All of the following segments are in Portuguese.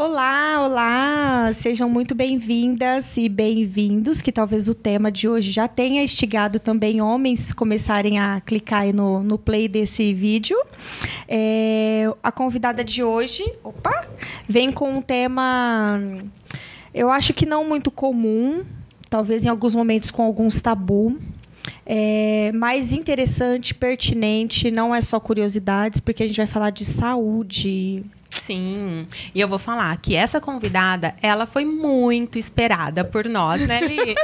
Olá, olá! Sejam muito bem-vindas e bem-vindos, que talvez o tema de hoje já tenha instigado também homens começarem a clicar aí no play desse vídeo. A convidada de hoje, vem com um tema, eu acho que não muito comum, talvez em alguns momentos com alguns tabu. Mais interessante, pertinente, não é só curiosidades, porque a gente vai falar de saúde. Sim, e eu vou falar que essa convidada, ela foi muito esperada por nós, né, Li?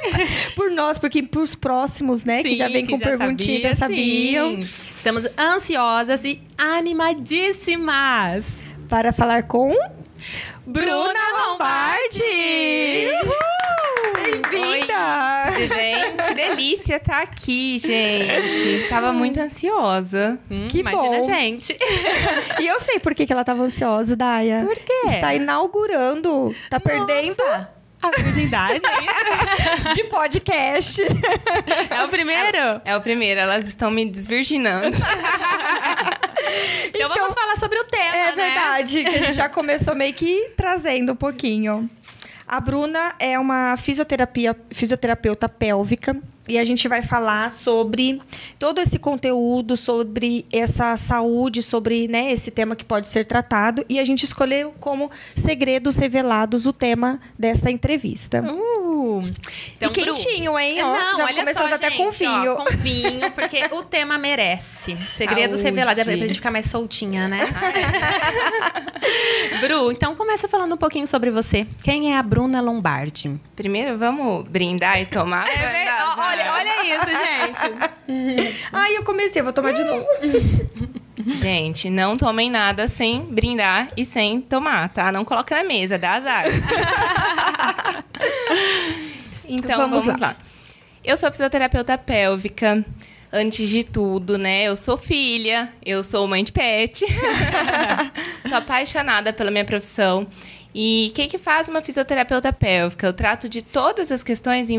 Por nós, porque pros próximos, né, Sim, que já vem com perguntinhas, já sabiam. Sim. Estamos ansiosas e animadíssimas para falar com Bruna Lombardi! Bem-vinda! Tudo bem? Que delícia estar aqui, gente. Tava muito ansiosa. Que imagina bom. A gente. E eu sei por que ela estava ansiosa, Daya. Por quê? Está inaugurando, tá perdendo A virgindade, é isso? de podcast. É o primeiro? É o primeiro, elas estão me desvirginando. Então vamos falar sobre o tema, É né? verdade, que a gente já começou meio que trazendo um pouquinho. A Bruna é uma fisioterapeuta pélvica e a gente vai falar sobre todo esse conteúdo, sobre essa saúde, sobre, né, esse tema que pode ser tratado. E a gente escolheu como segredos revelados o tema desta entrevista. Então, e quentinho, hein? Ó, não, já olha começamos só, até gente, com vinho. Ó, com vinho, porque o tema merece. Segredos Saúde. revelados. É pra gente ficar mais soltinha, né? Bru, então começa falando um pouquinho sobre você. Quem é a Bruna Lombardi? Primeiro, vamos brindar e tomar? Olha isso, gente. Ai, eu comecei, vou tomar de novo. Gente, não tomem nada sem brindar e sem tomar, tá? Não coloca na mesa, dá azar. Então, vamos lá. Eu sou fisioterapeuta pélvica. Antes de tudo, né? Eu sou filha, eu sou mãe de pet. Sou apaixonada pela minha profissão. E o que faz uma fisioterapeuta pélvica? Eu trato de todas as questões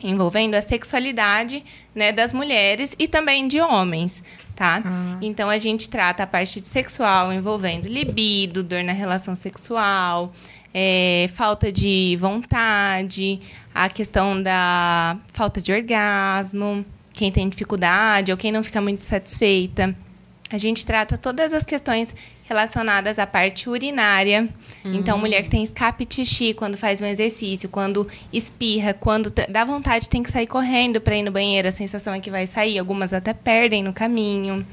envolvendo a sexualidade, né, das mulheres e também de homens, tá? Então, a gente trata a parte sexual envolvendo libido, dor na relação sexual, falta de vontade, a questão da falta de orgasmo, quem tem dificuldade ou quem não fica muito satisfeita. A gente trata todas as questões relacionadas à parte urinária. Então, mulher que tem escape de xixi quando faz um exercício, quando espirra, quando dá vontade, tem que sair correndo para ir no banheiro. A sensação é que vai sair. Algumas até perdem no caminho.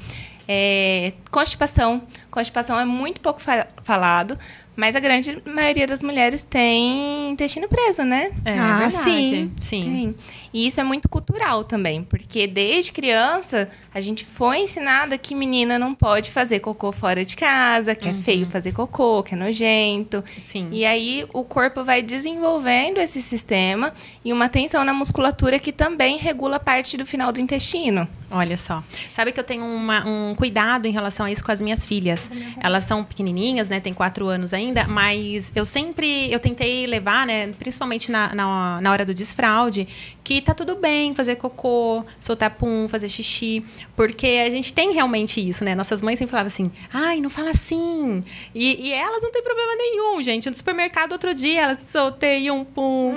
Constipação. Constipação é muito pouco falado, mas a grande maioria das mulheres tem intestino preso, né? Verdade. Sim. Sim. E isso é muito cultural também, porque desde criança a gente foi ensinada que menina não pode fazer cocô fora de casa, que é feio fazer cocô, que é nojento. Sim. E aí o corpo vai desenvolvendo esse sistema e uma tensão na musculatura que também regula parte do final do intestino. Olha só. Sabe que eu tenho um cuidado em relação a isso com as minhas filhas. Elas são pequenininhas, né? Tem 4 anos ainda, mas eu tentei levar, né? Principalmente na hora do desfraude, que tá tudo bem fazer cocô, soltar pum, fazer xixi, porque a gente tem realmente isso, né? Nossas mães sempre falavam assim, ai, não fala assim. E elas não têm problema nenhum, gente. No supermercado, outro dia, elas soltei um pum,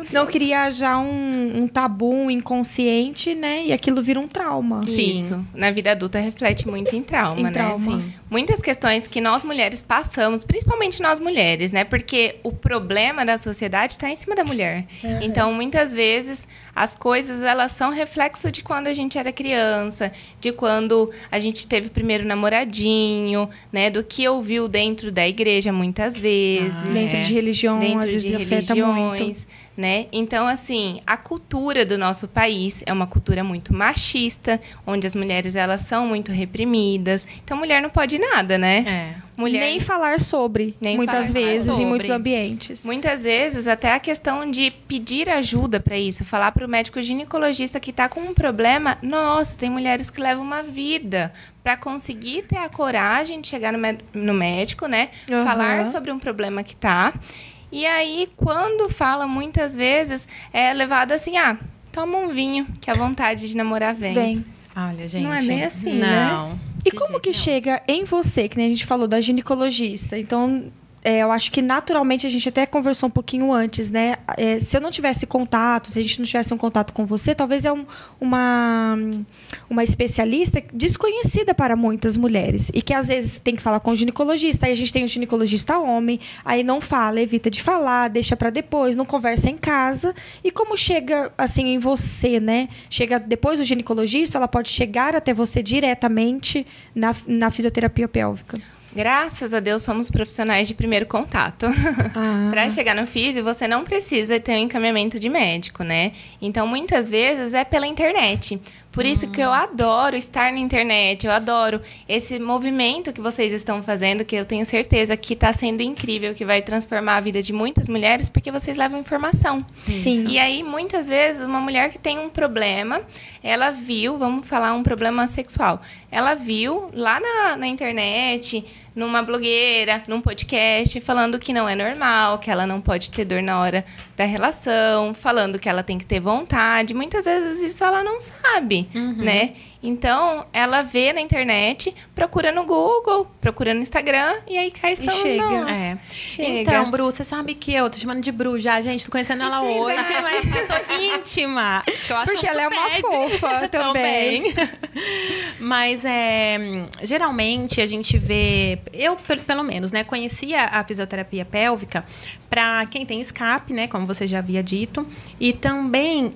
Senão cria já um tabu, um inconsciente, né? E aquilo vira um trauma. Sim. Isso. Na vida adulta reflete muito em trauma, né? Sim. Muitas questões que nós mulheres passamos, principalmente nós mulheres, né? Porque o problema da sociedade está em cima da mulher. Então, muitas vezes, as coisas, elas são reflexo de quando a gente era criança, de quando a gente teve o primeiro namoradinho, né? Do que ouviu dentro da igreja, muitas vezes. Dentro de religião, Dentro às vezes de afeta religiões, muito. né? Então, assim, a cultura do nosso país é uma cultura muito machista, onde as mulheres, elas são muito reprimidas. Então, mulher não pode nada, né? Mulher Nem falar sobre, Nem muitas falar vezes, sobre. em muitos ambientes. Muitas vezes, até a questão de pedir ajuda para isso, falar para o médico ginecologista que está com um problema. Nossa, tem mulheres que levam uma vida para conseguir ter a coragem de chegar no médico, né? Falar sobre um problema que tá. E aí, quando fala, muitas vezes, é levado assim, toma um vinho, que a vontade de namorar vem. Olha, gente. Não é bem assim, não. né? E como que chega em você, que nem a gente falou, da ginecologista? Então, eu acho que naturalmente a gente até conversou um pouquinho antes, né? Se eu não tivesse contato, se a gente não tivesse um contato com você, talvez uma especialista desconhecida para muitas mulheres. E que às vezes tem que falar com o ginecologista. Aí a gente tem um ginecologista homem, aí não fala, evita de falar, deixa para depois, não conversa em casa. E como chega assim em você, né? Chega depois do ginecologista, ela pode chegar até você diretamente na fisioterapia pélvica. Graças a Deus, somos profissionais de primeiro contato. Para chegar no físio, você não precisa ter um encaminhamento de médico, né? Então, muitas vezes, é pela internet. Por isso que eu adoro estar na internet, eu adoro esse movimento que vocês estão fazendo, que eu tenho certeza que está sendo incrível, que vai transformar a vida de muitas mulheres, porque vocês levam informação. Sim. E aí, muitas vezes, uma mulher que tem um problema, ela viu, vamos falar um problema sexual, ela viu lá na internet, numa blogueira, num podcast, falando que não é normal, que ela não pode ter dor na hora da relação, falando que ela tem que ter vontade. Muitas vezes isso ela não sabe, né? Então, ela vê na internet, procura no Google, procura no Instagram, e aí cá estamos nós. Chega. Então, Bru, você sabe que eu tô chamando de Bru já, gente, tô conhecendo ela hoje, mas eu tô íntima. Porque ela é uma fofa também. Mas, geralmente, a gente vê... Eu, pelo menos, né, conhecia a fisioterapia pélvica para quem tem escape, né, como você já havia dito, e também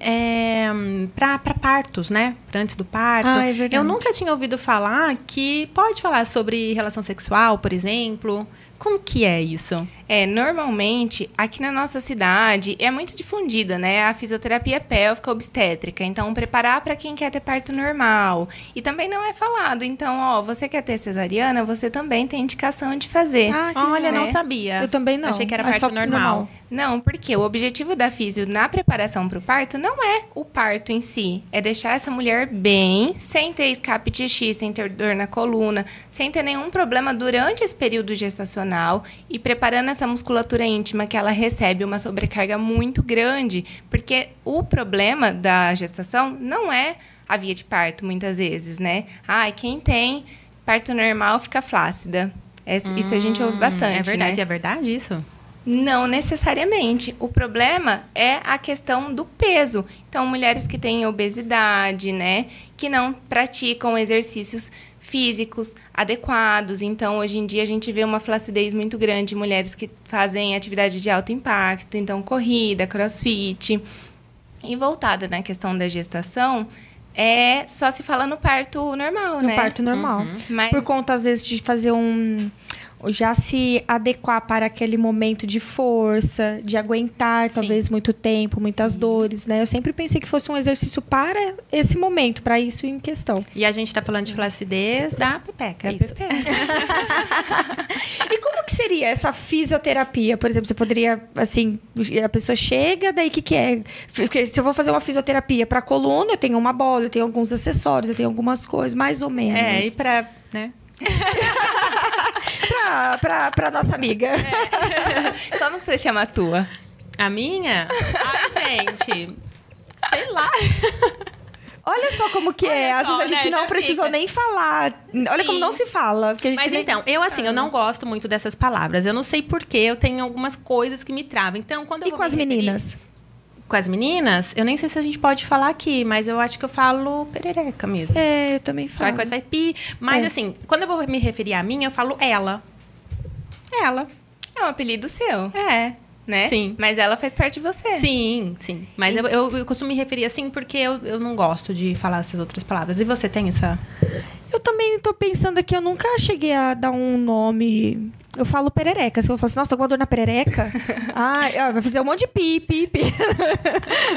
para partos, né, pra antes do parto. É verdade. Eu nunca tinha ouvido falar que pode falar sobre relação sexual, por exemplo. Como que é isso? Normalmente, aqui na nossa cidade, é muito difundida, né? A fisioterapia pélvica obstétrica. Então, preparar para quem quer ter parto normal. E também não é falado. Então, você quer ter cesariana, você também tem indicação de fazer. Olha, não sabia. Eu também não. Achei que era parto normal. Não, porque o objetivo da fisio na preparação para o parto não é o parto em si. É deixar essa mulher bem, sem ter escape de xixi, sem ter dor na coluna, sem ter nenhum problema durante esse período gestacional e preparando essa musculatura íntima que ela recebe uma sobrecarga muito grande, porque o problema da gestação não é a via de parto, muitas vezes, né? Quem tem parto normal fica flácida. Isso a gente ouve bastante, É verdade, né? É verdade isso? Não necessariamente. O problema é a questão do peso. Então, mulheres que têm obesidade, né? Que não praticam exercícios físicos adequados. Então, hoje em dia, a gente vê uma flacidez muito grande de mulheres que fazem atividade de alto impacto. Então, corrida, crossfit. E voltada na questão da gestação, só se fala no parto normal, né? No parto normal. Mas... Por conta, às vezes, de fazer já se adequar para aquele momento de força, de aguentar, talvez, muito tempo, muitas dores, né? Eu sempre pensei que fosse um exercício para esse momento, para isso em questão. E a gente está falando de flacidez da pepeca, isso. E como que seria essa fisioterapia? Por exemplo, você poderia, assim, a pessoa chega, daí o que é? Porque se eu vou fazer uma fisioterapia para coluna, eu tenho uma bola, eu tenho alguns acessórios, eu tenho algumas coisas, mais ou menos. E para, né? pra nossa amiga. Como que você chama a tua? A minha? Ai, gente. Sei lá. Olha só como que é. Às vezes a gente não precisou nem falar. Olha como não se fala. Porque a gente então, eu não gosto muito dessas palavras. Eu não sei porquê. Eu tenho algumas coisas que me travam. Então, quando eu vou com as meninas? Com as meninas, eu nem sei se a gente pode falar aqui, mas eu acho que eu falo perereca mesmo. Eu também falo. Qualquer coisa vai pi. Mas assim, quando eu vou me referir a mim, eu falo ela. Ela. É um apelido seu. Né? Sim. Mas ela faz parte de você. Sim. Mas eu costumo me referir assim porque eu não gosto de falar essas outras palavras. E você tem essa... Eu também tô pensando aqui, eu nunca cheguei a dar um nome... Eu falo perereca. Se eu falo assim, nossa, tô com uma dor na perereca. Vai fazer um monte de pi.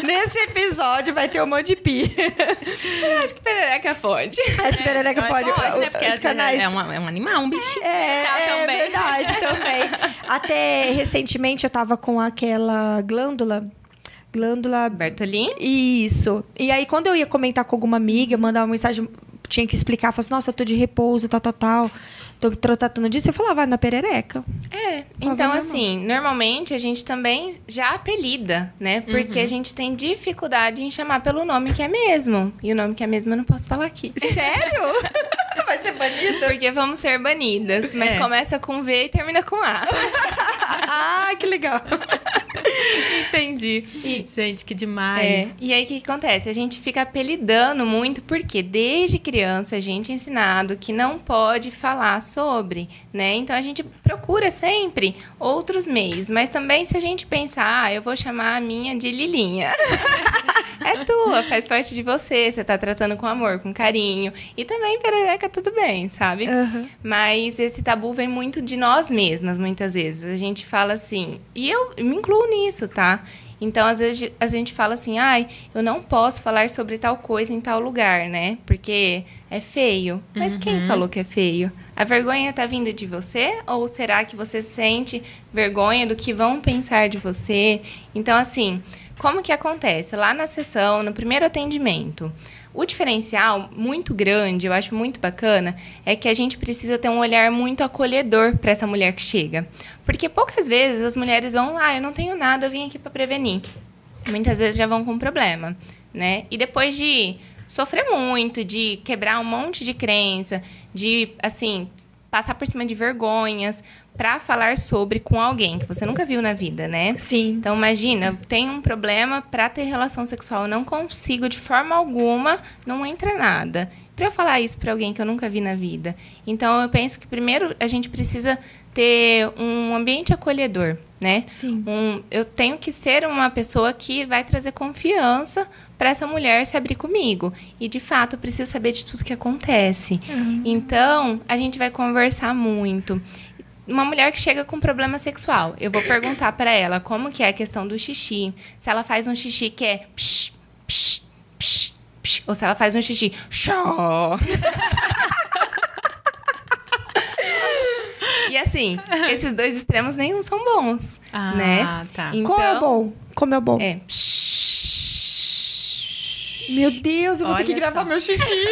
Nesse episódio vai ter um monte de pi. Eu acho que perereca pode. Acho que perereca pode. Né? Porque os canais... é um animal, um bichinho. É verdade, também. Até recentemente eu tava com aquela glândula Bertolini? Isso. E aí, quando eu ia comentar com alguma amiga, mandar uma mensagem, tinha que explicar, falar assim, nossa, eu tô de repouso, tal. Tô tratando disso, eu falava, na perereca. Então, assim, normalmente a gente também já apelida, né? Porque a gente tem dificuldade em chamar pelo nome que é mesmo. E o nome que é mesmo eu não posso falar aqui. Sério? Vai ser banida? Porque vamos ser banidas. Mas começa com V e termina com A. Ah, que legal. Entendi. Gente, que demais. E aí, o que acontece? A gente fica apelidando muito, porque desde criança a gente é ensinado que não pode falar sobre, né? Então, a gente procura sempre outros meios. Mas também, se a gente pensar, eu vou chamar a minha de Lilinha. É tua, faz parte de você. Você tá tratando com amor, com carinho. E também, perereca, tudo bem, sabe? Uhum. Mas esse tabu vem muito de nós mesmas, muitas vezes. A gente fala assim... E eu me incluo nisso, tá? Então, às vezes, a gente fala assim... Ai, eu não posso falar sobre tal coisa em tal lugar, né? Porque é feio. Mas quem falou que é feio? A vergonha tá vindo de você? Ou será que você sente vergonha do que vão pensar de você? Então, assim... Como que acontece? Lá na sessão, no primeiro atendimento, o diferencial muito grande, eu acho muito bacana, é que a gente precisa ter um olhar muito acolhedor para essa mulher que chega. Porque poucas vezes as mulheres vão, eu não tenho nada, eu vim aqui para prevenir. Muitas vezes já vão com problema, né? E depois de sofrer muito, de quebrar um monte de crença, de, assim, passar por cima de vergonhas, para falar sobre com alguém que você nunca viu na vida, né? Sim. Então, imagina, eu tenho um problema para ter relação sexual, eu não consigo de forma alguma, não entra nada. Para eu falar isso para alguém que eu nunca vi na vida. Então, eu penso que primeiro a gente precisa ter um ambiente acolhedor, né? Sim. Eu tenho que ser uma pessoa que vai trazer confiança para essa mulher se abrir comigo. E, de fato, eu preciso saber de tudo que acontece. Então, a gente vai conversar muito. Uma mulher que chega com problema sexual, eu vou perguntar para ela como que é a questão do xixi. Se ela faz um xixi que é psh, psh, psh, psh, ou se ela faz um xixi xó. E assim, esses dois extremos nenhum são bons, né? Tá. Então, Como é bom? Como é bom? É psh. Meu Deus, eu vou ter que Olha gravar só. meu xixi.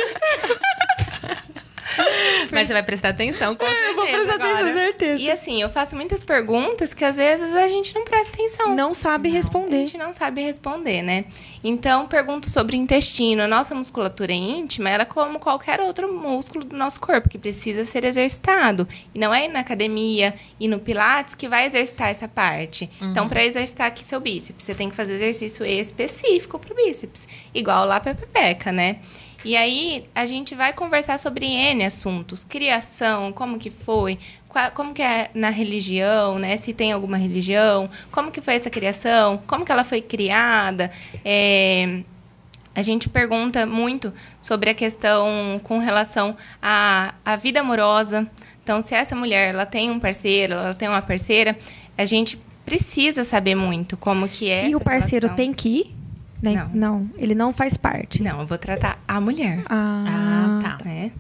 Mas você vai prestar atenção, com certeza. Eu vou prestar atenção, agora. certeza. E assim, eu faço muitas perguntas que às vezes a gente não presta atenção. Não sabe A responder. gente não sabe responder, né? Então, pergunto sobre o intestino. A nossa musculatura íntima, ela é como qualquer outro músculo do nosso corpo, que precisa ser exercitado. E não é ir na academia e no pilates que vai exercitar essa parte. Então, para exercitar aqui seu bíceps, você tem que fazer exercício específico para o bíceps. Igual lá para a pepeca, né? E aí, a gente vai conversar sobre N assuntos. Criação, como que foi, como que é na religião, né? Se tem alguma religião, como que foi essa criação, como que ela foi criada. A gente pergunta muito sobre a questão com relação à vida amorosa. Então, se essa mulher ela tem um parceiro, ela tem uma parceira, a gente precisa saber muito como que é E essa o parceiro relação. tem que ir? Não, ele não faz parte. Não, eu vou tratar a mulher. Tá. Né?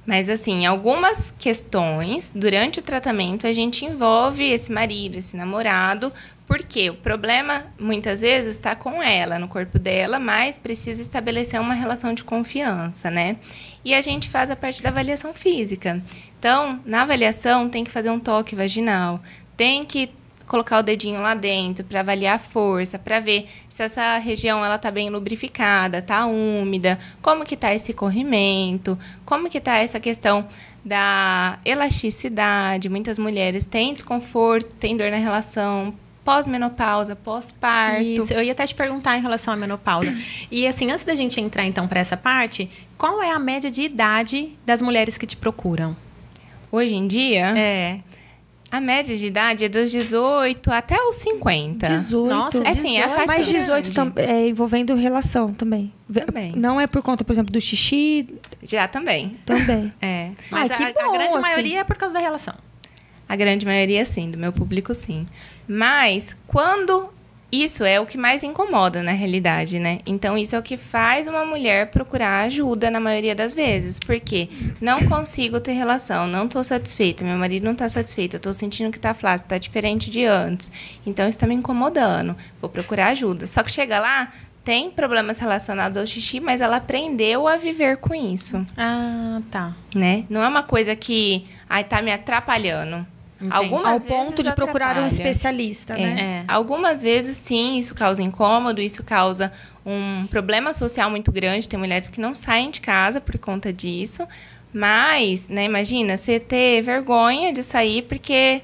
Mas, assim, algumas questões, durante o tratamento, a gente envolve esse marido, esse namorado, porque o problema, muitas vezes, está com ela, no corpo dela, mas precisa estabelecer uma relação de confiança, né? E a gente faz a parte da avaliação física. Então, na avaliação, tem que fazer um toque vaginal, tem que colocar o dedinho lá dentro para avaliar a força, para ver se essa região ela tá bem lubrificada, tá úmida, como que tá esse corrimento, como que tá essa questão da elasticidade. Muitas mulheres têm desconforto, têm dor na relação, pós-menopausa, pós-parto. Isso, eu ia até te perguntar em relação à menopausa. E assim, antes da gente entrar então para essa parte, qual é a média de idade das mulheres que te procuram? Hoje em dia, A média de idade é dos 18 até os 50. 18. Nossa, Assim, é a faixa Mas 18 grande. envolvendo relação também. Também. Não é por conta, por exemplo, do xixi Já também. também. Mas que a bom, grande assim. maioria é por causa da relação. A grande maioria, sim. Do meu público, sim. Mas, quando... Isso é o que mais incomoda, na realidade, né? Então, isso é o que faz uma mulher procurar ajuda na maioria das vezes. Porque não consigo ter relação, não estou satisfeita, meu marido não está satisfeito, eu estou sentindo que está flácido, está diferente de antes. Então, isso está me incomodando. Vou procurar ajuda. Só que chega lá, tem problemas relacionados ao xixi, mas ela aprendeu a viver com isso. Tá. Né? Não é uma coisa que tá me atrapalhando. Entendi. Algumas Ao vezes ponto de procurar um atrapalha. especialista, né? Algumas vezes, sim, isso causa incômodo, isso causa um problema social muito grande. Tem mulheres que não saem de casa por conta disso. Mas, né, imagina, você ter vergonha de sair porque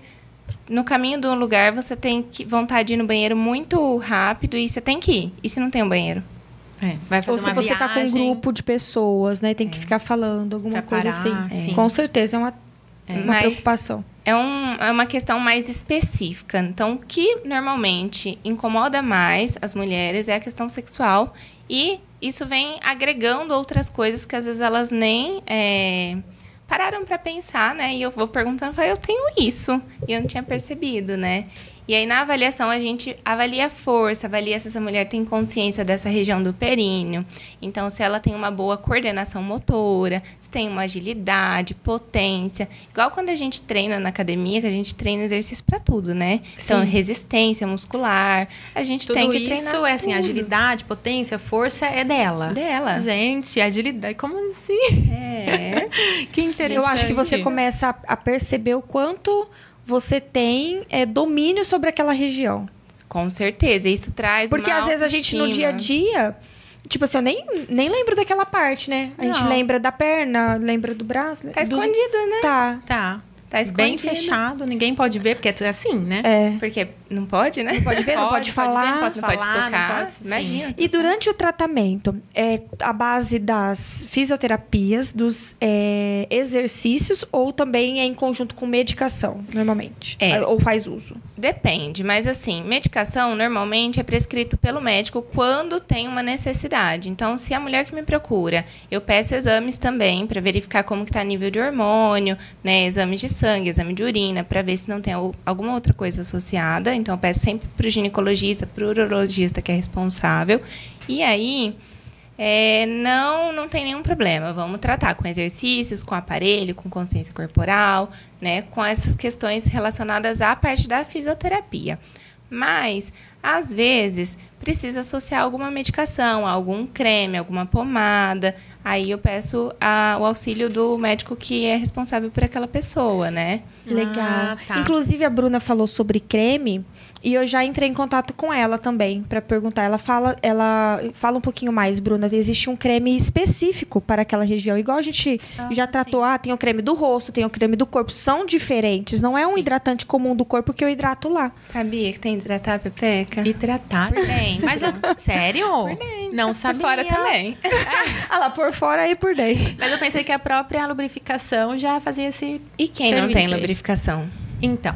no caminho de um lugar, você tem vontade de ir no banheiro muito rápido e você tem que ir. E se não tem um banheiro? Vai fazer ou se você tá com um grupo de pessoas, né? Tem que ficar falando alguma coisa assim. Com certeza é uma preocupação. É uma questão mais específica. Então, o que normalmente incomoda mais as mulheres é a questão sexual. E isso vem agregando outras coisas que às vezes elas nem pararam para pensar, né? E eu vou perguntando, eu tenho isso. E eu não tinha percebido, né? E aí, na avaliação, a gente avalia a força, avalia se essa mulher tem consciência dessa região do períneo. Então, se ela tem uma boa coordenação motora, se tem uma agilidade, potência. Igual quando a gente treina na academia, que a gente treina exercício para tudo, né? Então, resistência muscular, a gente tem que treinar tudo isso, assim, agilidade, potência, força é dela. Dela. Gente, agilidade, como assim? Que interessante. Eu acho que você começa a perceber o quanto você tem domínio sobre aquela região. Com certeza, isso traz porque às vezes a gente no dia a dia, tipo assim, eu nem lembro daquela parte, né? A gente lembra da perna, lembra do braço. Tá escondido, né? Tá escondido. Bem fechado, ninguém pode ver, porque é assim, né? Porque não pode, né? Não pode ver, não pode falar. Não pode tocar. Imagina. E durante o tratamento, a base das fisioterapias, dos exercícios, ou também é em conjunto com medicação, normalmente? Ou faz uso? Depende, mas assim, medicação normalmente é prescrito pelo médico quando tem uma necessidade. Então, se a mulher que me procura, eu peço exames também para verificar como que está o nível de hormônio, né? Exames de sangue, exame de urina, para ver se não tem alguma outra coisa associada. Então, eu peço sempre para o ginecologista, para o urologista, que é responsável. E aí, não tem nenhum problema. Vamos tratar com exercícios, com aparelho, com consciência corporal, né? Com essas questões relacionadas à parte da fisioterapia. Mas, às vezes, precisa associar alguma medicação, algum creme, alguma pomada. Aí eu peço o auxílio do médico que é responsável por aquela pessoa, né? Legal. Inclusive, a Bruna falou sobre creme. E eu já entrei em contato com ela também para perguntar. Ela fala um pouquinho mais, Bruna. Existe um creme específico para aquela região. Igual a gente já tratou. Tem o creme do rosto, tem o creme do corpo. São diferentes. Não é um hidratante comum do corpo que eu hidrato lá. Sabia que tem hidratar a pepeca? Hidratar por dentro. Mas sério? Por dentro. Não sabia. Por fora também. Lá por fora e por dentro. Mas eu pensei que a própria lubrificação já fazia esse E quem não tem lubrificação? Então,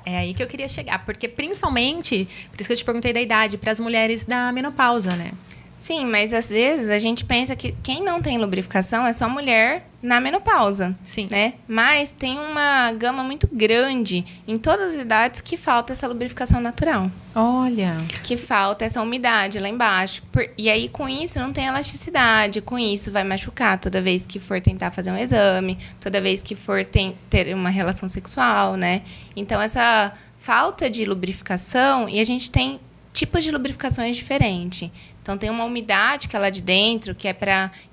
é aí que eu queria chegar. Porque, principalmente, por isso que eu te perguntei da idade, para as mulheres da menopausa, né? Sim, mas às vezes a gente pensa que quem não tem lubrificação é só mulher na menopausa. Sim. Né? Mas tem uma gama muito grande em todas as idades que falta essa lubrificação natural. Olha. Que falta essa umidade lá embaixo. E aí, com isso, não tem elasticidade. Com isso, vai machucar toda vez que for tentar fazer um exame, toda vez que for ter uma relação sexual, né? Então, essa falta de lubrificação, e a gente tem tipos de lubrificações diferentes. Então, tem uma umidade que é lá de dentro, que é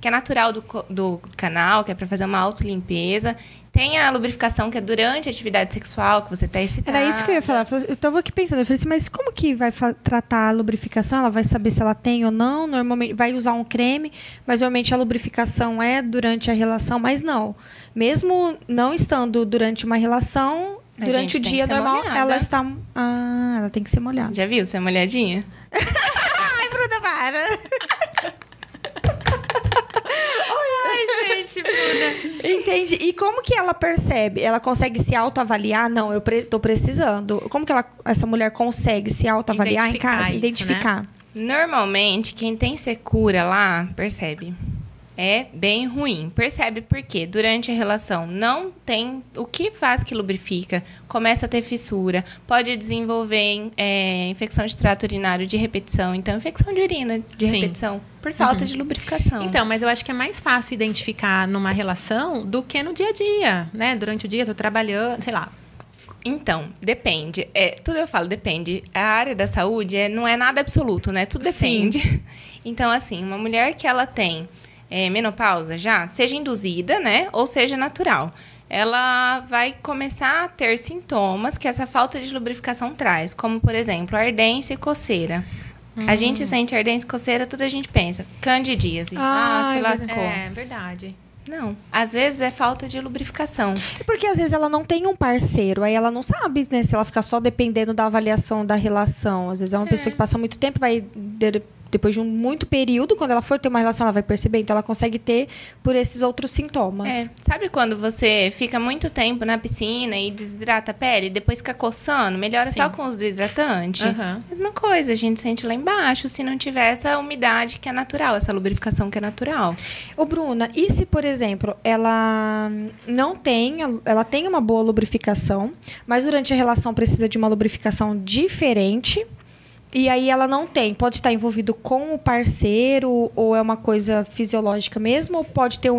natural do canal, que é para fazer uma autolimpeza. Tem a lubrificação que é durante a atividade sexual, que você está excitada. Era isso que eu ia falar. Eu estava aqui pensando. Eu falei assim, mas como que vai tratar a lubrificação? Ela vai saber se ela tem ou não? Normalmente vai usar um creme, mas normalmente a lubrificação é durante a relação, mas não. Mesmo não estando durante uma relação, durante o dia normal, molhada. Ela está... ela tem que ser molhada. Já viu? Você é molhadinha? Ai, Bruna, para! Ai, gente, Bruna. Entendi. E como que ela percebe? Ela consegue se autoavaliar? Não, eu tô precisando. Como que essa mulher consegue se autoavaliar em casa? Identificar. Né? Normalmente, quem tem secura lá, percebe. É bem ruim. Percebe por quê? Durante a relação não tem o que faz que lubrifica, começa a ter fissura, pode desenvolver infecção de trato urinário de repetição, então infecção de urina de repetição, por falta de lubrificação. Então, mas eu acho que é mais fácil identificar numa relação do que no dia a dia, né? Durante o dia, tô trabalhando, sei lá. Então, depende. Tudo eu falo, depende. A área da saúde não é nada absoluto, né? Tudo depende. Sim. Então, assim, uma mulher que ela tem menopausa já, seja induzida, né, ou seja natural, ela vai começar a ter sintomas que essa falta de lubrificação traz, como, por exemplo, ardência e coceira. A gente sente ardência e coceira, tudo a gente pensa, candidíase. Se lascou. É verdade. Não. Às vezes é falta de lubrificação. Porque às vezes ela não tem um parceiro, aí ela não sabe, né, se ela ficar só dependendo da avaliação da relação. Às vezes é uma pessoa que passa muito tempo, vai depois de um muito período, quando ela for ter uma relação, ela vai perceber, então ela consegue ter por esses outros sintomas. Sabe quando você fica muito tempo na piscina e desidrata a pele, depois fica coçando, melhora só com os hidratantes? Mesma coisa, a gente sente lá embaixo, se não tiver essa umidade que é natural, essa lubrificação que é natural. Ô, Bruna, e se, por exemplo, ela tem uma boa lubrificação, mas durante a relação precisa de uma lubrificação diferente, e aí ela não tem, pode estar envolvido com o parceiro, ou é uma coisa fisiológica mesmo, ou pode ter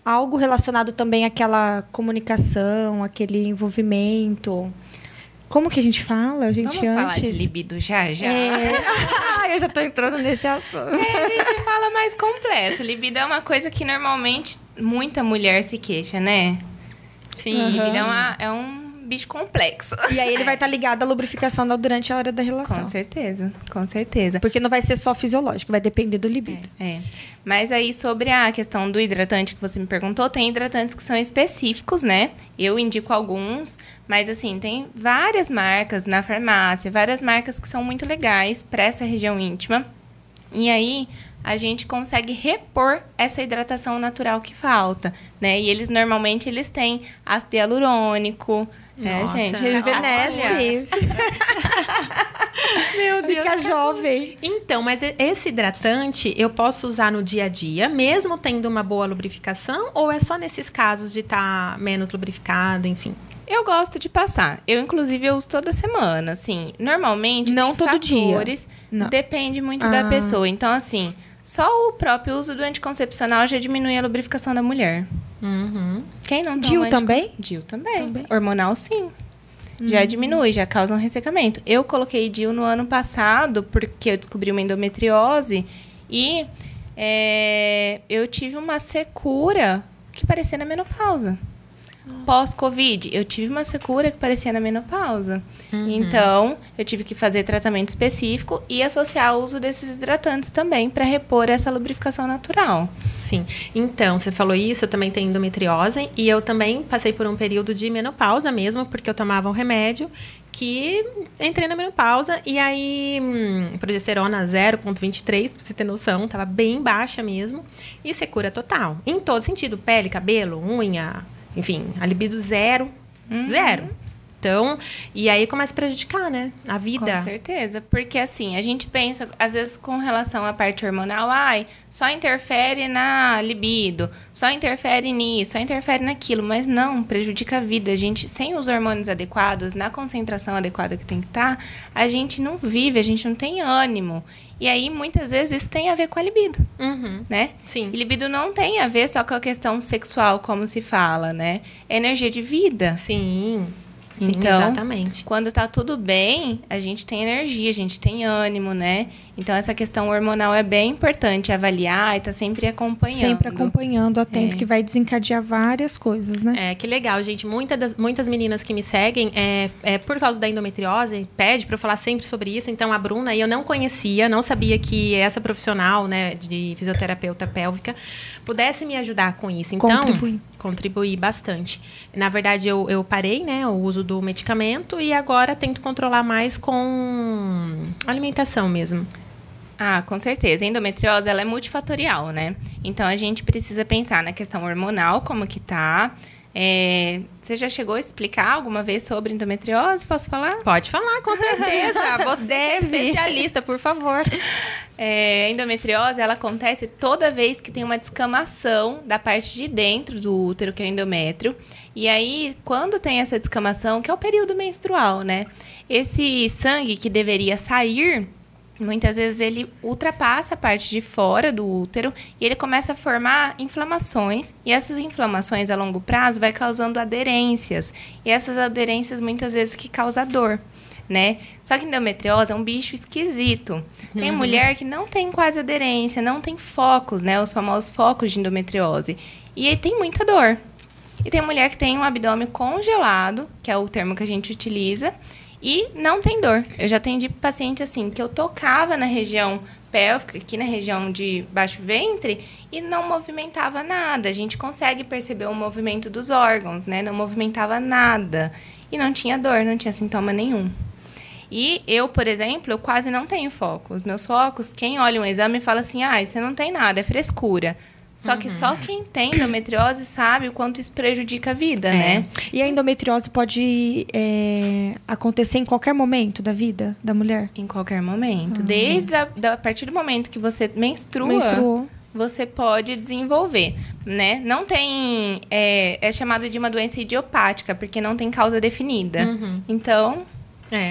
algo relacionado também àquela comunicação, aquele envolvimento? Como que a gente fala, gente? Vamos falar de libido já? Eu já estou entrando nesse assunto. A gente fala mais completo. Libido é uma coisa que normalmente muita mulher se queixa, né? Sim. Libido é um bicho complexo. E aí ele vai estar ligado à lubrificação durante a hora da relação. Com certeza. Porque não vai ser só fisiológico, vai depender do libido. Mas aí, sobre a questão do hidratante que você me perguntou, tem hidratantes que são específicos, né? Eu indico alguns, mas assim, tem várias marcas na farmácia, várias marcas que são muito legais para essa região íntima. E aí, a gente consegue repor essa hidratação natural que falta, né? E eles, normalmente, têm ácido hialurônico, né, gente? Rejuvenesce. Meu Deus. Fica jovem. Então, mas esse hidratante eu posso usar no dia a dia, mesmo tendo uma boa lubrificação? Ou é só nesses casos de estar menos lubrificado, enfim? Eu gosto de passar. Eu, inclusive, eu uso toda semana, assim. Normalmente, não todo fatores, dia. Depende muito da pessoa. Então, assim, só o próprio uso do anticoncepcional já diminui a lubrificação da mulher. Quem não toma DIU também? DIU também. Hormonal, sim. Já diminui, já causa um ressecamento. Eu coloquei DIU no ano passado, porque eu descobri uma endometriose. E eu tive uma secura que parecia na menopausa. Pós-Covid, eu tive uma secura que parecia na menopausa. Então, eu tive que fazer tratamento específico e associar o uso desses hidratantes também para repor essa lubrificação natural. Sim. Então, você falou isso, eu também tenho endometriose e eu também passei por um período de menopausa mesmo, porque eu tomava um remédio que entrei na menopausa e aí progesterona 0,23, pra você ter noção, tava bem baixa mesmo, e secura total. Em todo sentido, pele, cabelo, unha, enfim, a libido zero. Então, e aí começa a prejudicar, né? A vida. Com certeza. Porque, assim, a gente pensa, às vezes, com relação à parte hormonal, só interfere na libido, só interfere nisso, só interfere naquilo. Mas não, prejudica a vida. A gente, sem os hormônios adequados, na concentração adequada que tem que estar, a gente não vive, a gente não tem ânimo. E aí, muitas vezes, isso tem a ver com a libido, né? Sim. E libido não tem a ver só com a questão sexual, como se fala, né? É energia de vida. Sim, então, exatamente. Quando tá tudo bem, a gente tem energia, a gente tem ânimo, né? Então, essa questão hormonal é bem importante avaliar e tá sempre acompanhando. Sempre acompanhando, atento, que vai desencadear várias coisas, né? Que legal, gente. Muitas meninas que me seguem, por causa da endometriose, pede para eu falar sempre sobre isso. Então, a Bruna, eu não conhecia, não sabia que essa profissional, né, de fisioterapeuta pélvica, pudesse me ajudar com isso. Então, contribuir bastante. Na verdade, eu parei, né, o uso do medicamento e agora tento controlar mais com alimentação mesmo. Com certeza. A endometriose, ela é multifatorial, né? Então, a gente precisa pensar na questão hormonal, como que tá. Você já chegou a explicar alguma vez sobre endometriose? Posso falar? Pode falar, com certeza. Você é especialista, por favor. A endometriose, ela acontece toda vez que tem uma descamação da parte de dentro do útero, que é o endométrio. E aí, quando tem essa descamação, que é o período menstrual, né? Esse sangue que deveria sair, muitas vezes ele ultrapassa a parte de fora do útero e ele começa a formar inflamações. E essas inflamações a longo prazo vai causando aderências. E essas aderências muitas vezes que causam dor, né? Só que endometriose é um bicho esquisito. Tem mulher que não tem quase aderência, não tem focos, né? Os famosos focos de endometriose. E aí tem muita dor. E tem mulher que tem um abdômen congelado, que é o termo que a gente utiliza, E não tem dor. Eu já atendi paciente assim, que eu tocava na região pélvica, aqui na região de baixo ventre, e não movimentava nada. A gente consegue perceber o movimento dos órgãos, né? Não movimentava nada. E não tinha dor, não tinha sintoma nenhum. E eu, por exemplo, eu quase não tenho foco. Os meus focos, quem olha um exame fala assim, você não tem nada, é frescura. Só que só quem tem endometriose sabe o quanto isso prejudica a vida, né? E a endometriose pode acontecer em qualquer momento da vida da mulher? Em qualquer momento. Desde a partir do momento que você menstruou, você pode desenvolver, né? Não tem... É chamado de uma doença idiopática, porque não tem causa definida. Então...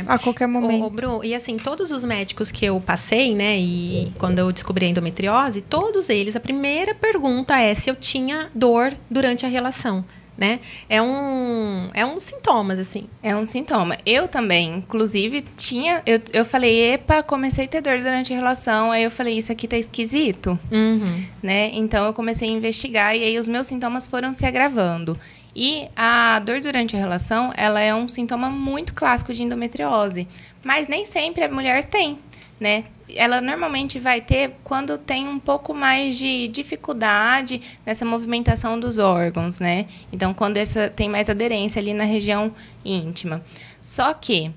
A qualquer momento. Bru, e assim, todos os médicos que eu passei, né, e quando eu descobri a endometriose, todos eles, a primeira pergunta é se eu tinha dor durante a relação, né? É um sintoma, assim. É um sintoma. Eu também, inclusive, tinha... Eu falei, comecei a ter dor durante a relação, aí eu falei, isso aqui tá esquisito, né? Então, eu comecei a investigar e aí os meus sintomas foram se agravando. E a dor durante a relação, ela é um sintoma muito clássico de endometriose. Mas nem sempre a mulher tem, né? Ela normalmente vai ter quando tem um pouco mais de dificuldade nessa movimentação dos órgãos, né? Então, quando tem mais aderência ali na região íntima. Só que,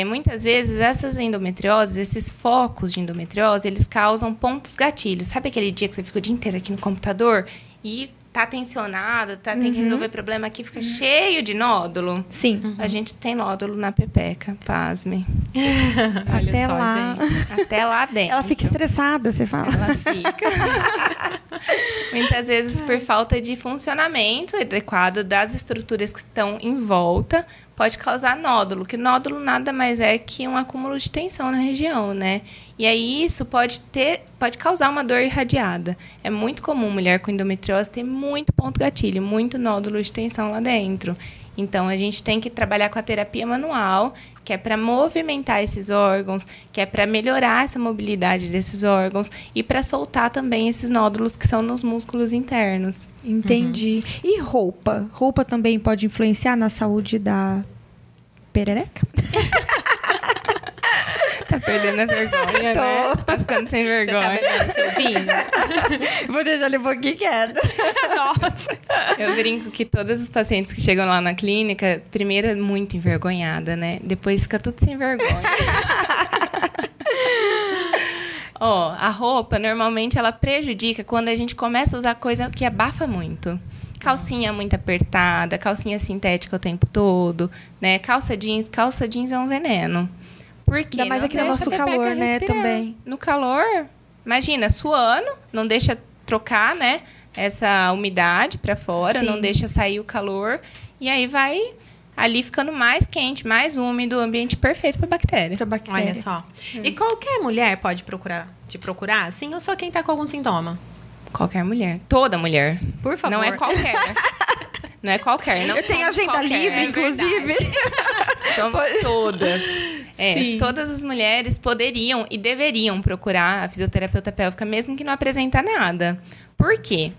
muitas vezes, essas endometrioses, esses focos de endometriose, eles causam pontos gatilhos. Sabe aquele dia que você fica o dia inteiro aqui no computador e... tá tensionada, tem que resolver problema aqui, fica cheio de nódulo. Sim. A gente tem nódulo na pepeca, pasmem. Até lá. Gente. Até lá dentro. Ela fica estressada, você fala. Ela fica. Muitas vezes por falta de funcionamento adequado das estruturas que estão em volta, pode causar nódulo, que nódulo nada mais é que um acúmulo de tensão na região, né? E aí isso pode causar uma dor irradiada. É muito comum mulher com endometriose ter muito ponto gatilho, muito nódulo de tensão lá dentro. Então, a gente tem que trabalhar com a terapia manual, que é para movimentar esses órgãos, que é para melhorar essa mobilidade desses órgãos e para soltar também esses nódulos que são nos músculos internos. Entendi. E roupa? Roupa também pode influenciar na saúde da perereca? Tá perdendo a vergonha, né? Tá ficando sem vergonha. Você tá bebendo seu vinho? Vou deixar ele um pouquinho quieto. Nossa. Eu brinco que todos os pacientes que chegam lá na clínica, primeiro é muito envergonhada, né? Depois fica tudo sem vergonha. A roupa, normalmente, ela prejudica quando a gente começa a usar coisa que abafa muito. Calcinha muito apertada, calcinha sintética o tempo todo, né? Calça jeans é um veneno. Porque ainda mais aqui no nosso calor, né, também. No calor, imagina, suando, não deixa trocar, né, essa umidade para fora, não deixa sair o calor, e aí vai ali ficando mais quente, mais úmido, o ambiente perfeito para bactéria. Olha só. E qualquer mulher pode te procurar, assim, ou só quem tá com algum sintoma? Qualquer mulher. Toda mulher. Por favor. Não é qualquer. Não é qualquer. Não eu tenho agenda livre, inclusive. Somos todas. Todas as mulheres poderiam e deveriam procurar a fisioterapeuta pélvica, mesmo que não apresenta nada. Por quê?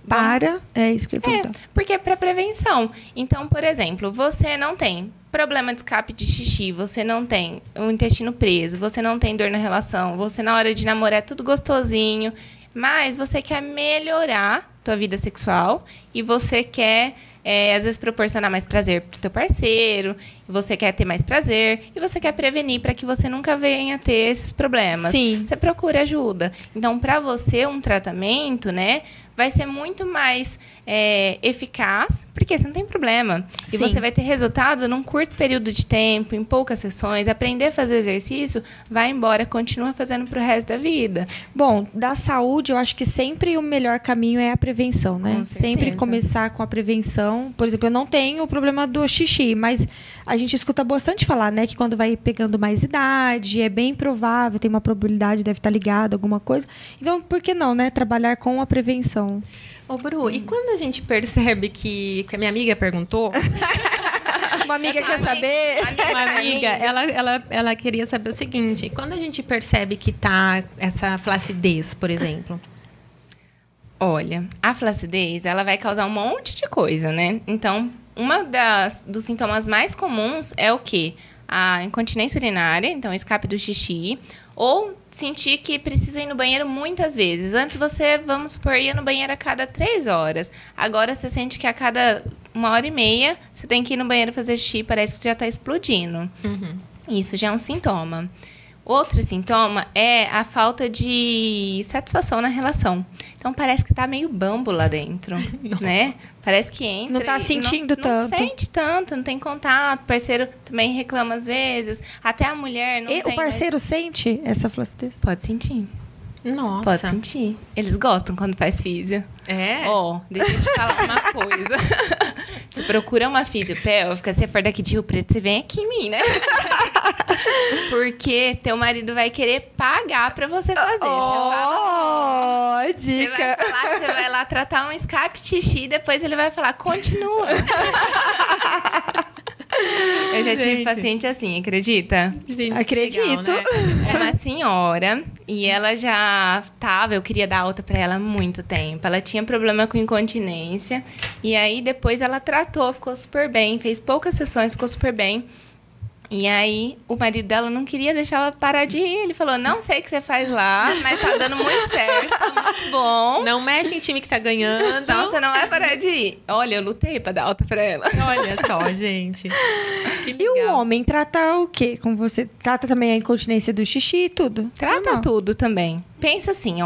É isso que eu ia perguntar. Porque é para prevenção. Então, por exemplo, você não tem problema de escape de xixi, você não tem o intestino preso, você não tem dor na relação, você na hora de namorar é tudo gostosinho, mas você quer melhorar tua vida sexual e você quer, às vezes, proporcionar mais prazer pro teu parceiro, você quer ter mais prazer e você quer prevenir para que você nunca venha ter esses problemas. Sim. Você procura ajuda. Então, para você, um tratamento, né, vai ser muito mais eficaz, porque você não tem problema. Sim. E você vai ter resultado num curto período de tempo, em poucas sessões. Aprender a fazer exercício, vai embora, continua fazendo pro resto da vida. Bom, da saúde, eu acho que sempre o melhor caminho é a prevenção, né? Sempre começar com a prevenção. Por exemplo, eu não tenho o problema do xixi, mas a gente escuta bastante falar, né, que quando vai pegando mais idade, é bem provável, tem uma probabilidade, deve estar ligado a alguma coisa. Então, por que não, né? Trabalhar com a prevenção. Ô, Bru, e quando a gente percebe que a minha amiga perguntou... Uma amiga quer saber? Uma amiga, ela queria saber o seguinte, quando a gente percebe que tá essa flacidez, por exemplo... Olha, a flacidez, ela vai causar um monte de coisa, né? Então, dos sintomas mais comuns é o quê? a incontinência urinária, então escape do xixi, ou sentir que precisa ir no banheiro muitas vezes. Antes você, vamos supor, ia no banheiro a cada 3 horas. Agora você sente que a cada 1h30 você tem que ir no banheiro fazer xixi, parece que já está explodindo. Isso já é um sintoma. Outro sintoma é a falta de satisfação na relação. Então, parece que tá meio bambo lá dentro, né? Parece que entra... Não tá sentindo tanto. Não sente tanto, não tem contato. O parceiro também reclama às vezes. Até a mulher não tem... O parceiro sente essa flacidez? Pode sentir. Nossa. Pode sentir. Eles gostam quando faz físio. É? Deixa eu te falar uma coisa. Você procura uma fisiopélvica, se for daqui de Rio Preto, você vem aqui em mim, né? Porque teu marido vai querer pagar pra você fazer. Dica! Você vai lá tratar um escape xixi, depois ele vai falar, continua. Eu já tive paciente assim, acredita? Gente, acredito. Legal, né? É uma senhora e ela já eu queria dar alta pra ela há muito tempo. Ela tinha problema com incontinência e aí depois ela tratou, ficou super bem, fez poucas sessões, ficou super bem. E aí, o marido dela não queria deixar ela parar de ir. Ele falou, não sei o que você faz lá, mas tá dando muito certo, tá muito bom. Não mexe em time que tá ganhando. Então, você não vai parar de ir. Olha, eu lutei pra dar alta pra ela. Olha só, gente. Que legal. E o homem trata o quê? Como você trata também a incontinência do xixi e tudo? Trata tudo também. Pensa assim,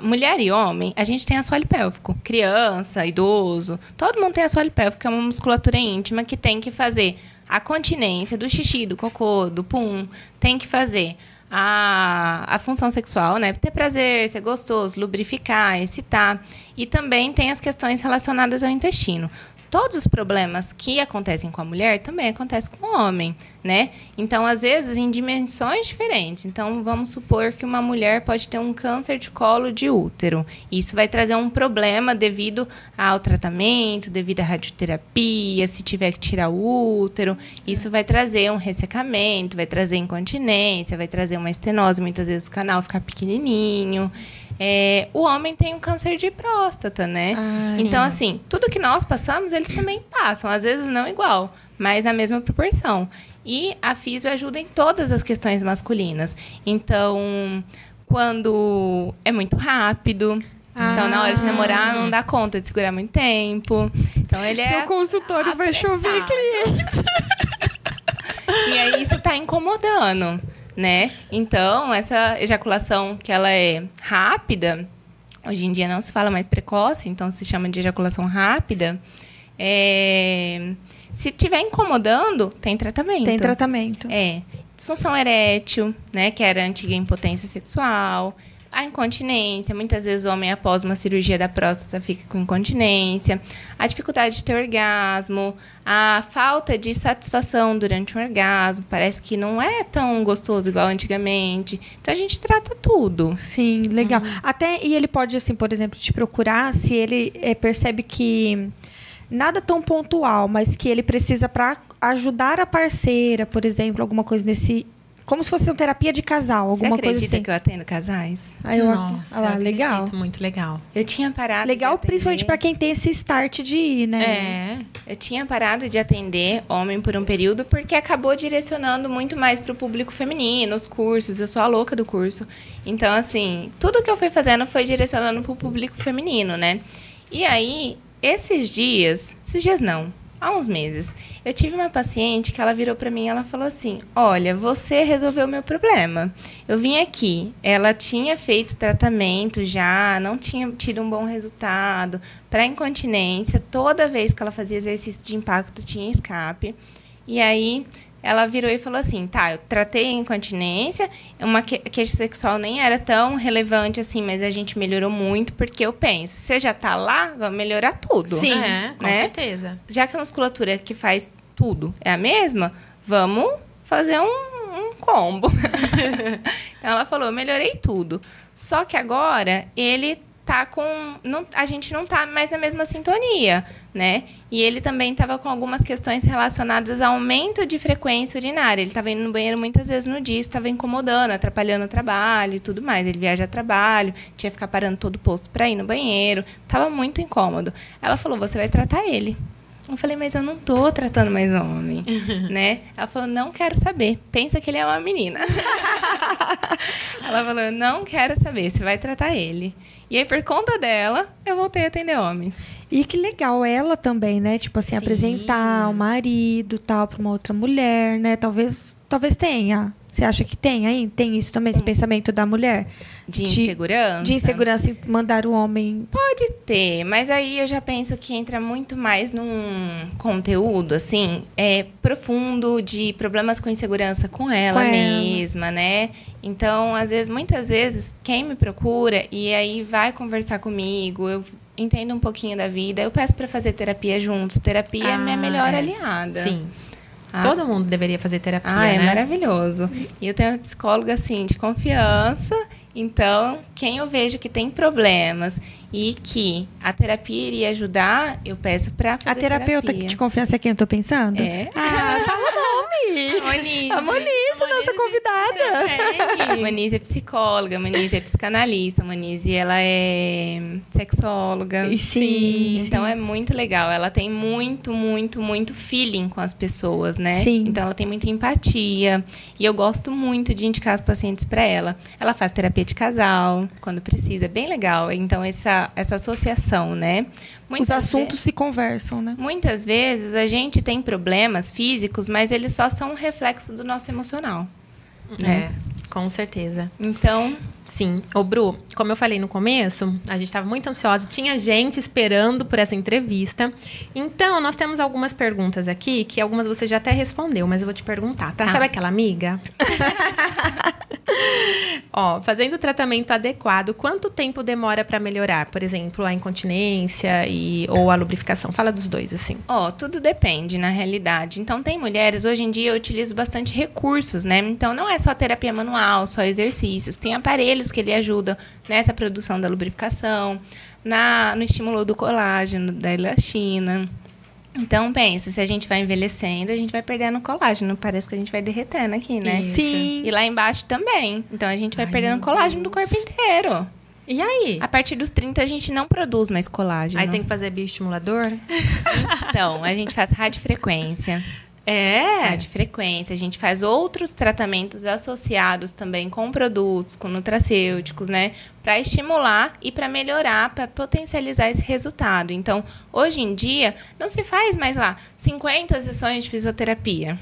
mulher e homem, a gente tem assoalho pélvico. Criança, idoso, todo mundo tem assoalho pélvico, é uma musculatura íntima que tem que fazer a continência do xixi, do cocô, do pum, tem que fazer a função sexual, né? Ter prazer, ser gostoso, lubrificar, excitar. E também tem as questões relacionadas ao intestino. Todos os problemas que acontecem com a mulher também acontecem com o homem, né? Então, às vezes, em dimensões diferentes. Então, vamos supor que uma mulher pode ter um câncer de colo de útero. Isso vai trazer um problema devido ao tratamento, devido à radioterapia, se tiver que tirar o útero. Isso vai trazer um ressecamento, vai trazer incontinência, vai trazer uma estenose. Muitas vezes o canal fica pequenininho. O homem tem um câncer de próstata, né? Então, assim, tudo que nós passamos, eles também passam. Às vezes não igual, mas na mesma proporção. E a físio ajuda em todas as questões masculinas. Então, quando é muito rápido... Então, na hora de namorar, não dá conta de segurar muito tempo. Então, ele Seu consultório vai chover cliente. E aí, isso tá incomodando, né? Então, essa ejaculação que ela é rápida, hoje em dia não se fala mais precoce, então se chama de ejaculação rápida. Se estiver incomodando, tem tratamento. Tem tratamento. Disfunção erétil, né? Que era a antiga impotência sexual. A incontinência, muitas vezes o homem após uma cirurgia da próstata fica com incontinência, a dificuldade de ter orgasmo, a falta de satisfação durante o orgasmo, parece que não é tão gostoso igual antigamente. Então a gente trata tudo. Sim, legal. E ele pode, assim, por exemplo, te procurar se ele percebe que nada tão pontual, mas que ele precisa para ajudar a parceira, por exemplo, alguma coisa nesse... Como se fosse uma terapia de casal, alguma coisa assim. Você acredita que eu atendo casais? Nossa, legal. Muito legal. Eu tinha parado legal, de atender... principalmente para quem tem esse start de ir, né? Eu tinha parado de atender homem por um período porque acabou direcionando muito mais para o público feminino, os cursos. Eu sou a louca do curso. Então, assim, tudo que eu fui fazendo foi direcionando para o público feminino, né? E aí, esses dias não, há uns meses, eu tive uma paciente que ela virou para mim e ela falou assim, olha, você resolveu o meu problema. Eu vim aqui, ela tinha feito tratamento já, não tinha tido um bom resultado. Para incontinência, toda vez que ela fazia exercício de impacto, tinha escape. E aí, ela virou e falou assim, tá, eu tratei a incontinência, uma queixa sexual nem era tão relevante assim, mas a gente melhorou muito, porque eu penso, você já tá lá, vamos melhorar tudo. Sim, com certeza. Já que a musculatura que faz tudo é a mesma, vamos fazer um combo. Então, ela falou, eu melhorei tudo. Só que agora, ele... a gente não tá mais na mesma sintonia, né? E ele também estava com algumas questões relacionadas ao aumento de frequência urinária. Ele estava indo no banheiro muitas vezes no dia, estava incomodando, atrapalhando o trabalho e tudo mais. Ele viaja a trabalho, tinha que ficar parando todo o posto para ir no banheiro, estava muito incômodo. Ela falou, você vai tratar ele. Eu falei, mas eu não tô tratando mais homem, né? Ela falou, não quero saber. Pensa que ele é uma menina. Ela falou, eu não quero saber, você vai tratar ele. E aí, por conta dela, eu voltei a atender homens. E que legal ela também, né? Tipo assim, apresentar o marido, tal, para uma outra mulher, né? Talvez tenha. Você acha que tem aí? Tem isso também, esse pensamento da mulher? De insegurança? De insegurança em mandar o homem... Pode ter, mas aí eu já penso que entra muito mais num conteúdo, assim, profundo, de problemas com insegurança com ela mesma, né? Então, muitas vezes, quem me procura e aí vai conversar comigo, eu entendo um pouquinho da vida, eu peço para fazer terapia junto. Terapia é minha melhor aliada. Sim. Todo mundo deveria fazer terapia, né? É maravilhoso. E eu tenho uma psicóloga, assim, de confiança. Então, quem eu vejo que tem problemas e que a terapia iria ajudar, eu peço para fazer terapia. A terapeuta de confiança é quem eu tô pensando? Fala o nome! A Monize, nossa convidada. A Monize é psicóloga, a Monize é psicanalista, a Monize, ela é sexóloga. Sim. Então, é muito legal. Ela tem muito, muito, muito feeling com as pessoas, né? Sim. Então, ela tem muita empatia. E eu gosto muito de indicar os pacientes para ela. Ela faz terapia de casal, quando precisa. É bem legal. Então, essa associação, né? Os assuntos se conversam, né? Muitas vezes a gente tem problemas físicos, mas eles só são um reflexo do nosso emocional. Né? Com certeza. Então... Sim. Ô, Bru, como eu falei no começo, a gente estava muito ansiosa, tinha gente esperando por essa entrevista. Então, nós temos algumas perguntas aqui, que algumas você já até respondeu, mas eu vou te perguntar, tá? Sabe aquela amiga? Ó, fazendo o tratamento adequado, quanto tempo demora para melhorar? Por exemplo, a incontinência ou a lubrificação? Fala dos dois, assim. Tudo depende, na realidade. Então, tem mulheres, hoje em dia eu utilizo bastante recursos, né? Então, não é só terapia manual, só exercícios. Tem aparelhos que ele ajuda nessa produção da lubrificação, no estímulo do colágeno, da elastina. Então, pensa, se a gente vai envelhecendo, a gente vai perdendo colágeno. Parece que a gente vai derretendo aqui, né? Sim. E lá embaixo também. Então, a gente vai perdendo colágeno do corpo inteiro. E aí? A partir dos 30, a gente não produz mais colágeno. Aí tem que fazer bioestimulador? Então, a gente faz radiofrequência. Radiofrequência. A gente faz outros tratamentos associados também com produtos, com nutracêuticos, né? Para estimular e para melhorar, para potencializar esse resultado. Então, hoje em dia, não se faz mais 50 sessões de fisioterapia,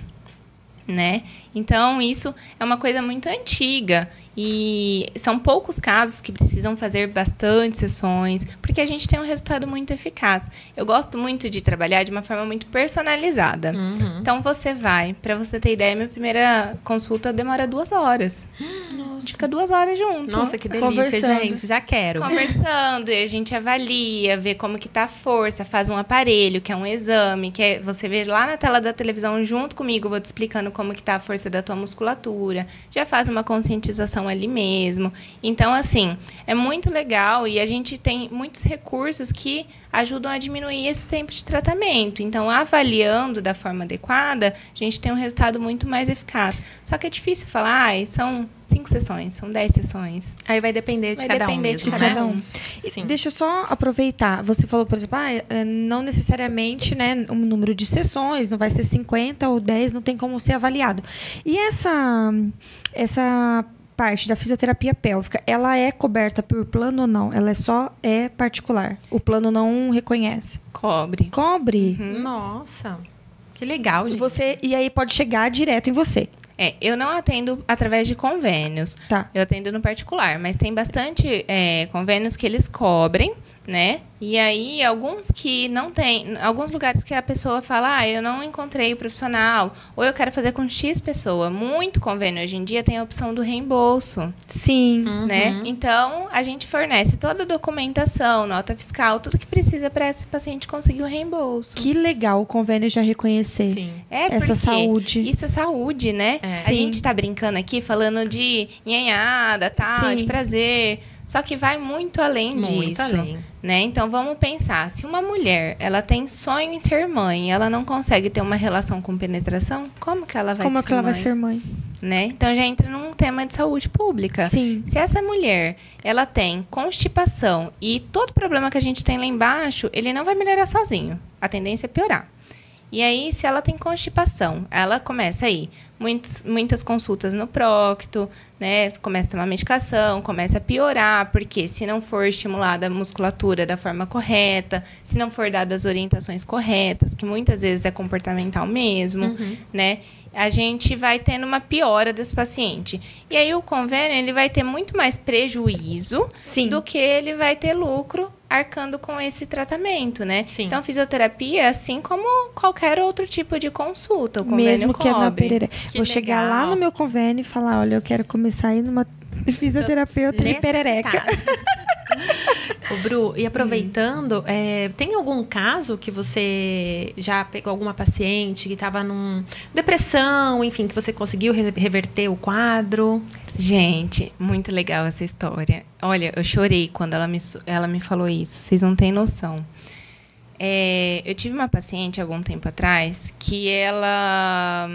né? Então, isso é uma coisa muito antiga e são poucos casos que precisam fazer bastante sessões, porque a gente tem um resultado muito eficaz. Eu gosto muito de trabalhar de uma forma muito personalizada. Então, para você ter ideia, minha primeira consulta demora 2 horas. Nossa. A gente fica 2 horas junto. Nossa, que delícia, gente. Já quero. Conversando, e a gente avalia, vê como que tá a força, faz um aparelho, que é um exame, que é você vê lá na tela da televisão junto comigo, vou te explicando como que tá a força da tua musculatura, já faz uma conscientização ali mesmo. Então, assim, é muito legal e a gente tem muitos recursos que ajudam a diminuir esse tempo de tratamento. Então, avaliando da forma adequada, a gente tem um resultado muito mais eficaz. Só que é difícil falar, são 5 sessões, são 10 sessões. Aí vai depender de cada um mesmo, né? Cada um. Sim. Deixa eu só aproveitar. Você falou, por exemplo, não necessariamente, né, um número de sessões, não vai ser 50 ou 10, não tem como ser avaliado. E essa parte da fisioterapia pélvica, ela é coberta por plano ou não? Ela só é particular? O plano não reconhece? Cobre. Nossa, que legal, gente. E aí pode chegar direto em você? Eu não atendo através de convênios. Tá. Eu atendo no particular, mas tem bastante convênios que eles cobrem, né? E aí, alguns que não tem, alguns lugares que a pessoa fala, eu não encontrei o profissional, ou eu quero fazer com X pessoa. Muito convênio hoje em dia tem a opção do reembolso. Sim. Né? Então, a gente fornece toda a documentação, nota fiscal, tudo que precisa para esse paciente conseguir o reembolso. Que legal o convênio já reconhecer. Sim. Essa saúde. Isso é saúde, né? A gente está brincando aqui falando de nhanhada, tal, de prazer. Só que vai muito além disso. Além. Né? Então, vamos pensar. Se uma mulher ela tem sonho em ser mãe e ela não consegue ter uma relação com penetração, como que ela vai ser mãe? Como que ela vai ser mãe? né? Então já entra num tema de saúde pública. Sim. Se essa mulher, ela tem constipação e todo problema que a gente tem lá embaixo, ele não vai melhorar sozinho. A tendência é piorar. E aí, se ela tem constipação, ela começa aí muitas consultas no prócto, né? Começa a tomar medicação, começa a piorar, porque se não for estimulada a musculatura da forma correta, se não for dadas as orientações corretas, que muitas vezes é comportamental mesmo, né? A gente vai tendo uma piora desse paciente. E aí o convênio, ele vai ter muito mais prejuízo do que ele vai ter lucro arcando com esse tratamento, né? Sim. Então, fisioterapia, assim como qualquer outro tipo de consulta, o convênio Mesmo que cobre. é na Pereré. Vou chegar lá legal. no meu convênio e falar, olha, eu quero começar a ir numa fisioterapeuta de perereca. Ô, Bru, e aproveitando, tem algum caso que você já pegou alguma paciente que estava num depressão, enfim, que você conseguiu reverter o quadro? Gente, muito legal essa história. Olha, eu chorei quando ela me falou isso. Vocês não têm noção. Eu tive uma paciente algum tempo atrás que ela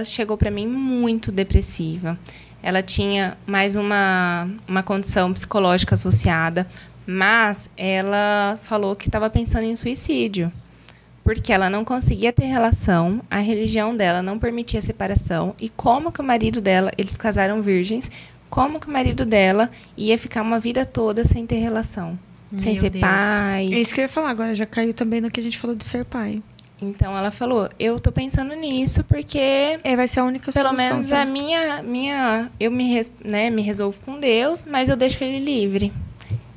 chegou para mim muito depressiva. Ela tinha mais uma condição psicológica associada, mas ela falou que estava pensando em suicídio, porque ela não conseguia ter relação, a religião dela não permitia separação, e como que o marido dela, eles casaram virgens, como que o marido dela ia ficar uma vida toda sem ter relação, sem ser pai. É isso que eu ia falar agora, já caiu também no que a gente falou de ser pai. Então ela falou, eu tô pensando nisso porque vai ser a única pelo solução. menos a minha eu me resolvo com Deus, mas eu deixo ele livre.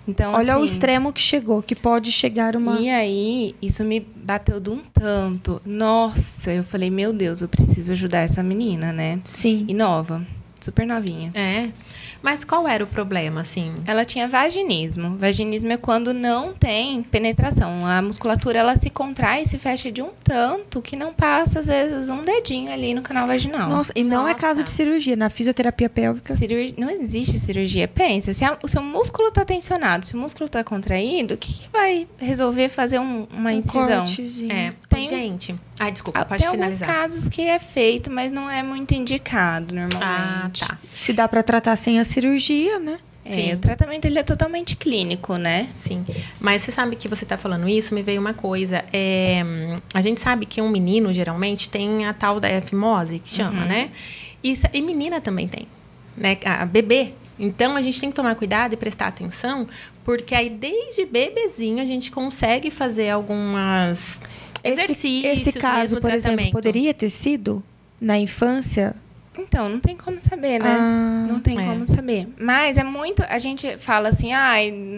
Então, olha assim, o extremo que chegou, que pode chegar uma... E aí, isso me bateu de um tanto. Nossa, eu falei, meu Deus, eu preciso ajudar essa menina, né? Sim. E nova, super novinha. Mas qual era o problema, assim? Ela tinha vaginismo. Vaginismo é quando não tem penetração. A musculatura, ela se contrai e se fecha de um tanto que não passa, às vezes, um dedinho ali no canal vaginal. Nossa, e não é caso de cirurgia. Na fisioterapia pélvica... Não existe cirurgia. Pensa, se o seu músculo está tensionado, se o músculo está contraído, o que vai resolver fazer uma incisão? Cortezinho. Gente... desculpa, pode finalizar. Tem alguns casos que é feito, mas não é muito indicado, normalmente. Tá. Se dá para tratar sem a cirurgia, né? Sim. O tratamento ele é totalmente clínico, né? Sim. Mas você sabe que você está falando isso, me veio uma coisa. A gente sabe que um menino, geralmente, tem a tal da fimose, que chama, né? E menina também tem, né? A bebê. Então, a gente tem que tomar cuidado e prestar atenção, porque aí, desde bebezinho, a gente consegue fazer algumas exercícios. Esse caso, por exemplo, poderia ter sido na infância? Então, não tem como saber, né? Não tem como saber. Mas é muito... A gente fala assim,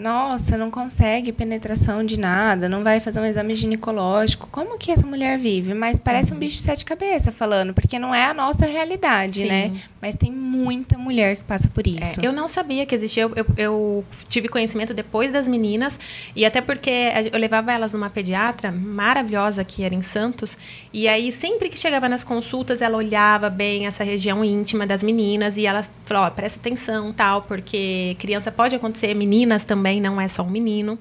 nossa, não consegue penetração de nada, não vai fazer um exame ginecológico. Como que essa mulher vive? Mas parece um bicho de sete cabeças falando, porque não é a nossa realidade, né? Mas tem muita mulher que passa por isso. Eu não sabia que existia. Eu tive conhecimento depois das meninas, e até porque eu levava elas numa pediatra maravilhosa, que era em Santos, e aí sempre que chegava nas consultas, ela olhava bem essa região íntima das meninas e ela falou, presta atenção, tal, porque criança pode acontecer, meninas também, não é só um menino,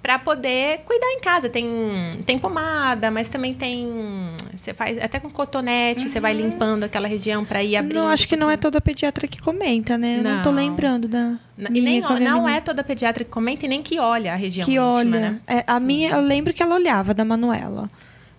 para poder cuidar em casa. Tem pomada, mas também você faz até com cotonete, você vai limpando aquela região para ir abrindo. Não, acho que não é toda pediatra que comenta, né? Não tô lembrando da... Não é toda pediatra que comenta e nem que olha a região que íntima, olha. né? A minha, eu lembro que ela olhava, da Manuela,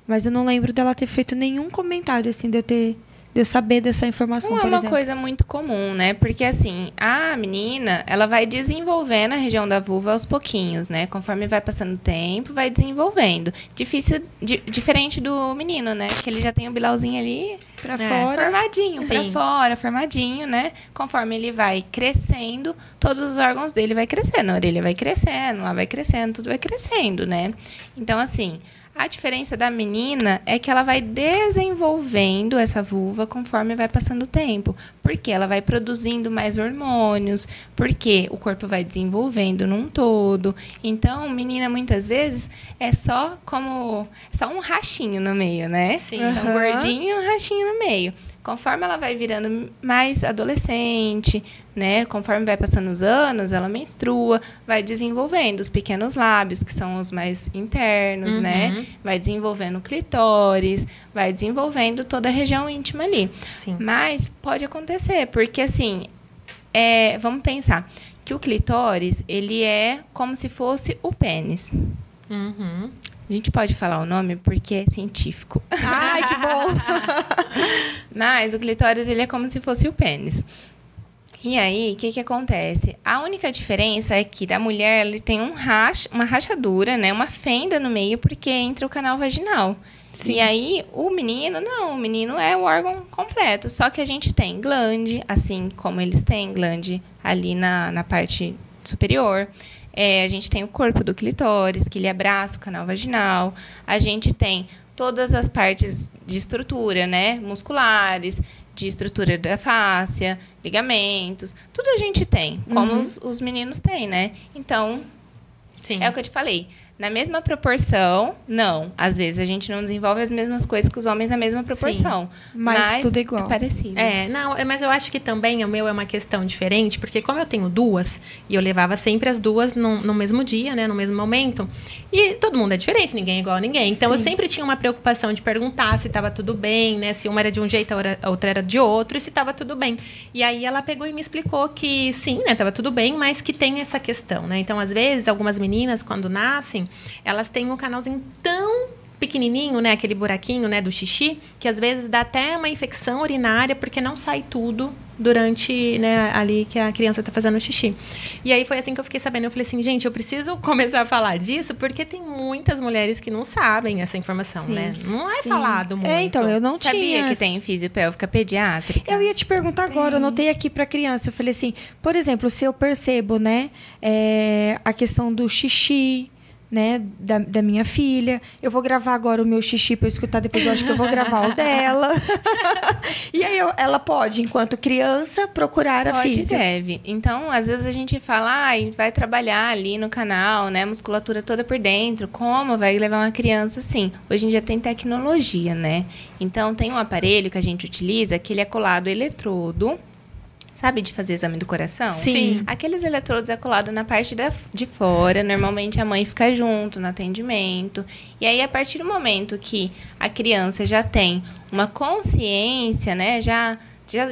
mas eu não lembro dela ter feito nenhum comentário, assim, de eu saber dessa informação, por exemplo. Não é uma coisa muito comum, né? Porque, assim, a menina, ela vai desenvolvendo a região da vulva aos pouquinhos, né? Conforme vai passando o tempo, vai desenvolvendo. Diferente do menino, né? Que ele já tem o bilauzinho ali pra fora. Formadinho, pra fora, formadinho, né? Conforme ele vai crescendo, todos os órgãos dele vai crescendo. A orelha vai crescendo, lá vai crescendo, tudo vai crescendo, né? Então, assim... A diferença da menina é que ela vai desenvolvendo essa vulva conforme vai passando o tempo. Porque ela vai produzindo mais hormônios, porque o corpo vai desenvolvendo num todo. Então, menina, muitas vezes, é só um rachinho no meio, né? Sim. Um gordinho e um rachinho no meio. Conforme ela vai virando mais adolescente, né? Conforme vai passando os anos, ela menstrua, vai desenvolvendo os pequenos lábios, que são os mais internos, né? Vai desenvolvendo o clitóris, vai desenvolvendo toda a região íntima ali. Sim. Mas pode acontecer, porque assim, vamos pensar que o clitóris, ele é como se fosse o pênis. A gente pode falar o nome porque é científico. Ai, que bom! Mas o clitóris, ele é como se fosse o pênis. E aí, o que acontece? A única diferença é que da mulher, ele tem uma rachadura, né? Uma fenda no meio, porque entra o canal vaginal. Sim. E aí, o menino, não. O menino é o órgão completo. Só que a gente tem glande, assim como eles têm glande ali na parte superior. A gente tem o corpo do clitóris, que ele abraça o canal vaginal. A gente tem todas as partes de estrutura, né? Musculares, de estrutura da fáscia, ligamentos. Tudo a gente tem, como os meninos têm, né? Então, sim, é o que eu te falei. Na mesma proporção, não. Às vezes a gente não desenvolve as mesmas coisas que os homens na mesma proporção. Sim, mas tudo igual. É parecido. Mas eu acho que também o meu é uma questão diferente, porque como eu tenho duas, e eu levava sempre as duas no mesmo dia, né, no mesmo momento, e todo mundo é diferente, ninguém é igual a ninguém. Então, eu sempre tinha uma preocupação de perguntar se estava tudo bem, né, se uma era de um jeito, a outra era de outro, e se estava tudo bem. E aí ela pegou e me explicou que sim, né, estava tudo bem, mas que tem essa questão, né. Então, às vezes, algumas meninas, quando nascem, elas têm um canalzinho tão pequenininho, né, aquele buraquinho, né, do xixi, que às vezes dá até uma infecção urinária porque não sai tudo durante, né, ali que a criança está fazendo xixi. E aí foi assim que eu fiquei sabendo. Eu falei assim, gente, eu preciso começar a falar disso porque tem muitas mulheres que não sabem essa informação, né? Não é falado muito. Então, eu não sabia que tem fisiopélvica pediátrica. Eu ia te perguntar agora, eu notei aqui para criança, eu falei assim, por exemplo, se eu percebo, né, a questão do xixi, né, da minha filha. Eu vou gravar agora o meu xixi para eu escutar depois. Eu acho que eu vou gravar o dela. E aí ela pode, enquanto criança, procurar a físio. Deve. Então, às vezes a gente fala, vai trabalhar ali no canal, né, musculatura toda por dentro. Como vai levar uma criança assim? Hoje em dia tem tecnologia, né? Então, tem um aparelho que a gente utiliza que ele é colado eletrodo. Sabe de fazer exame do coração? Sim. Aqueles eletrodos é colado na parte de fora. Normalmente a mãe fica junto no atendimento. E aí, a partir do momento que a criança já tem uma consciência, né? Já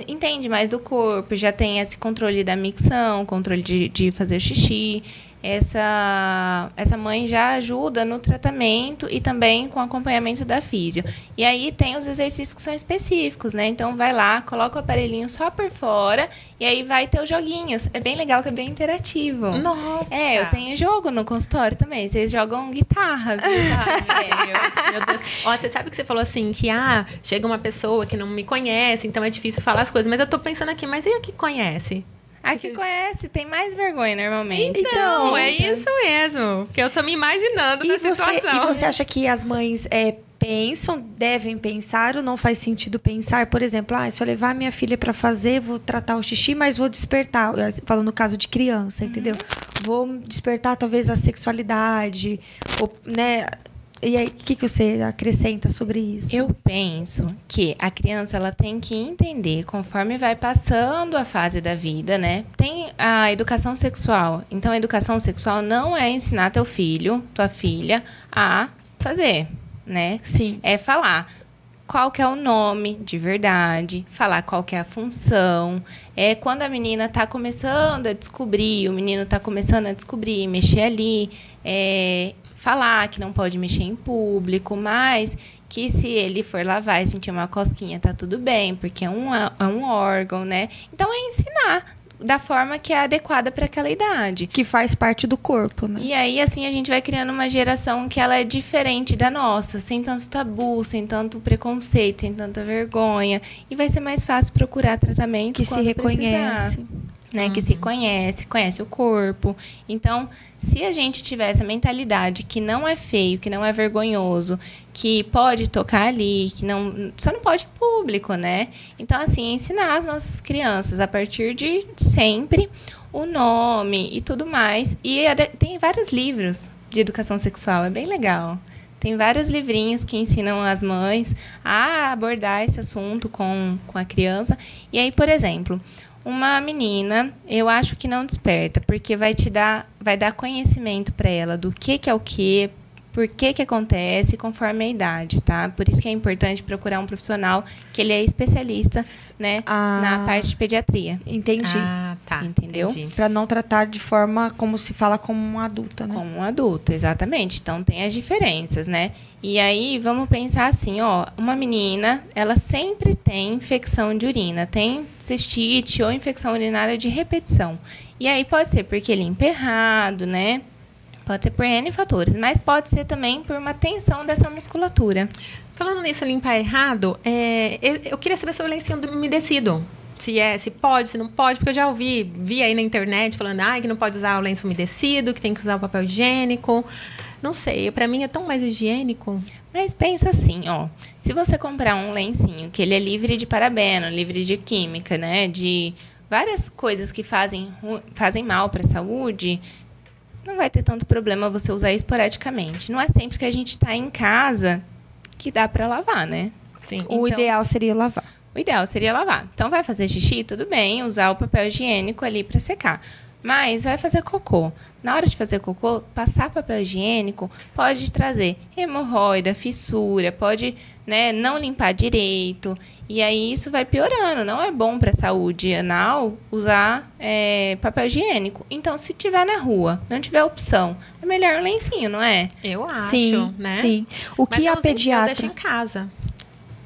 entende mais do corpo, já tem esse controle da micção, controle de fazer xixi. Essa mãe já ajuda no tratamento e também com acompanhamento da físio. E aí tem os exercícios que são específicos, né? Então vai lá, coloca o aparelhinho só por fora e aí vai ter os joguinhos. É bem legal, que é bem interativo. Nossa! Eu tenho jogo no consultório também. Vocês jogam guitarra, viu? Meu Deus. Ó, você sabe que você falou assim, que chega uma pessoa que não me conhece, então é difícil falar as coisas. Mas eu tô pensando aqui, mas e a que conhece? A que conhece tem mais vergonha normalmente. Então, é isso mesmo. Porque eu tô me imaginando na situação. E você acha que as mães devem pensar ou não faz sentido pensar? Por exemplo, se eu levar minha filha para fazer, vou tratar o xixi, mas vou despertar. Falando no caso de criança, entendeu? Vou despertar talvez a sexualidade, ou, né? E aí, o que você acrescenta sobre isso? Eu penso que a criança ela tem que entender, conforme vai passando a fase da vida, né? Tem a educação sexual. Então, a educação sexual não é ensinar teu filho, tua filha, a fazer, né? Sim. É falar qual que é o nome de verdade, falar qual que é a função. É quando a menina está começando a descobrir, o menino está começando a descobrir, mexer ali, falar que não pode mexer em público, mas que se ele for lavar e sentir uma cosquinha, tá tudo bem, porque é um órgão, né? Então, é ensinar da forma que é adequada para aquela idade. Que faz parte do corpo, né? E aí, assim, a gente vai criando uma geração que ela é diferente da nossa, sem tanto tabu, sem tanto preconceito, sem tanta vergonha. E vai ser mais fácil procurar tratamento que se reconhece. Precisar. Né, que se conhece o corpo. Então, se a gente tiver essa mentalidade que não é feio, que não é vergonhoso, que pode tocar ali, que só não pode em público, né? Então, assim, ensinar as nossas crianças a partir de sempre o nome e tudo mais. E tem vários livros de educação sexual, é bem legal. Tem vários livrinhos que ensinam as mães a abordar esse assunto com a criança. E aí, por exemplo, uma menina, eu acho que não desperta, porque vai dar conhecimento para ela do que é o que, por que acontece, conforme a idade, tá? Por isso que é importante procurar um profissional que ele é especialista, né, na parte de pediatria. Entendi. Tá. Entendeu? Para não tratar de forma como se fala como uma adulta, né? Como um adulto, exatamente. Então, tem as diferenças, né? E aí, vamos pensar assim, ó, uma menina, ela sempre tem infecção de urina, tem cistite ou infecção urinária de repetição. E aí, pode ser porque limpa errado, né? Pode ser por N fatores, mas pode ser também por uma tensão dessa musculatura. Falando nisso, limpar errado, eu queria saber sobre o lencinho umedecido. Se pode, se não pode, porque eu já vi aí na internet falando que não pode usar o lenço umedecido, que tem que usar o papel higiênico. Não sei, para mim é tão mais higiênico. Mas pensa assim, ó, se você comprar um lencinho que ele é livre de parabeno, livre de química, né, de várias coisas que fazem mal para a saúde, não vai ter tanto problema você usar esporadicamente. Não é sempre que a gente está em casa que dá para lavar, né? Sim. O ideal seria lavar. O ideal seria lavar. Então, vai fazer xixi, tudo bem, usar o papel higiênico ali para secar. Mas vai fazer cocô. Na hora de fazer cocô, passar papel higiênico pode trazer hemorroida, fissura, pode, né, não limpar direito. E aí isso vai piorando. Não é bom para a saúde anal usar papel higiênico. Então, se tiver na rua, não tiver opção, é melhor um lencinho, não é? Eu acho, sim, né? Sim. O que a pediatra... Eu deixo em casa.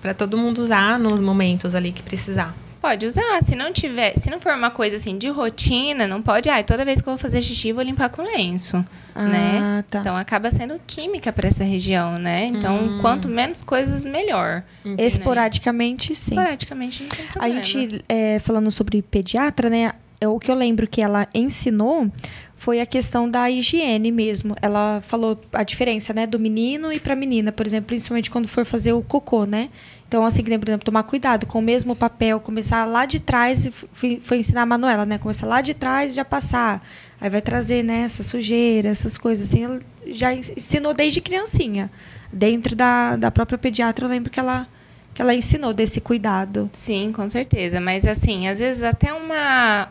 Para todo mundo usar nos momentos ali que precisar. Pode usar. Se não for uma coisa assim de rotina, não pode. Toda vez que eu vou fazer xixi, vou limpar com lenço, né? Tá. Então acaba sendo química para essa região, né? Então quanto menos coisas, melhor. Esporadicamente, sim. Esporadicamente não tem problema. A gente falando sobre pediatra, né? O que eu lembro que ela ensinou foi a questão da higiene mesmo. Ela falou a diferença, né, do menino e para menina, por exemplo, principalmente quando for fazer o cocô, né? Então, assim, que tem, por exemplo, tomar cuidado com o mesmo papel, começar lá de trás, foi ensinar a Manuela, né? Começar lá de trás e já passar. Aí vai trazer, né, essa sujeira, essas coisas assim. Ela já ensinou desde criancinha. Dentro da própria pediatra, eu lembro que ela ensinou desse cuidado. Sim, com certeza. Mas, assim, às vezes até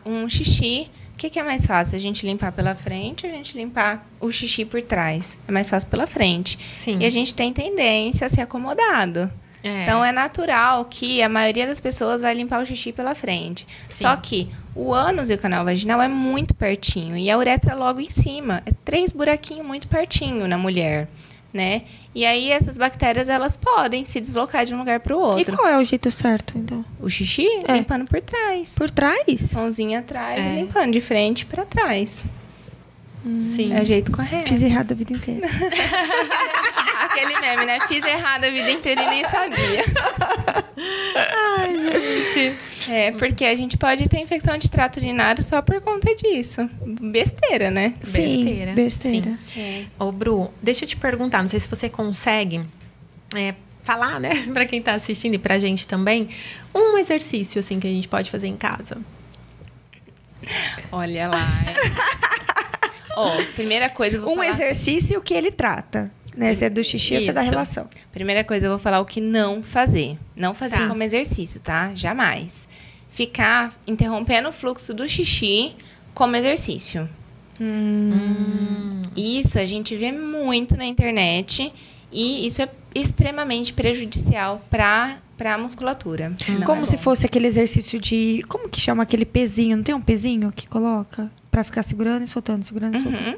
um xixi... O que é mais fácil? A gente limpar pela frente ou a gente limpar o xixi por trás? É mais fácil pela frente. Sim. E a gente tem tendência a ser acomodado. Então, é natural que a maioria das pessoas vai limpar o xixi pela frente. Sim. Só que o ânus e o canal vaginal é muito pertinho. E a uretra logo em cima. É 3 buraquinhos muito pertinho na mulher, né? E aí, essas bactérias, elas podem se deslocar de um lugar para o outro. E qual é o jeito certo, então? O xixi? Limpando por trás. Por trás? Mãozinha atrás e limpando de frente para trás. Sim. É o jeito correto. Fiz errado a vida inteira. Aquele meme, né? Fiz errado a vida inteira e nem sabia. Ai, gente. Porque a gente pode ter infecção de trato urinário só por conta disso. Besteira, né? Sim, besteira. Sim. Ô, Bru, deixa eu te perguntar, não sei se você consegue falar, né, para quem tá assistindo e pra gente também, um exercício, assim, que a gente pode fazer em casa. Olha lá. Primeira coisa, eu vou falar... exercício que ele trata. Né? Se é do xixi ou se é da relação. Primeira coisa, eu vou falar o que não fazer. Não fazer como exercício, tá? Jamais. Ficar interrompendo o fluxo do xixi como exercício. Isso a gente vê muito na internet e isso é extremamente prejudicial para a musculatura. Como se fosse aquele exercício de... Como que chama aquele pezinho? Não tem um pezinho que coloca? Para ficar segurando e soltando, segurando e soltando.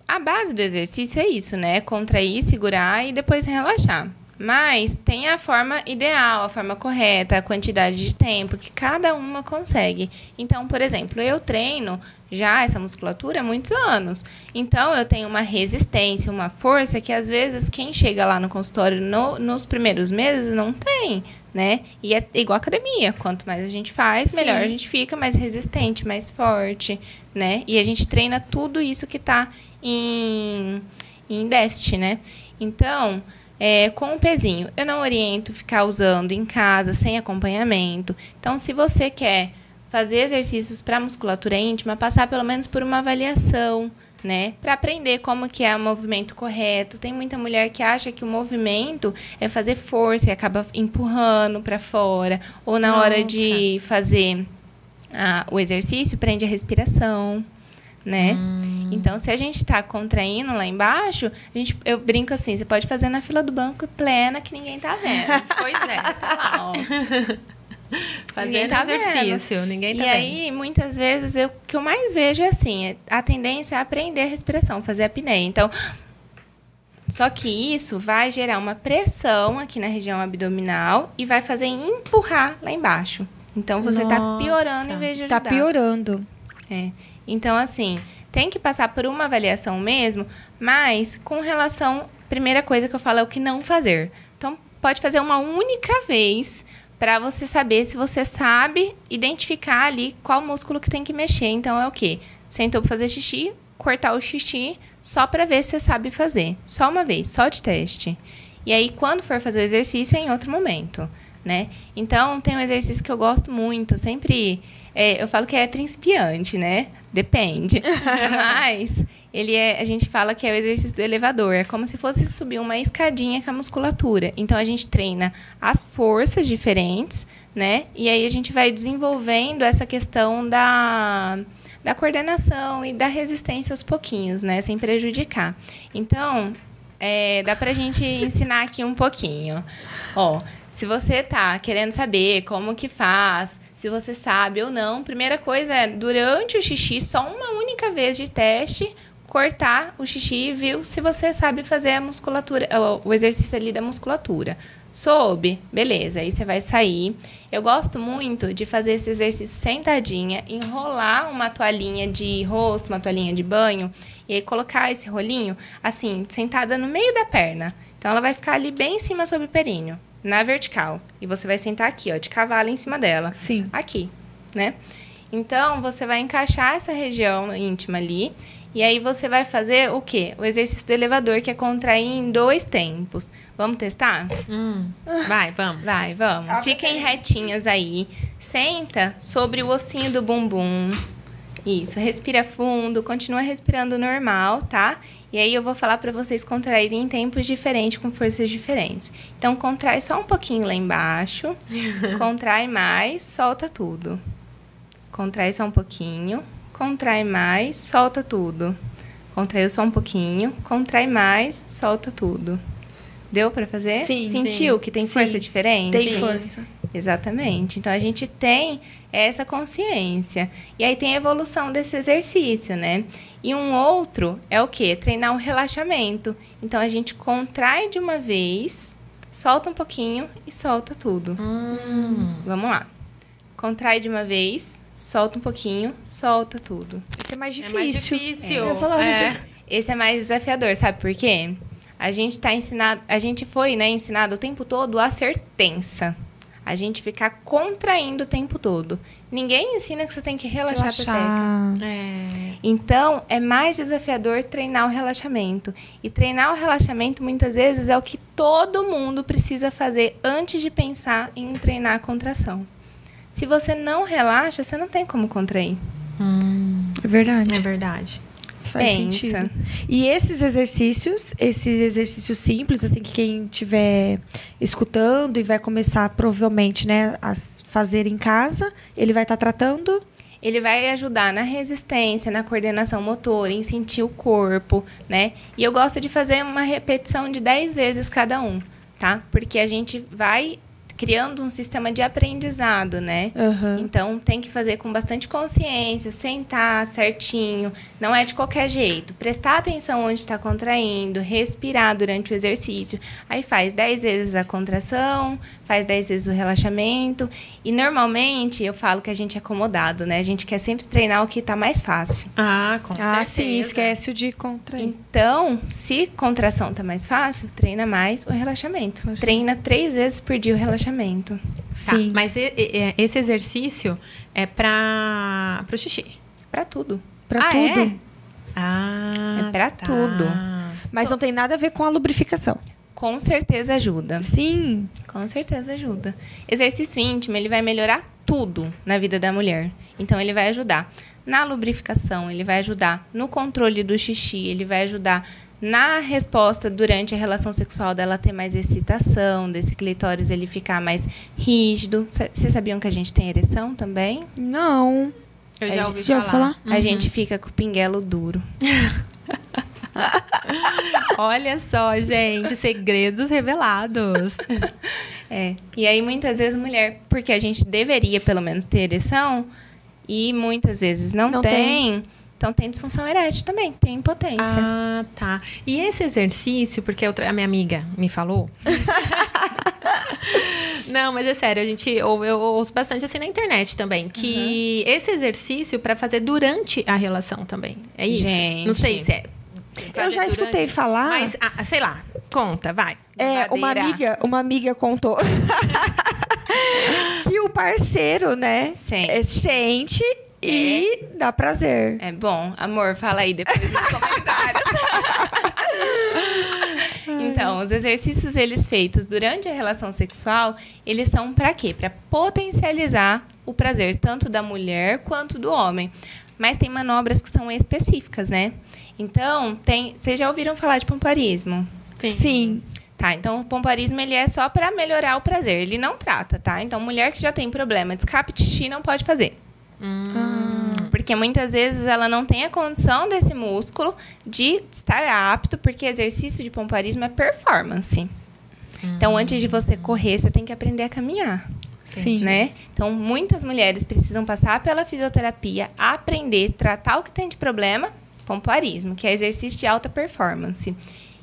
A base do exercício é isso, né? Contrair, segurar e depois relaxar. Mas tem a forma ideal, a forma correta, a quantidade de tempo que cada uma consegue. Então, por exemplo, eu treino já essa musculatura há muitos anos. Então, eu tenho uma resistência, uma força que, às vezes, quem chega lá no consultório nos primeiros meses não tem, né? E é igual academia. Quanto mais a gente faz, melhor a gente fica, mais resistente, mais forte, né? E a gente treina tudo isso que está em déficit, né? Então... com o pezinho, eu não oriento ficar usando em casa, sem acompanhamento. Então, se você quer fazer exercícios para musculatura íntima, passar pelo menos por uma avaliação, né? Para aprender como que é o movimento correto. Tem muita mulher que acha que o movimento é fazer força e acaba empurrando para fora. Ou na hora de fazer o exercício, prende a respiração, né? Então, se a gente está contraindo lá embaixo, eu brinco assim, você pode fazer na fila do banco plena que ninguém tá vendo. Pois é. Tá lá, ó. Fazendo exercício, ninguém tá vendo. E aí, muitas vezes, o que eu mais vejo é assim, a tendência é aprender a respiração, fazer a apneia. Então, só que isso vai gerar uma pressão aqui na região abdominal e vai fazer empurrar lá embaixo. Então, você está piorando em vez de ajudar. Está piorando. Então, assim, tem que passar por uma avaliação mesmo, mas com relação... Primeira coisa que eu falo é o que não fazer. Então, pode fazer uma única vez para você saber se você sabe identificar ali qual músculo que tem que mexer. Então, é o quê? Sentou para fazer xixi, cortar o xixi só para ver se você sabe fazer. Só uma vez, só de teste. E aí, quando for fazer o exercício, é em outro momento, né? Então, tem um exercício que eu gosto muito. Sempre, eu falo que é principiante, né? Depende. Mas a gente fala que é o exercício do elevador. É como se fosse subir uma escadinha com a musculatura. Então, a gente treina as forças diferentes, né? E aí, a gente vai desenvolvendo essa questão da coordenação e da resistência aos pouquinhos, né? Sem prejudicar. Então, dá pra gente ensinar aqui um pouquinho. Ó, se você tá querendo saber como que faz, se você sabe ou não, primeira coisa é, durante o xixi, só uma única vez de teste, cortar o xixi e ver se você sabe fazer a musculatura, o exercício ali da musculatura. Soube? Beleza, aí você vai sair. Eu gosto muito de fazer esse exercício sentadinha, enrolar uma toalhinha de rosto, uma toalhinha de banho, e aí colocar esse rolinho, assim, sentada no meio da perna. Então, ela vai ficar ali bem em cima sobre o períneo, na vertical. E você vai sentar aqui, ó, de cavalo em cima dela. Sim. Aqui, né? Então, você vai encaixar essa região íntima ali. E aí, você vai fazer o quê? O exercício do elevador, que é contrair em 2 tempos. Vamos testar? Vai, vamos. Vai, vamos. Fiquem retinhas aí. Senta sobre o ossinho do bumbum. Isso, respira fundo, continua respirando normal, tá? E aí eu vou falar para vocês contraírem em tempos diferentes, com forças diferentes. Então, contrai só um pouquinho lá embaixo. Contrai mais, solta tudo. Contrai só um pouquinho. Contrai mais, solta tudo. Contraiu só um pouquinho. Contrai mais, solta tudo. Deu para fazer? Sim. Sentiu que tem força diferente? Tem força. Exatamente. Então, a gente tem essa consciência. E aí tem a evolução desse exercício, né? E um outro é o quê? Treinar o relaxamento. Então, a gente contrai de uma vez, solta um pouquinho e solta tudo. Vamos lá. Contrai de uma vez, solta um pouquinho, solta tudo. Isso é mais difícil. É mais difícil. Eu ia falar isso. Esse é mais desafiador, sabe por quê? A gente foi, né, ensinado o tempo todo a ser tensa. A gente ficar contraindo o tempo todo. Ninguém ensina que você tem que relaxar. Então, é mais desafiador treinar o relaxamento. E treinar o relaxamento, muitas vezes, é o que todo mundo precisa fazer antes de pensar em treinar a contração. Se você não relaxa, você não tem como contrair. É verdade. É verdade. Faz sentido. E esses exercícios simples, assim, que quem estiver escutando e vai começar, provavelmente, né, a fazer em casa, ele vai estar tratando? Ele vai ajudar na resistência, na coordenação motora, em sentir o corpo, né? E eu gosto de fazer uma repetição de 10 vezes cada um, tá? Porque a gente vai criando um sistema de aprendizado, né? Então, tem que fazer com bastante consciência, sentar certinho, não é de qualquer jeito. Prestar atenção onde está contraindo, respirar durante o exercício. Aí faz 10 vezes a contração, faz 10 vezes o relaxamento. E, normalmente, eu falo que a gente é acomodado, né? A gente quer sempre treinar o que está mais fácil. Com certeza. Sim, esquece o de contrair. Então, se contração está mais fácil, treina mais o relaxamento. Treina 3 vezes por dia o relaxamento. Sim. Tá, mas esse exercício é para o xixi? Para tudo. Para tudo? É para tudo. Mas não tem nada a ver com a lubrificação. Com certeza ajuda. Sim. Com certeza ajuda. Exercício íntimo, ele vai melhorar tudo na vida da mulher. Então, ele vai ajudar na lubrificação, ele vai ajudar no controle do xixi, ele vai ajudar na resposta durante a relação sexual dela ter mais excitação, desse clitóris ele ficar mais rígido. Vocês sabiam que a gente tem ereção também? Não. Eu já ouvi falar. A gente fica com o pinguelo duro. Olha só, gente, segredos revelados. E aí muitas vezes mulher, porque a gente deveria pelo menos ter ereção e muitas vezes não tem. Então, tem disfunção erétil também, tem impotência. Ah, tá. E esse exercício, porque a minha amiga me falou... Não, mas é sério, eu ouço bastante assim na internet também, que esse exercício para fazer durante a relação também. É isso? Gente. Não sei se é. Eu já escutei falar. Mas, sei lá, conta, vai. Uma amiga contou que o parceiro, né, sente e dá prazer. É bom. Amor, fala aí depois nos comentários. Então, os exercícios, eles feitos durante a relação sexual, eles são para quê? Para potencializar o prazer, tanto da mulher quanto do homem. Mas tem manobras que são específicas, né? Então, vocês já ouviram falar de pompoarismo? Sim. Tá, então o pompoarismo ele é só para melhorar o prazer, ele não trata, tá? Então, mulher que já tem problema de escape de xixi não pode fazer. Porque muitas vezes ela não tem a condição desse músculo de estar apto, porque exercício de pompoarismo é performance. Então, antes de você correr, você tem que aprender a caminhar. Sim. Né? Então, muitas mulheres precisam passar pela fisioterapia, aprender, tratar o que tem de problema, pompoarismo, que é exercício de alta performance.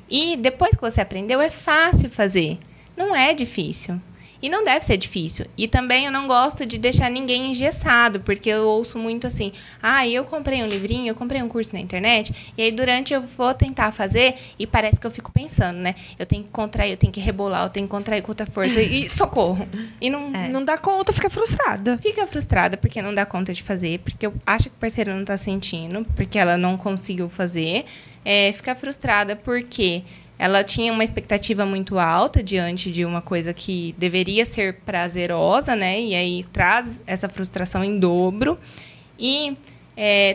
E depois que você aprendeu, é fácil fazer. Não é difícil. E não deve ser difícil. E também eu não gosto de deixar ninguém engessado, porque eu ouço muito assim, eu comprei um livrinho, eu comprei um curso na internet, e aí durante eu vou tentar fazer, e parece que eu fico pensando, né? Eu tenho que contrair, eu tenho que rebolar, eu tenho que contrair com outra força, e socorro. E não dá conta, fica frustrada. Fica frustrada porque não dá conta de fazer, porque eu acho que o parceiro não está sentindo, porque ela não conseguiu fazer. Fica frustrada porque... ela tinha uma expectativa muito alta diante de uma coisa que deveria ser prazerosa, né? E aí traz essa frustração em dobro. E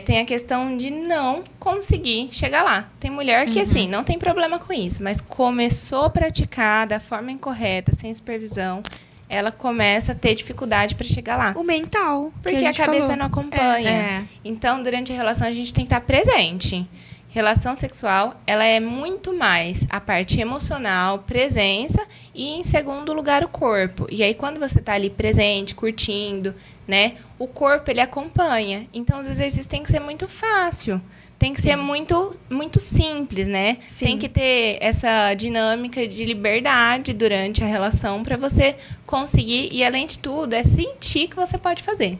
tem a questão de não conseguir chegar lá. Tem mulher que, assim, não tem problema com isso, mas começou a praticar da forma incorreta, sem supervisão, ela começa a ter dificuldade para chegar lá. O mental. Porque a cabeça não acompanha. Então, durante a relação, a gente tem que estar presente. Relação sexual, ela é muito mais a parte emocional, presença e, em segundo lugar, o corpo. E aí, quando você está ali presente, curtindo, né, o corpo, ele acompanha. Então, os exercícios têm que ser muito fácil. Tem que ser muito, muito simples, né? Sim. Tem que ter essa dinâmica de liberdade durante a relação para você conseguir. E, além de tudo, é sentir que você pode fazer.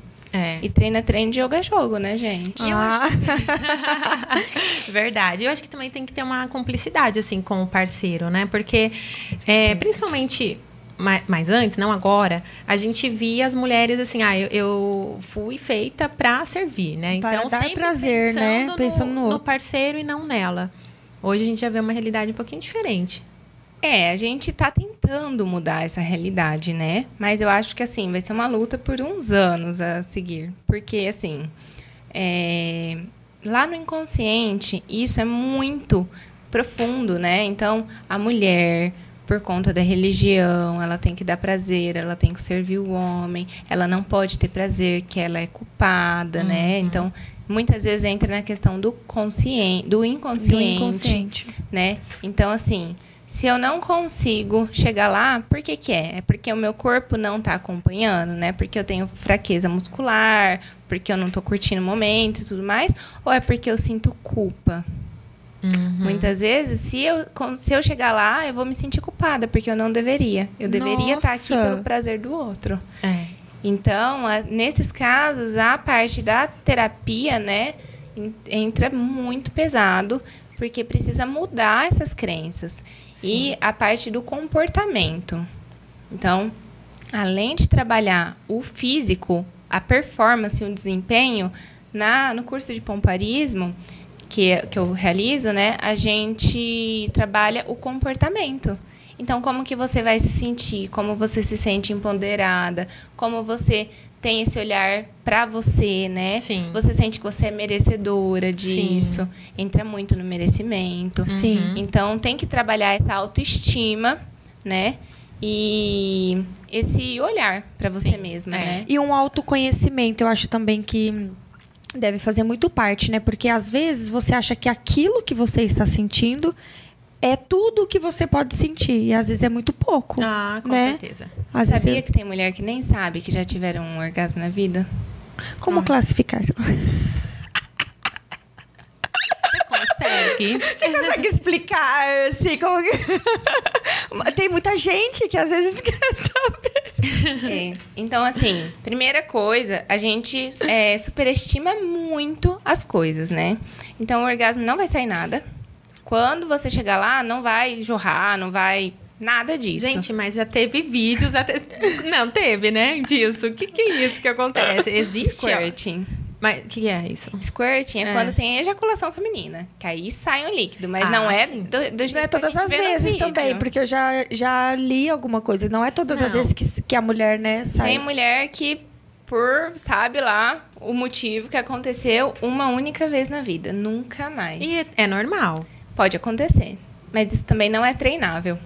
E treino de yoga é jogo, né, gente? Eu acho que... Verdade. Eu acho que também tem que ter uma cumplicidade, assim, com o parceiro, né? Porque, principalmente, mais antes, não agora, a gente via as mulheres assim, eu fui feita pra servir, né? Para então, dar sempre prazer, né? Pensando no parceiro e não nela. Hoje a gente já vê uma realidade um pouquinho diferente. A gente está tentando mudar essa realidade, né? Mas eu acho que, assim, vai ser uma luta por uns anos a seguir. Porque, assim, lá no inconsciente, isso é muito profundo, né? Então, a mulher, por conta da religião, ela tem que dar prazer, ela tem que servir o homem, ela não pode ter prazer, que ela é culpada, né? Então, muitas vezes entra na questão do inconsciente, né? Então, assim... se eu não consigo chegar lá, por que que é? É porque o meu corpo não está acompanhando, né? Porque eu tenho fraqueza muscular, porque eu não estou curtindo o momento e tudo mais, ou é porque eu sinto culpa? Muitas vezes, se eu chegar lá, eu vou me sentir culpada, porque eu não deveria. Eu deveria estar aqui pelo prazer do outro. Então, nesses casos, a parte da terapia, né, entra muito pesado, porque precisa mudar essas crenças. E a parte do comportamento. Então, além de trabalhar o físico, a performance, o desempenho, no curso de pompoarismo, que eu realizo, né, a gente trabalha o comportamento. Então, como que você vai se sentir? Como você se sente empoderada? Como você tem esse olhar para você, né? Sim. Você sente que você é merecedora disso. Sim. Entra muito no merecimento. Sim. Então, tem que trabalhar essa autoestima, né? E esse olhar para você mesma, né? E um autoconhecimento, eu acho também que deve fazer muito parte, né? Porque às vezes você acha que aquilo que você está sentindo é tudo que você pode sentir. E às vezes é muito pouco. Ah, com né? certeza. Às Sabia que tem mulher que nem sabe que já tiveram um orgasmo na vida? Como classificar? Você consegue? Você consegue explicar, assim, como que... Tem muita gente que às vezes quer saber. Então, assim, primeira coisa, a gente superestima muito as coisas, né? Então, o orgasmo não vai sair nada. Quando você chegar lá, não vai jorrar, não vai... Nada disso. Gente, mas já teve vídeos... Não, teve, né? Disso. O que é isso que acontece? Existe... Squirting. Mas o que é isso? Squirting é quando tem ejaculação feminina. Que aí sai um líquido. Mas não é do jeito não é todas as vezes também. Porque eu já li alguma coisa. Não é todas as vezes que a mulher, né, sai. Tem mulher que... sabe lá o motivo que aconteceu uma única vez na vida. Nunca mais. E é normal. Pode acontecer. Mas isso também não é treinável.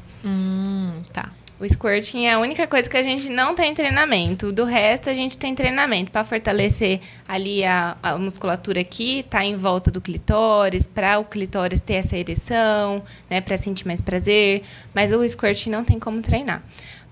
Tá. O squirting é a única coisa que a gente não tem treinamento. Do resto, a gente tem treinamento para fortalecer ali a musculatura aqui, tá em volta do clitóris, para o clitóris ter essa ereção, né, para sentir mais prazer. Mas o squirting não tem como treinar.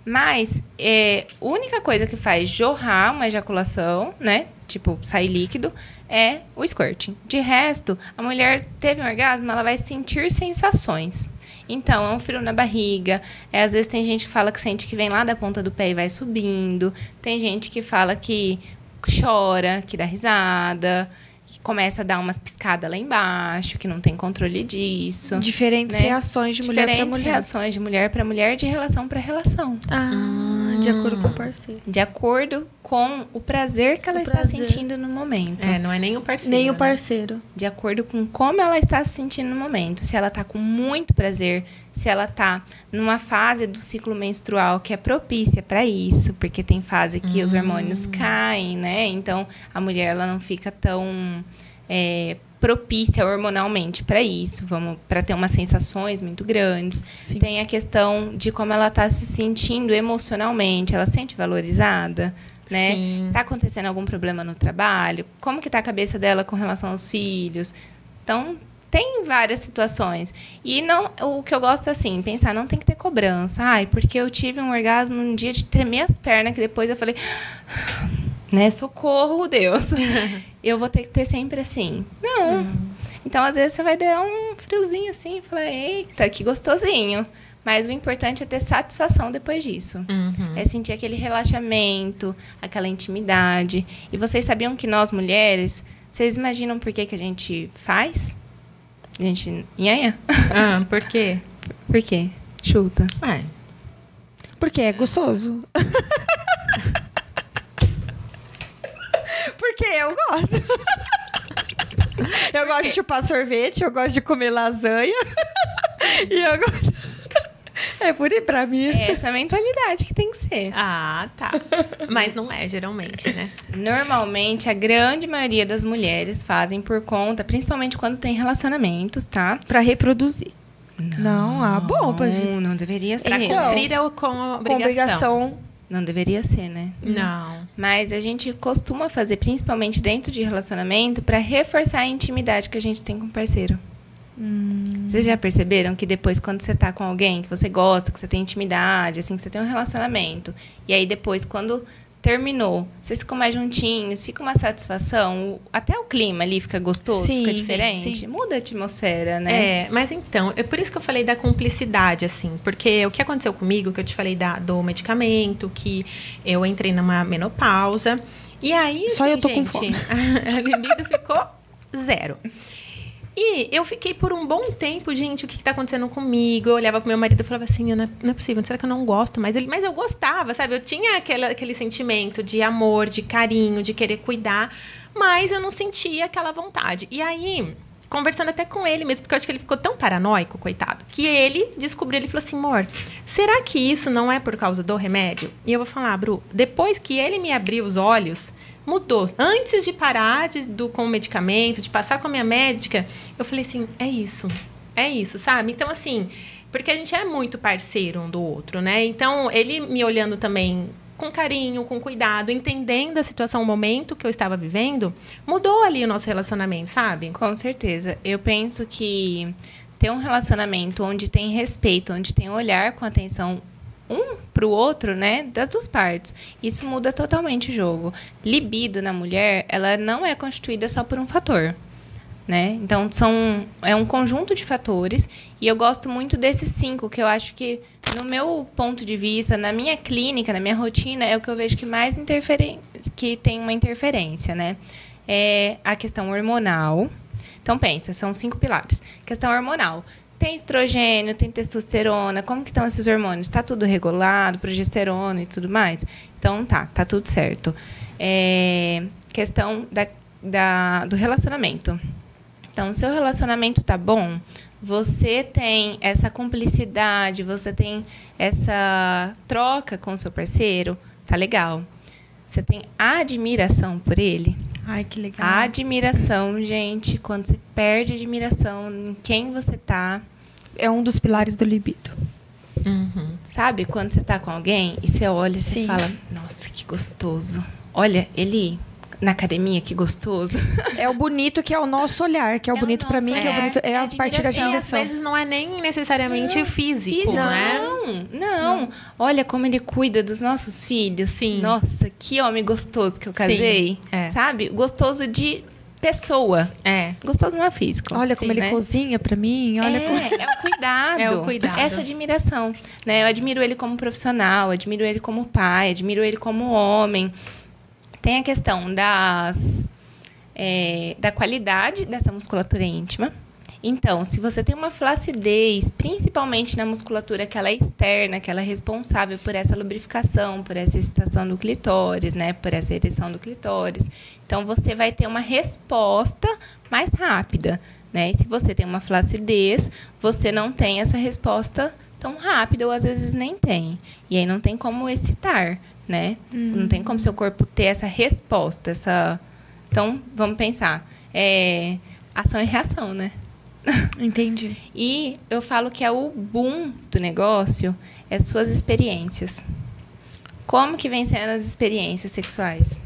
Mas a única coisa que faz jorrar uma ejaculação, né, tipo sair líquido, é o squirting. De resto, a mulher teve um orgasmo, ela vai sentir sensações. Então, é um frio na barriga. Às vezes tem gente que fala que sente que vem lá da ponta do pé e vai subindo. Tem gente que fala que chora, que dá risada, que começa a dar umas piscadas lá embaixo, que não tem controle disso. Diferentes reações de mulher para mulher. Diferentes reações de mulher para mulher, de relação para relação. De acordo com o parceiro. De acordo com o prazer que ela está sentindo no momento. Não é nem o parceiro. Nem o parceiro. De acordo com como ela está se sentindo no momento. Se ela está com muito prazer, se ela está numa fase do ciclo menstrual que é propícia para isso, porque tem fase que os hormônios caem, né? Então, a mulher ela não fica tão propícia hormonalmente para isso, para ter umas sensações muito grandes. Sim. Tem a questão de como ela está se sentindo emocionalmente, ela se sente valorizada, né? Sim. Tá acontecendo algum problema no trabalho? Como que tá a cabeça dela com relação aos filhos? Então, tem várias situações. E não, o que eu gosto, assim, pensar, não tem que ter cobrança. Porque eu tive um orgasmo um dia de tremer as pernas, que depois eu falei... né? Socorro, Deus. Eu vou ter que ter sempre assim. Não. Então, às vezes, você vai dar um friozinho assim e falar, eita, que gostosinho. Mas o importante é ter satisfação depois disso. É sentir aquele relaxamento, aquela intimidade. E vocês sabiam que nós, mulheres, vocês imaginam por que a gente faz? A gente... Nhanha? Por quê? Por quê? Chuta. Porque é gostoso. Porque eu gosto. Eu gosto de chupar sorvete, eu gosto de comer lasanha. E eu gosto... É por aí pra mim. É essa mentalidade que tem que ser. Tá. Mas não é, geralmente, né? Normalmente, a grande maioria das mulheres fazem por conta, principalmente quando tem relacionamentos, tá? Pra reproduzir. Não, bom, pra gente. Não deveria ser. Pra cumprir ou com obrigação. Não deveria ser, né? Não. Mas a gente costuma fazer, principalmente dentro de relacionamento, para reforçar a intimidade que a gente tem com o parceiro. Vocês já perceberam que depois, quando você tá com alguém que você gosta, que você tem intimidade, assim, que você tem um relacionamento, e aí depois, quando terminou, vocês ficam mais juntinhos, fica uma satisfação, até o clima ali fica gostoso, fica diferente, sim. Muda a atmosfera, né? Mas então, é por isso que eu falei da cumplicidade, assim, porque o que aconteceu comigo, que eu te falei do medicamento, que eu entrei numa menopausa, e aí, só assim, eu tô com fome. A libido ficou 0. E eu fiquei por um bom tempo, gente, o que está acontecendo comigo? Eu olhava pro meu marido e falava assim, não é possível, será que eu não gosto mais? Mas eu gostava, sabe? Eu tinha aquele sentimento de amor, de carinho, de querer cuidar, mas eu não sentia aquela vontade. E aí, conversando até com ele mesmo, porque eu acho que ele ficou tão paranoico, coitado, que ele descobriu, ele falou assim, amor, será que isso não é por causa do remédio? E eu vou falar, Bru, depois que ele me abriu os olhos, mudou. Antes de parar com o medicamento, de passar com a minha médica, eu falei assim, é isso, sabe? Então, assim, porque a gente é muito parceiro um do outro, né? Então, ele me olhando também com carinho, com cuidado, entendendo a situação, o momento que eu estava vivendo, mudou ali o nosso relacionamento, sabe? Com certeza. Eu penso que ter um relacionamento onde tem respeito, onde tem olhar com atenção um para o outro, né, das duas partes, isso muda totalmente o jogo. Libido na mulher, ela não é constituída só por um fator, né? Então, é um conjunto de fatores, e eu gosto muito desses 5, que eu acho que, no meu ponto de vista, na minha clínica, na minha rotina, é o que eu vejo que mais que tem uma interferência, né? É a questão hormonal. Então, pensa, são 5 pilares. Questão hormonal. Tem estrogênio, tem testosterona, como que estão esses hormônios? Está tudo regulado, progesterona e tudo mais? Então, tá tudo certo. Questão do relacionamento. Então, seu relacionamento tá bom, você tem essa cumplicidade, você tem essa troca com o seu parceiro, tá legal. Você tem admiração por ele. Ai, que legal. A admiração, gente, quando você perde admiração em quem você tá. É um dos pilares do libido. Uhum. Sabe, quando você tá com alguém e você olha e você fala, nossa, que gostoso. Olha, ele na academia, que gostoso. É o bonito que é o nosso olhar, que é o bonito para mim, que é o bonito, é a partir da admiração. Às vezes não é nem necessariamente físico, né? Não. Olha como ele cuida dos nossos filhos. Sim. Nossa, que homem gostoso que eu casei. Sabe? Gostoso de pessoa. Gostoso não é físico. Olha como ele cozinha para mim. Olha como... É o cuidado. É o cuidado. Essa admiração. Né? Eu admiro ele como profissional, admiro ele como pai, admiro ele como homem. Tem a questão da qualidade dessa musculatura íntima. Então, se você tem uma flacidez, principalmente na musculatura que ela é externa, que ela é responsável por essa lubrificação, por essa excitação do clitóris, né, por essa ereção do clitóris, então você vai ter uma resposta mais rápida, né? E se você tem uma flacidez, você não tem essa resposta tão rápida, ou às vezes nem tem. E aí não tem como excitar, né? Não tem como seu corpo ter essa resposta, Então, vamos pensar. Ação e reação, né? Entendi. E eu falo que o boom do negócio é suas experiências. Como que vem sendo as experiências sexuais?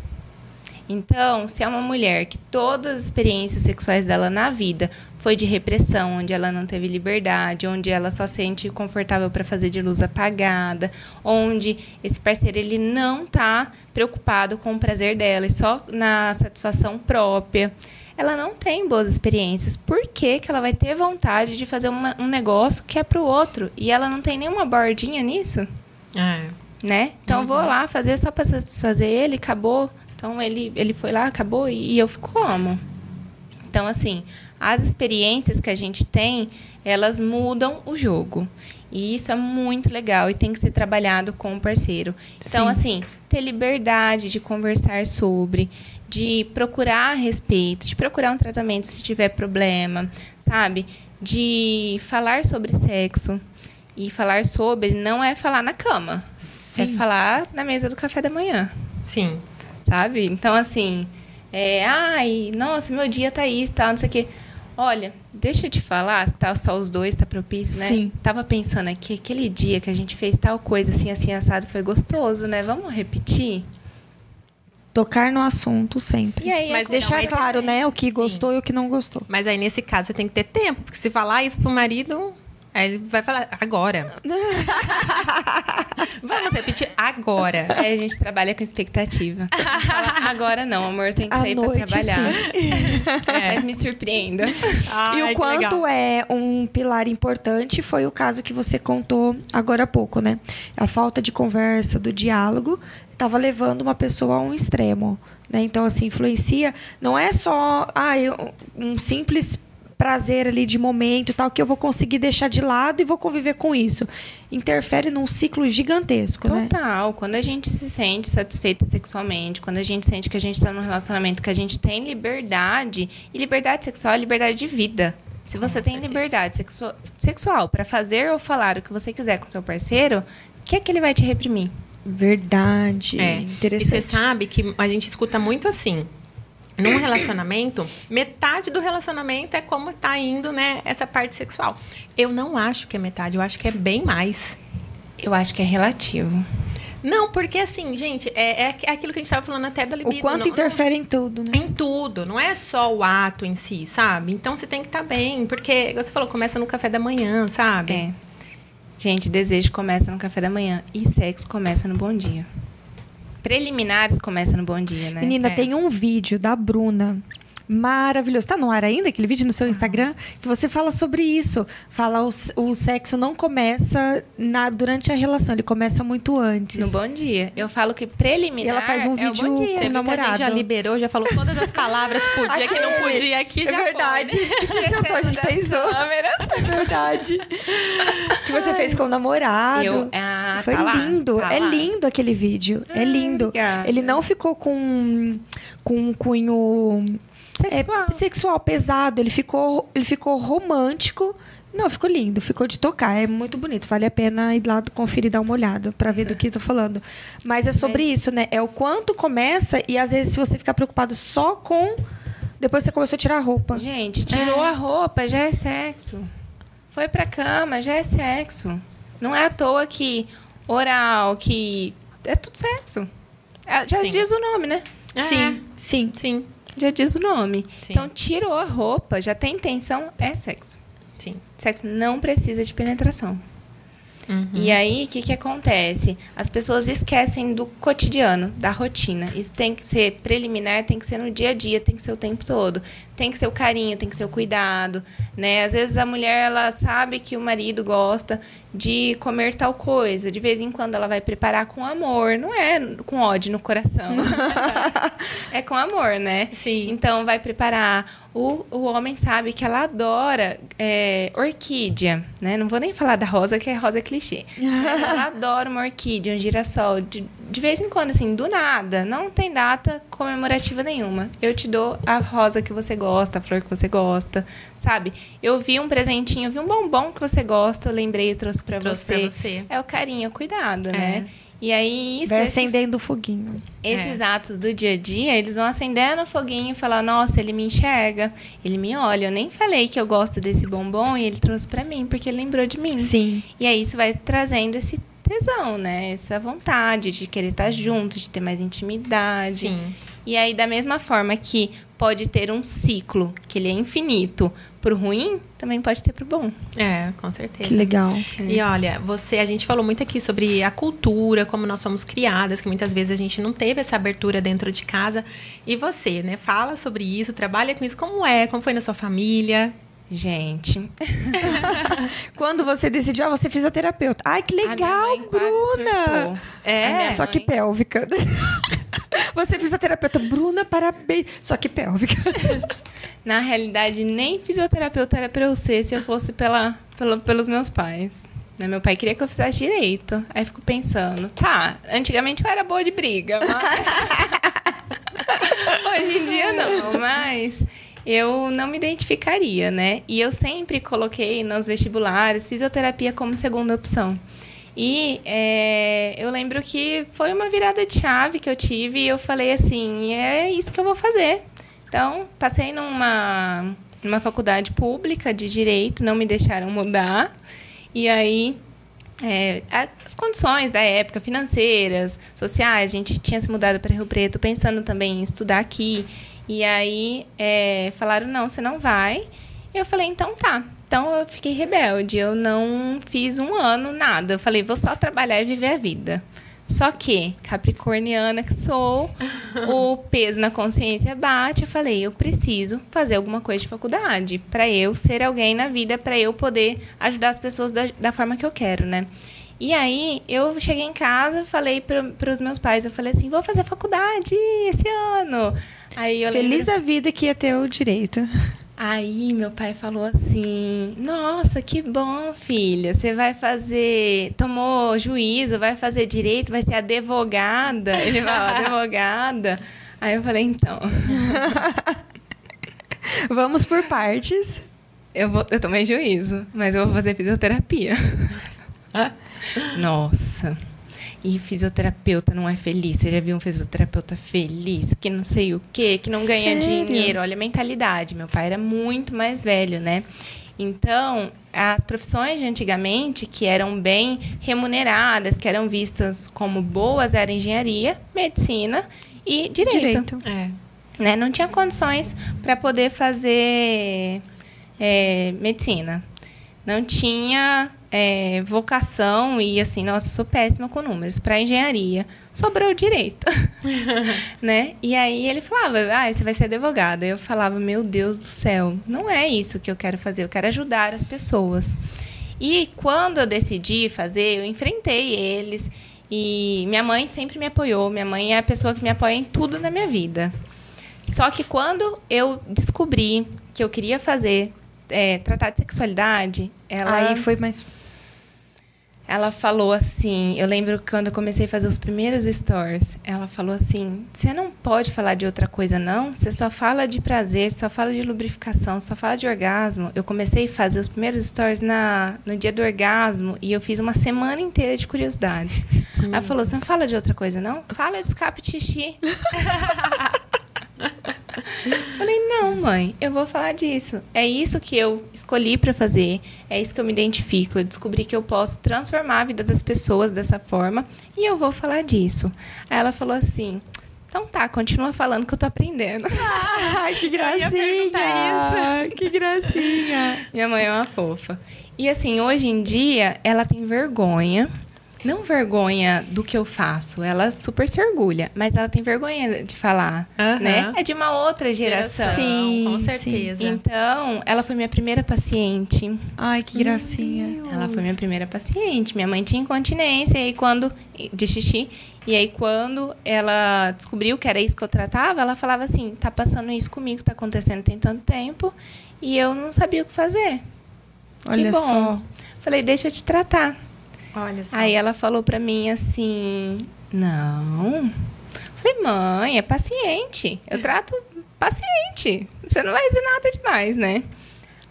Então, se é uma mulher que todas as experiências sexuais dela na vida foi de repressão, onde ela não teve liberdade, onde ela só se sente confortável para fazer de luz apagada, onde esse parceiro ele não está preocupado com o prazer dela e só na satisfação própria, ela não tem boas experiências. Por que ela vai ter vontade de fazer um negócio que é para o outro? E ela não tem nenhuma bordinha nisso? Né? Então, eu vou lá fazer só para satisfazer ele, acabou. Então, ele foi lá, acabou, e eu fico como? Então, assim, as experiências que a gente tem, elas mudam o jogo. E isso é muito legal e tem que ser trabalhado com o parceiro. Então, assim, ter liberdade de conversar sobre, de procurar respeito, de procurar um tratamento se tiver problema, sabe? De falar sobre sexo. E falar sobre não é falar na cama. É falar na mesa do café da manhã. Sim. Sabe? Então, assim, ai, nossa, meu dia tá isso, tal, não sei o quê. Olha, deixa eu te falar, se tá só os dois, tá propício, né? Sim. Tava pensando aqui, aquele dia que a gente fez tal coisa, assim, assim, assado, foi gostoso, né? Vamos repetir? Tocar no assunto sempre. E aí, mas deixar claro, né, o que gostou e o que não gostou. Mas aí, nesse caso, você tem que ter tempo, porque se falar isso pro marido... Aí ele vai falar, agora. Vamos repetir agora. A gente trabalha com expectativa. Fala, agora não, amor, tem que sair pra trabalhar. Mas me surpreenda. E o quanto é um pilar importante foi o caso que você contou agora há pouco, né? A falta de conversa, do diálogo, estava levando uma pessoa a um extremo, né? Então, assim, influencia... Não é só um simples prazer ali de momento e tal, que eu vou conseguir deixar de lado e vou conviver com isso. Interfere num ciclo gigantesco, né? Total. Quando a gente se sente satisfeita sexualmente, quando a gente sente que a gente está num relacionamento que a gente tem liberdade, e liberdade sexual é liberdade de vida. Se você tem liberdade sexual para fazer ou falar o que você quiser com seu parceiro, o que é que ele vai te reprimir? Verdade. Interessante. E você sabe que a gente escuta muito assim. Num relacionamento, metade do relacionamento é como tá indo, né, essa parte sexual. Eu não acho que é metade, eu acho que é bem mais. Eu acho que é relativo. Não, porque assim, gente, é aquilo que a gente estava falando até da libido. O quanto interfere em tudo, né? Em tudo, não é só o ato em si, sabe? Então você tem que estar bem, porque você falou, começa no café da manhã, sabe? Gente, desejo começa no café da manhã e sexo começa no bom dia. Preliminares começa no bom dia, né? Menina, tem um vídeo da Bruna maravilhoso. Tá no ar ainda aquele vídeo no seu Instagram? Que você fala sobre isso. Fala o sexo não começa durante a relação, ele começa muito antes. No bom dia. Eu falo que preliminar. E ela faz um vídeo com o namorado. A gente já liberou, já falou todas as palavras por dia que não podia aqui, já verdade. A gente pensou. É verdade. Que você fez com o namorado. Foi lindo. Tá é lá. lindo aquele vídeo. É lindo. Obrigada. Ele não ficou com um cunho sexual pesado. Ele ficou romântico. Não, ficou lindo, ficou de tocar, é muito bonito, vale a pena ir lá conferir e dar uma olhada pra ver do que eu tô falando. Mas é sobre isso, né? É o quanto começa e às vezes se você ficar preocupado só com depois você começou a tirar a roupa. Gente, tirou a roupa, já é sexo. Foi pra cama, já é sexo. Não é à toa que oral, que é tudo sexo. Já diz o nome, né? Sim. Já diz o nome. Sim. Então, tirou a roupa, já tem intenção, é sexo. Sim. Sexo não precisa de penetração. Uhum. E aí, o que acontece? As pessoas esquecem do cotidiano, da rotina. Isso tem que ser preliminar, tem que ser no dia a dia, tem que ser o tempo todo. Tem que ser o carinho, tem que ser o cuidado, né? Às vezes a mulher, ela sabe que o marido gosta de comer tal coisa. De vez em quando ela vai preparar com amor. Não é com ódio no coração. É com amor, né? Sim. Então, vai preparar. O homem sabe que ela adora orquídea, né? Não vou nem falar da rosa, que é rosa clichê. Mas ela adora uma orquídea, um girassol. De vez em quando, assim, do nada. Não tem data comemorativa nenhuma. Eu te dou a rosa que você gosta, a flor que você gosta, sabe? Eu vi um presentinho, eu vi um bombom que você gosta, eu lembrei e trouxe pra você. É o carinho, o cuidado, né? E aí, isso... Vai acendendo o foguinho. Esses atos do dia a dia, eles vão acendendo o foguinho e falar, nossa, ele me enxerga, ele me olha. Eu nem falei que eu gosto desse bombom e ele trouxe pra mim, porque ele lembrou de mim. Sim. E aí, isso vai trazendo esse tesão, né? Essa vontade de querer estar junto, de ter mais intimidade. Sim. E aí, da mesma forma que pode ter um ciclo, que ele é infinito, pro ruim, também pode ter pro bom. Com certeza. Que legal. E olha, a gente falou muito aqui sobre a cultura, como nós somos criadas, que muitas vezes a gente não teve essa abertura dentro de casa. E você, né? Fala sobre isso, trabalha com isso. Como foi na sua família? Gente. Quando você decidiu, você é fisioterapeuta. Ai, que legal, Bruna! Só que pélvica. Você é fisioterapeuta. Bruna, parabéns. Só que pélvica. Na realidade, nem fisioterapeuta era para eu ser se eu fosse pelos meus pais. Né? Meu pai queria que eu fizesse direito. Aí eu fico pensando, antigamente eu era boa de briga, mas... Hoje em dia não, mas... eu não me identificaria, né? E eu sempre coloquei nos vestibulares fisioterapia como segunda opção. E eu lembro que foi uma virada de chave que eu tive e eu falei assim, é isso que eu vou fazer. Então, passei numa faculdade pública de Direito, não me deixaram mudar. E aí, as condições da época, financeiras, sociais, a gente tinha se mudado para Rio Preto, pensando também em estudar aqui. E aí, falaram, não, você não vai. Eu falei, então tá. Então, eu fiquei rebelde. Eu não fiz um ano, nada. Eu falei, vou só trabalhar e viver a vida. Só que, capricorniana que sou, o peso na consciência bate. Eu falei, eu preciso fazer alguma coisa de faculdade para eu ser alguém na vida, para eu poder ajudar as pessoas da forma que eu quero, né? E aí, eu cheguei em casa, falei para os meus pais, eu falei assim, vou fazer faculdade esse ano. Aí eu Feliz da vida que ia ter o direito. Aí meu pai falou assim, nossa, que bom, filha, você vai fazer, tomou juízo, vai fazer direito, vai ser advogada. Ele falou, advogada. Aí eu falei, então... Vamos por partes. Eu tomei juízo, mas eu vou fazer fisioterapia. Nossa... E fisioterapeuta não é feliz. Você já viu um fisioterapeuta feliz? Que não sei o quê, que não ganha dinheiro. Olha a mentalidade. Meu pai era muito mais velho, né? Então, as profissões de antigamente, que eram bem remuneradas, que eram vistas como boas, era engenharia, medicina e direito. Né? Não tinha condições para poder fazer medicina. Não tinha... vocação e assim, nossa, sou péssima com números. Para engenharia, sobrou direito, né? E aí ele falava, você vai ser advogada. Eu falava, meu Deus do céu, não é isso que eu quero fazer, eu quero ajudar as pessoas. E quando eu decidi fazer, eu enfrentei eles e minha mãe sempre me apoiou. Minha mãe é a pessoa que me apoia em tudo na minha vida. Só que quando eu descobri que eu queria fazer tratar de sexualidade, Aí foi mais... Ela falou assim, eu lembro quando eu comecei a fazer os primeiros stories, ela falou assim, você não pode falar de outra coisa não? Você só fala de prazer, só fala de lubrificação, só fala de orgasmo. Eu comecei a fazer os primeiros stories no dia do orgasmo e eu fiz uma semana inteira de curiosidades. Ela falou, você não fala de outra coisa não? Fala de escape de xixi. Falei, não, mãe, eu vou falar disso. É isso que eu escolhi para fazer, é isso que eu me identifico. Eu descobri que eu posso transformar a vida das pessoas dessa forma e eu vou falar disso. Aí ela falou assim, então tá, continua falando que eu tô aprendendo. Ai, que gracinha! Que gracinha! Minha mãe é uma fofa. E assim, hoje em dia, ela tem vergonha. Não vergonha do que eu faço, ela super se orgulha, mas ela tem vergonha de falar, né? É de uma outra geração. Sim, com certeza. Então, ela foi minha primeira paciente. Ai, que gracinha. Ela foi minha primeira paciente. Minha mãe tinha incontinência de xixi, e aí quando ela descobriu que era isso que eu tratava, ela falava assim, tá passando isso comigo, tá acontecendo tem tanto tempo, e eu não sabia o que fazer. Olha só. Falei, deixa eu te tratar. Olha só. Aí ela falou pra mim assim, não. Falei, mãe, é paciente. Eu trato paciente. Você não vai dizer nada demais, né?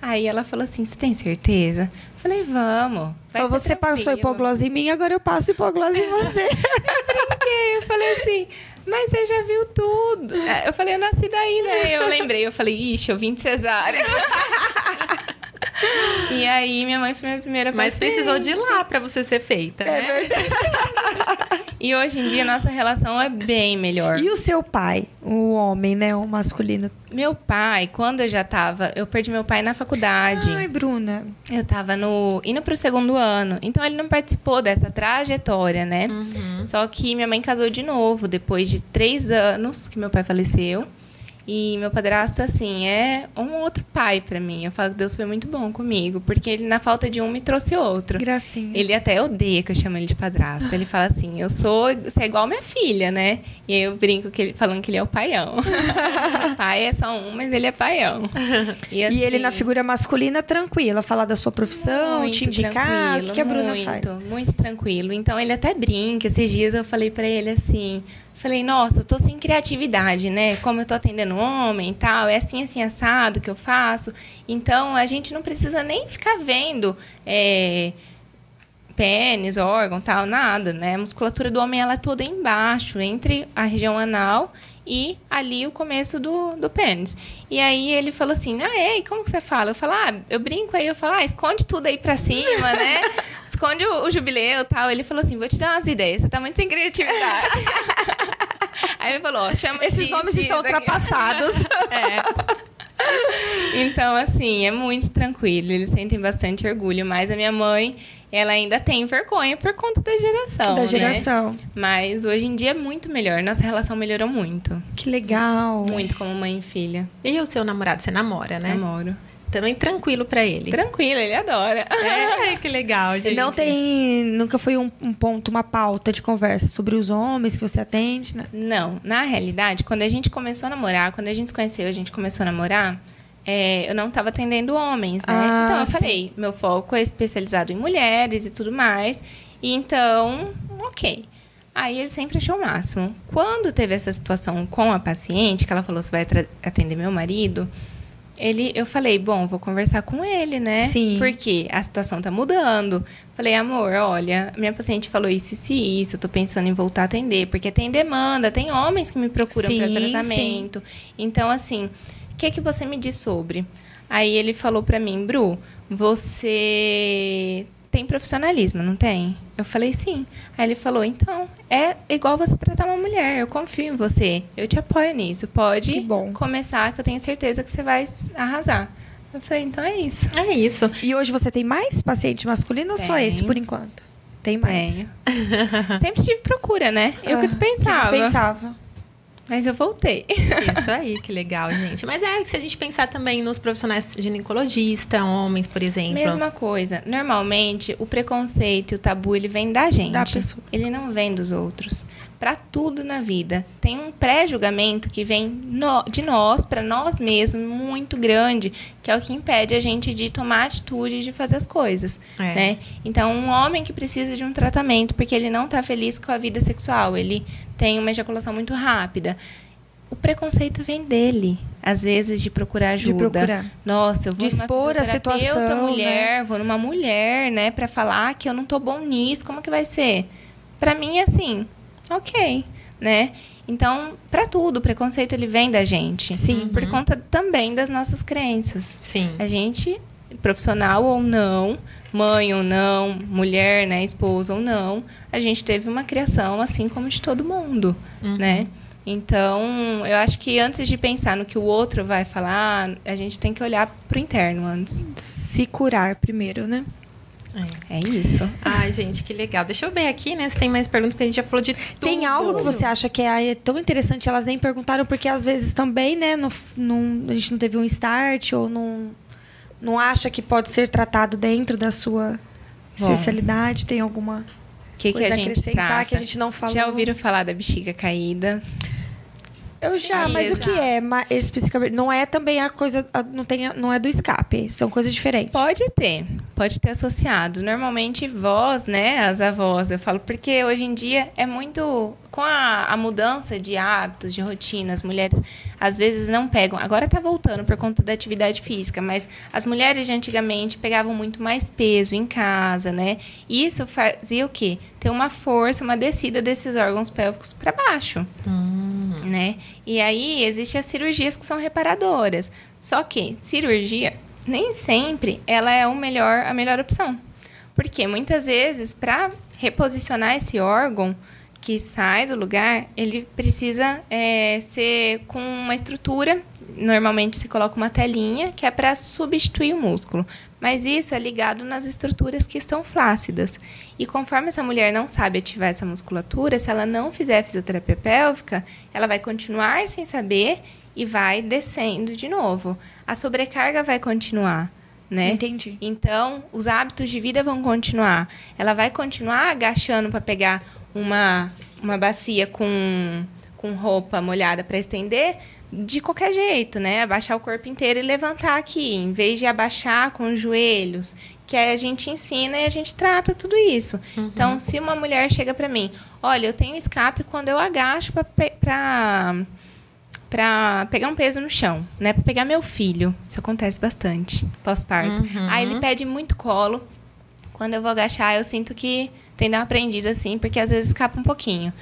Aí ela falou assim, você tem certeza? Falei, vamos. Falou, você passou hipoglose em mim, agora eu passo hipoglose em você. Eu brinquei, eu falei assim, mas você já viu tudo. Eu falei, eu nasci daí, né? Eu lembrei, eu falei, ixi, eu vim de cesárea. E aí, minha mãe foi minha primeira paciente. Mas precisou de ir lá pra você ser feita, né? Verdade. E hoje em dia, nossa relação é bem melhor. E o seu pai, o homem, né? O masculino? Meu pai, quando eu já tava... Eu perdi meu pai na faculdade. Ai, Bruna. Eu tava indo pro 2º ano. Então, ele não participou dessa trajetória, né? Uhum. Só que minha mãe casou de novo, depois de 3 anos que meu pai faleceu. E meu padrasto, assim, é um outro pai pra mim. Eu falo que Deus foi muito bom comigo, porque ele, na falta de um, me trouxe outro. Gracinha. Ele até odeia que eu chamo ele de padrasto. Ele fala assim, você é igual minha filha, né? E aí eu brinco falando que ele é o paião. Pai é só um, mas ele é paião. E ele, na figura masculina, tranquila, falar da sua profissão, muito te indicar, o que a Bruna faz. Muito tranquilo. Então, ele até brinca. Esses dias eu falei pra ele assim... Falei, nossa, eu tô sem criatividade, né? Como eu tô atendendo homem e tal, é assim, assim, assado que eu faço. Então, a gente não precisa nem ficar vendo pênis, órgão, tal, nada, né? A musculatura do homem, ela é toda embaixo, entre a região anal e ali o começo do pênis. E aí ele falou assim, e como que você fala? Eu falo, eu brinco aí, eu falo, esconde tudo aí pra cima, né? Esconde o jubileu e tal. Ele falou assim, vou te dar umas ideias, você tá muito sem criatividade. Aí ele falou, chama esses nomes estão ultrapassados. Então, assim, é muito tranquilo. Eles sentem bastante orgulho. Mas a minha mãe, ela ainda tem vergonha por conta da geração. Da geração. Né? Mas hoje em dia é muito melhor. Nossa relação melhorou muito. Que legal. Muito como mãe e filha. E o seu namorado? Você namora, né? Namoro. Também tranquilo pra ele. Tranquilo, ele adora. Que legal, gente. Nunca foi um ponto, uma pauta de conversa sobre os homens que você atende, né? Não, na realidade, quando a gente começou a namorar, quando a gente se conheceu, a gente começou a namorar, eu não estava atendendo homens, né? Então, eu falei, meu foco é especializado em mulheres e tudo mais. E então, ok. Aí ele sempre achou o máximo. Quando teve essa situação com a paciente, que ela falou, você vai atender meu marido, eu falei, bom, vou conversar com ele, né? Sim. Porque a situação tá mudando. Falei, amor, olha, minha paciente falou isso, eu tô pensando em voltar a atender, porque tem demanda, tem homens que me procuram para tratamento. Sim. Então, assim, o que você me diz sobre? Aí ele falou para mim, Bru, você tem profissionalismo, não tem? Eu falei, sim. Aí ele falou, então, é igual você tratar uma mulher, eu confio em você, eu te apoio nisso, pode começar, que eu tenho certeza que você vai arrasar. Eu falei, então é isso. É isso. E hoje você tem mais paciente masculino ou só esse, por enquanto? Tem mais? Tenho. Sempre tive procura, né? Eu que dispensava. Mas eu voltei. Isso aí, que legal, gente. Mas se a gente pensar também nos profissionais ginecologista, homens, por exemplo. Mesma coisa. Normalmente, o preconceito e o tabu, ele vem da gente. Da pessoa. Ele não vem dos outros. Para tudo na vida. Tem um pré-julgamento que vem de nós, para nós mesmos, muito grande, que é o que impede a gente de tomar atitude, de fazer as coisas. Né? Então, um homem que precisa de um tratamento porque ele não está feliz com a vida sexual, ele tem uma ejaculação muito rápida, o preconceito vem dele, às vezes, de procurar ajuda. Nossa, eu vou expor a situação, mulher, né? Vou numa mulher, né, para falar que eu não tô bom nisso, como que vai ser? Para mim é assim, ok, né? Então, para tudo, o preconceito ele vem da gente. Sim. Por conta também das nossas crenças. Sim. A gente, profissional ou não, mãe ou não, mulher, né, esposa ou não, a gente teve uma criação assim como de todo mundo, né? Então, eu acho que antes de pensar no que o outro vai falar, a gente tem que olhar pro interno antes. Se curar primeiro, né? É isso. Ai, gente, que legal. Deixa eu ver aqui, né, se tem mais perguntas, porque a gente já falou de tudo. Tem algo que você acha que é tão interessante, elas nem perguntaram, porque às vezes também, né, a gente não teve um start ou não acha que pode ser tratado dentro da sua especialidade? Tem alguma coisa a a gente acrescentar trata? Que a gente não falou? Já ouviram falar da bexiga caída? Eu já, mas o que é? Especificamente, não é também a coisa, não é do escape, são coisas diferentes. Pode ter associado. Normalmente, vós, né, as avós, eu falo, porque hoje em dia é muito, com a mudança de hábitos, de rotina, as mulheres às vezes não pegam, agora está voltando por conta da atividade física, mas as mulheres de antigamente pegavam muito mais peso em casa, né? E isso fazia o quê? Ter uma força, uma descida desses órgãos pélvicos para baixo. Né? E aí, existem as cirurgias que são reparadoras. Só que cirurgia, nem sempre, ela é a melhor opção. Porque muitas vezes, para reposicionar esse órgão que sai do lugar, ele precisa ser com uma estrutura. Normalmente, se coloca uma telinha, que é para substituir o músculo. Mas isso é ligado nas estruturas que estão flácidas. E conforme essa mulher não sabe ativar essa musculatura, se ela não fizer fisioterapia pélvica, ela vai continuar sem saber e vai descendo de novo. A sobrecarga vai continuar, né? Entendi. Então, os hábitos de vida vão continuar. Ela vai continuar agachando para pegar uma bacia com roupa molhada para estender, de qualquer jeito, né? Abaixar o corpo inteiro e levantar aqui, em vez de abaixar com os joelhos, que a gente ensina e a gente trata tudo isso. Então, se uma mulher chega para mim, olha, eu tenho escape quando eu agacho para pegar um peso no chão, né? Para pegar meu filho. Isso acontece bastante, pós-parto. Aí ele pede muito colo. Quando eu vou agachar, eu sinto que tem que dar uma prendida assim, porque às vezes escapa um pouquinho.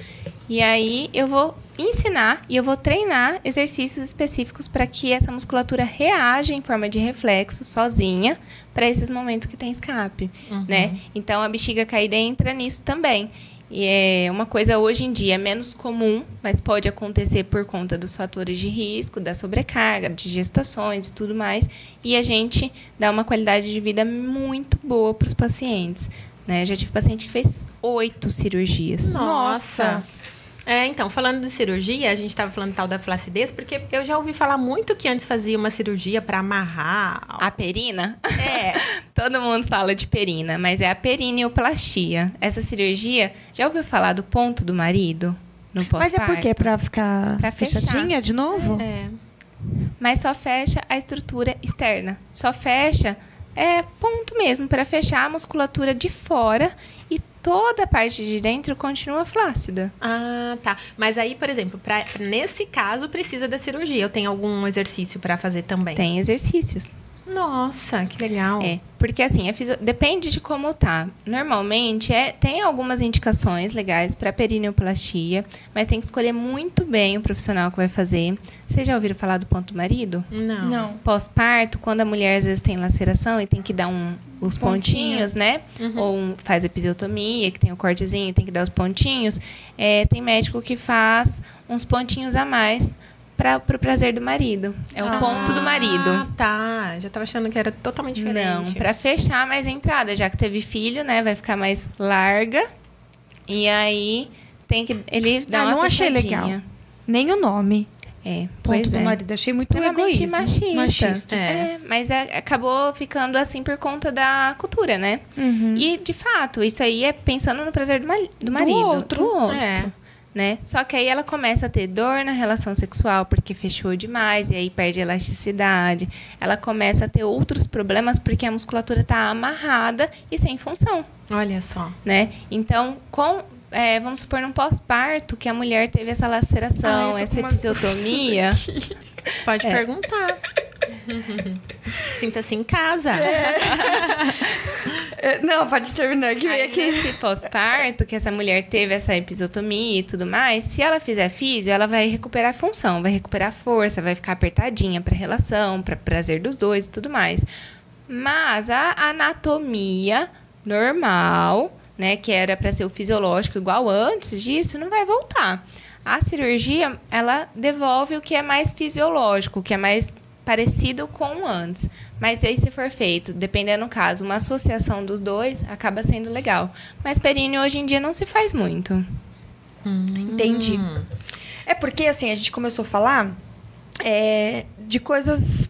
E aí eu vou ensinar e eu vou treinar exercícios específicos para que essa musculatura reaja em forma de reflexo, sozinha, para esses momentos que tem escape, né? Então, a bexiga caída entra nisso também. E é uma coisa, hoje em dia, menos comum, mas pode acontecer por conta dos fatores de risco, da sobrecarga, de gestações e tudo mais. E a gente dá uma qualidade de vida muito boa para os pacientes, né? Já tive paciente que fez 8 cirurgias. Nossa! Então, falando de cirurgia, a gente estava falando tal da flacidez, porque eu já ouvi falar muito que antes fazia uma cirurgia para amarrar... A perina? Todo mundo fala de perina, mas é a perineoplastia. Essa cirurgia, já ouviu falar do ponto do marido no pós-parto? Mas é por quê? Para ficar fechadinha de novo? mas só fecha a estrutura externa. Só fecha, ponto mesmo, para fechar a musculatura de fora e toda a parte de dentro continua flácida. Ah, tá. Mas aí, por exemplo, nesse caso, precisa da cirurgia. Eu tenho algum exercício para fazer também? Tem exercícios. Nossa, que legal. Porque assim, depende de como tá. Normalmente, tem algumas indicações legais para perineoplastia, mas tem que escolher muito bem o profissional que vai fazer. Vocês já ouviram falar do ponto do marido? Não. Pós-parto, quando a mulher às vezes tem laceração e tem que dar os pontinhos, né? Uhum. Ou faz episiotomia, que tem o cortezinho, tem que dar os pontinhos. Tem médico que faz uns pontinhos a mais para o prazer do marido. É o ponto do marido. Ah, tá. Já estava achando que era totalmente diferente. Não, para fechar mais a entrada, já que teve filho, né? Vai ficar mais larga. E aí ele dá uma não achei fechadinha. legal. Nem o nome. Pois ponto do marido. Achei muito extremamente egoísmo. machista. Mas acabou ficando assim por conta da cultura, né? Uhum. E, de fato, isso aí é pensando no prazer do marido. Do outro. Né? Só que aí ela começa a ter dor na relação sexual porque fechou demais e aí perde elasticidade. Ela começa a ter outros problemas porque a musculatura está amarrada e sem função. Olha só. Né? Então, vamos supor, num pós-parto que a mulher teve essa laceração, essa episiotomia. Pode perguntar. Sinta-se em casa. Não, pode terminar que vem aqui. Nesse pós-parto, que essa mulher teve essa episiotomia e tudo mais, se ela fizer físio, ela vai recuperar a função, vai recuperar a força, vai ficar apertadinha para relação, para prazer dos dois e tudo mais. Mas a anatomia normal, né, que era para ser o fisiológico igual antes disso, não vai voltar. A cirurgia, ela devolve o que é mais fisiológico, o que é mais parecido com antes. Mas aí, se for feito, dependendo do caso, uma associação dos dois, acaba sendo legal. Mas períneo, hoje em dia, não se faz muito. Entendi. É porque, assim, a gente começou a falar de coisas...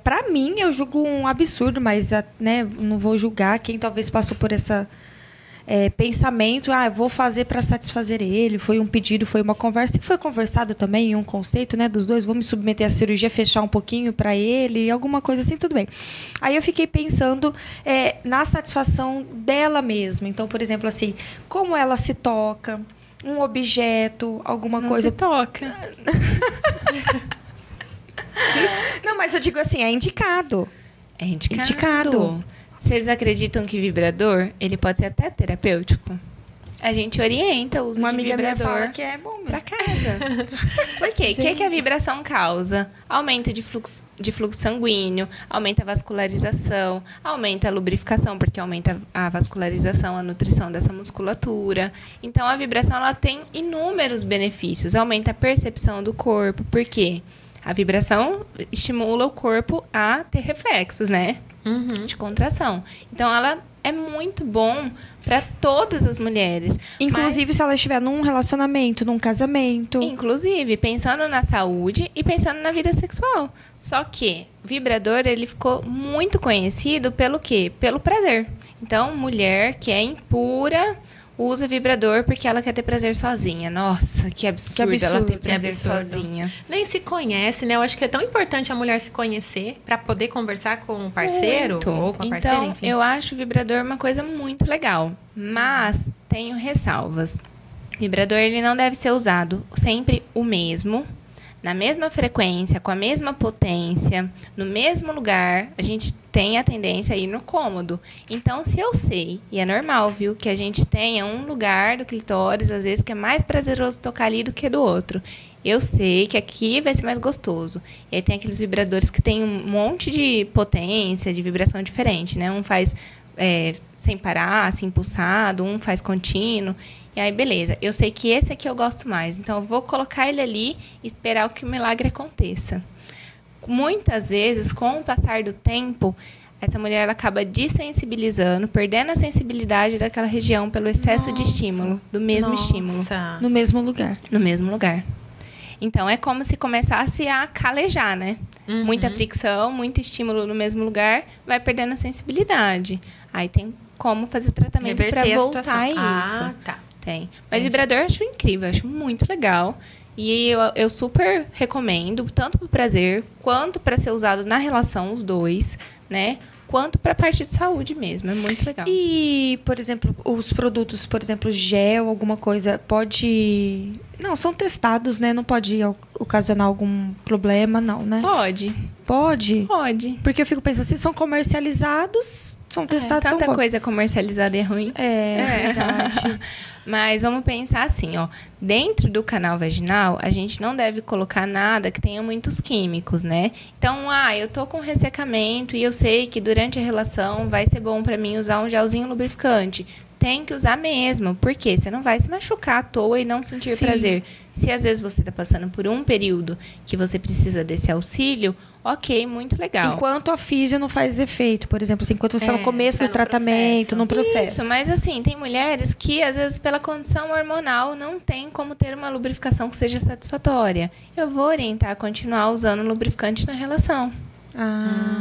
pra mim, eu julgo um absurdo, mas né, não vou julgar quem talvez passou por essa... pensamento, eu vou fazer para satisfazer ele, foi um pedido, foi uma conversa, e foi conversado também um conceito, né, dos dois, vou me submeter à cirurgia, fechar um pouquinho para ele, alguma coisa assim, tudo bem. Aí eu fiquei pensando na satisfação dela mesma. Então, por exemplo, assim, como ela se toca, um objeto, alguma não coisa... se toca. Não, mas eu digo assim, é indicado. É indicado. Vocês acreditam que vibrador, ele pode ser até terapêutico? A gente orienta o uso de vibrador. Uma amiga minha fala que é bom mesmo. Para casa. Por quê? O que a vibração causa? Aumento de fluxo sanguíneo, aumenta a vascularização, aumenta a lubrificação, porque aumenta a vascularização, a nutrição dessa musculatura. Então, a vibração ela tem inúmeros benefícios. Aumenta a percepção do corpo. Por quê? A vibração estimula o corpo a ter reflexos, né? De contração. Então, ela é muito bom para todas as mulheres. Inclusive, se ela estiver num relacionamento, num casamento. Inclusive, pensando na saúde e pensando na vida sexual. Só que o vibrador, ele ficou muito conhecido pelo quê? Pelo prazer. Então, mulher que é impura... usa vibrador porque ela quer ter prazer sozinha. Nossa, que absurdo ela ter prazer sozinha. Nem se conhece, né? Eu acho que é tão importante a mulher se conhecer para poder conversar com o parceiro muito. Ou com a parceira, então, enfim. Eu acho o vibrador uma coisa muito legal. Mas tenho ressalvas. O vibrador ele não deve ser usado sempre o mesmo, na mesma frequência, com a mesma potência, no mesmo lugar. A gente tem a tendência a ir no cômodo. Então, se eu sei, e é normal, viu, que a gente tenha um lugar do clitóris, às vezes, que é mais prazeroso tocar ali do que do outro. Eu sei que aqui vai ser mais gostoso. E aí tem aqueles vibradores que tem um monte de potência, de vibração diferente, né? Um faz sem parar, assim, pulsado, um faz contínuo. E aí, beleza. Eu sei que esse aqui eu gosto mais. Então, eu vou colocar ele ali e esperar que o milagre aconteça. Muitas vezes, com o passar do tempo, essa mulher ela acaba desensibilizando, perdendo a sensibilidade daquela região pelo excesso de estímulo, do mesmo estímulo. No mesmo lugar. No mesmo lugar. Então, é como se começasse a calejar, né? Muita fricção, muito estímulo no mesmo lugar, vai perdendo a sensibilidade. Aí tem como fazer tratamento para voltar a isso. Tá. Tem. Mas vibrador eu acho incrível, eu acho muito legal. E eu super recomendo, tanto para o prazer, quanto para ser usado na relação, os dois, né? Quanto para a parte de saúde mesmo. É muito legal. E, por exemplo, os produtos, por exemplo, gel, alguma coisa, pode... Não, são testados, né? Não pode ocasionar algum problema, não, né? Pode. Pode? Pode. Porque eu fico pensando, se são comercializados, são testados... Tanta coisa comercializada é ruim. É verdade. Mas vamos pensar assim, ó. Dentro do canal vaginal, a gente não deve colocar nada que tenha muitos químicos, né? Então, eu tô com ressecamento e eu sei que durante a relação vai ser bom para mim usar um gelzinho lubrificante. Tem que usar mesmo, porque você não vai se machucar à toa e não sentir prazer. Se às vezes você está passando por um período que você precisa desse auxílio, ok, muito legal. Enquanto a físio não faz efeito, por exemplo, enquanto você está no começo do tratamento, no processo. Isso, mas assim, tem mulheres que às vezes pela condição hormonal não tem como ter uma lubrificação que seja satisfatória. Eu vou orientar a continuar usando lubrificante na relação.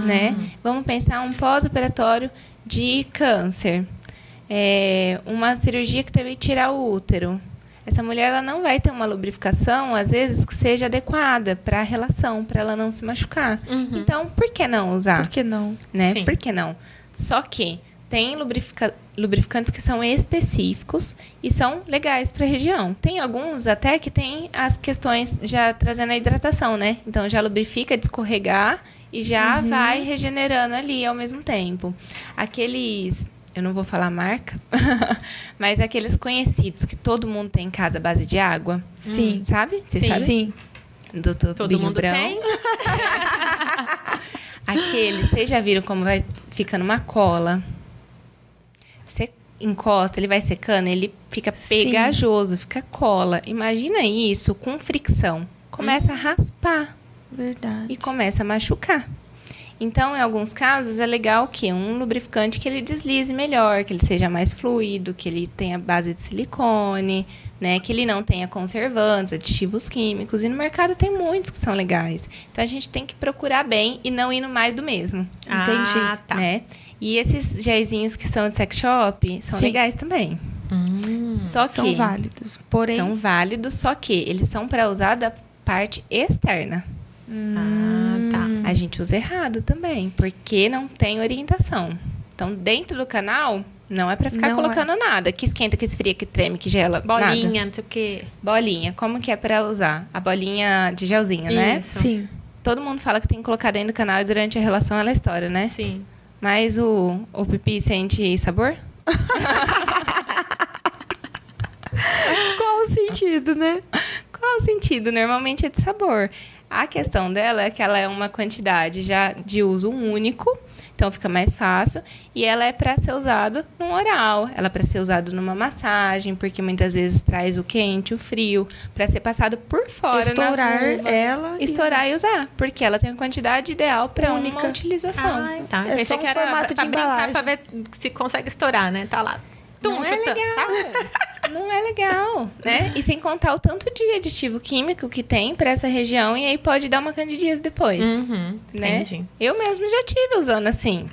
Né? Vamos pensar um pós-operatório de câncer. Uma cirurgia que teve que tirar o útero. Essa mulher ela não vai ter uma lubrificação, às vezes, que seja adequada para a relação, para ela não se machucar. Então, por que não usar? Por que não? Né? Por que não? Só que tem lubrificantes que são específicos e são legais para a região. Tem alguns até que tem as questões já trazendo a hidratação, né? Então, já lubrifica de escorregar e já vai regenerando ali ao mesmo tempo. Aqueles... Eu não vou falar marca, mas aqueles conhecidos que todo mundo tem em casa à base de água. Sim. Sabe? Você sabe? Sim. Doutor Todo mundo Brão. tem. Aquele, vocês já viram como vai ficando uma cola? Você encosta, ele vai secando, ele fica pegajoso, fica cola. Imagina isso com fricção. Começa a raspar. Verdade. E começa a machucar. Então, em alguns casos, é legal que um lubrificante que ele deslize melhor, que ele seja mais fluido, que ele tenha base de silicone, né, que ele não tenha conservantes, aditivos químicos. E no mercado tem muitos que são legais. Então, a gente tem que procurar bem e não ir no mais do mesmo. Entendi. Tá. Né? E esses gelzinhos que são de sex shop são legais também. Só que são válidos. Porém... São válidos, só que eles são para usar da parte externa. Tá. A gente usa errado também, porque não tem orientação. Então, dentro do canal, não é para ficar colocando nada. Que esquenta, que esfria, que treme, que gela. Bolinha, nada. não sei o quê. Bolinha. Como que é para usar? A bolinha de gelzinho, né? Sim. Todo mundo fala que tem que colocar dentro do canal e durante a relação ela estoura, né? Sim. Mas o pipi sente sabor? Qual o sentido, né? Qual o sentido? Normalmente é de sabor. A questão dela é que ela é uma quantidade já de uso único, então fica mais fácil. E ela é para ser usado no oral, ela é para ser usado numa massagem, porque muitas vezes traz o quente, o frio, para ser passado por fora Estourar na vulva. ela Estourar e usar, porque ela tem uma quantidade ideal para uma utilização. Tá. É só um formato de embalagem. Pra ver se consegue estourar, né? Tá lá. Não é legal. Não é legal, né? E sem contar o tanto de aditivo químico que tem para essa região e aí pode dar uma candidíase depois, né? Entendi. Eu mesmo já tive usando assim.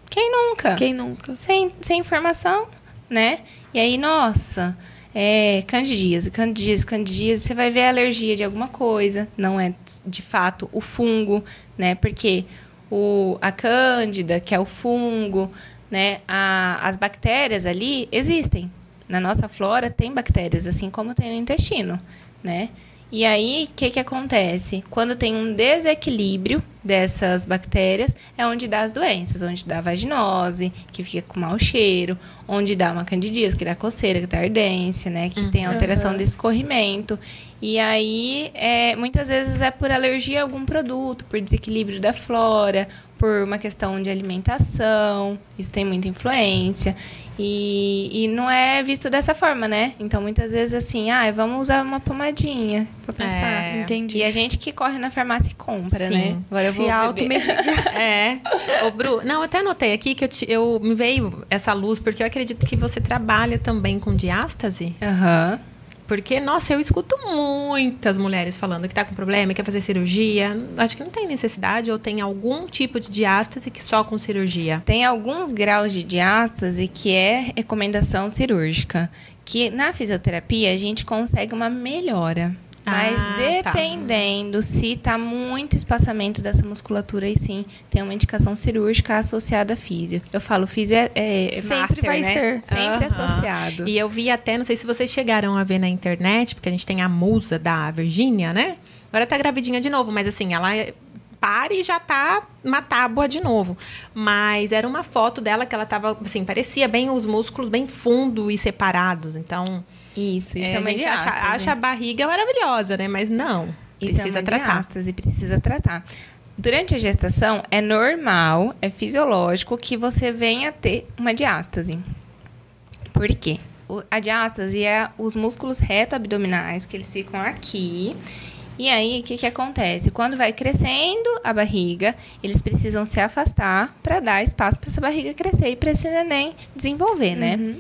Quem nunca? Quem nunca? Sem informação, né? E aí, nossa, candidíase, você vai ver a alergia de alguma coisa. Não é, de fato, o fungo, né? Porque a cândida, que é o fungo, né? As bactérias ali existem. Na nossa flora tem bactérias, assim como tem no intestino, né? E aí, o que acontece? Quando tem um desequilíbrio dessas bactérias, é onde dá as doenças, onde dá a vaginose, que fica com mau cheiro, onde dá uma candidíase, que dá coceira, que dá ardência, né? Que tem alteração de escorrimento. E aí, muitas vezes é por alergia a algum produto, por desequilíbrio da flora, por uma questão de alimentação, isso tem muita influência. E não é visto dessa forma, né? Então, muitas vezes, assim, vamos usar uma pomadinha pra passar. Entendi. E a gente que corre na farmácia e compra, Sim. né? Agora eu vou automedicar. Ô, Bru, não, eu até anotei aqui que me veio essa luz, porque eu acredito que você trabalha também com diástase. Aham. Porque, nossa, eu escuto muitas mulheres falando que tá com problema, quer fazer cirurgia. Acho que não tem necessidade ou tem algum tipo de diástase que só com cirurgia. Tem alguns graus de diástase que é recomendação cirúrgica. Que na fisioterapia a gente consegue uma melhora. Mas dependendo, se tá muito espaçamento dessa musculatura, aí sim, tem uma indicação cirúrgica associada a físio. Eu falo, físio é sempre master, vai né? ser. Sempre associado. E eu vi até, não sei se vocês chegaram a ver na internet, porque a gente tem a musa da Virgínia, né? Agora tá gravidinha de novo, mas assim, ela para e já tá uma tábua de novo. Mas era uma foto dela que ela tava, assim, parecia bem os músculos bem fundo e separados. Então... Isso é a uma gente diástase. acha a barriga maravilhosa, né? Mas não, precisa tratar. E precisa tratar. Durante a gestação, é normal, é fisiológico que você venha ter uma diástase. Por quê? A diástase é os músculos reto-abdominais, que eles ficam aqui. E aí, o que acontece? Quando vai crescendo a barriga, eles precisam se afastar para dar espaço para essa barriga crescer e para esse neném desenvolver, né?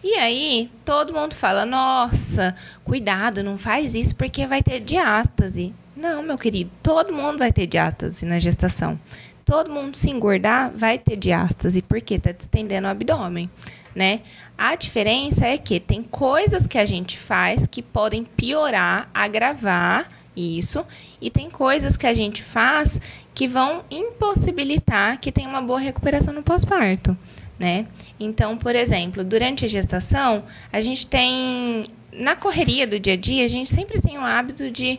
E aí, todo mundo fala, nossa, cuidado, não faz isso porque vai ter diástase. Não, meu querido, todo mundo vai ter diástase na gestação. Todo mundo se engordar vai ter diástase, porque está distendendo o abdômen, né? A diferença é que tem coisas que a gente faz que podem piorar, agravar isso, e tem coisas que a gente faz que vão impossibilitar que tenha uma boa recuperação no pós-parto, né? Então, por exemplo, durante a gestação, a gente tem... Na correria do dia a dia, a gente sempre tem o hábito de...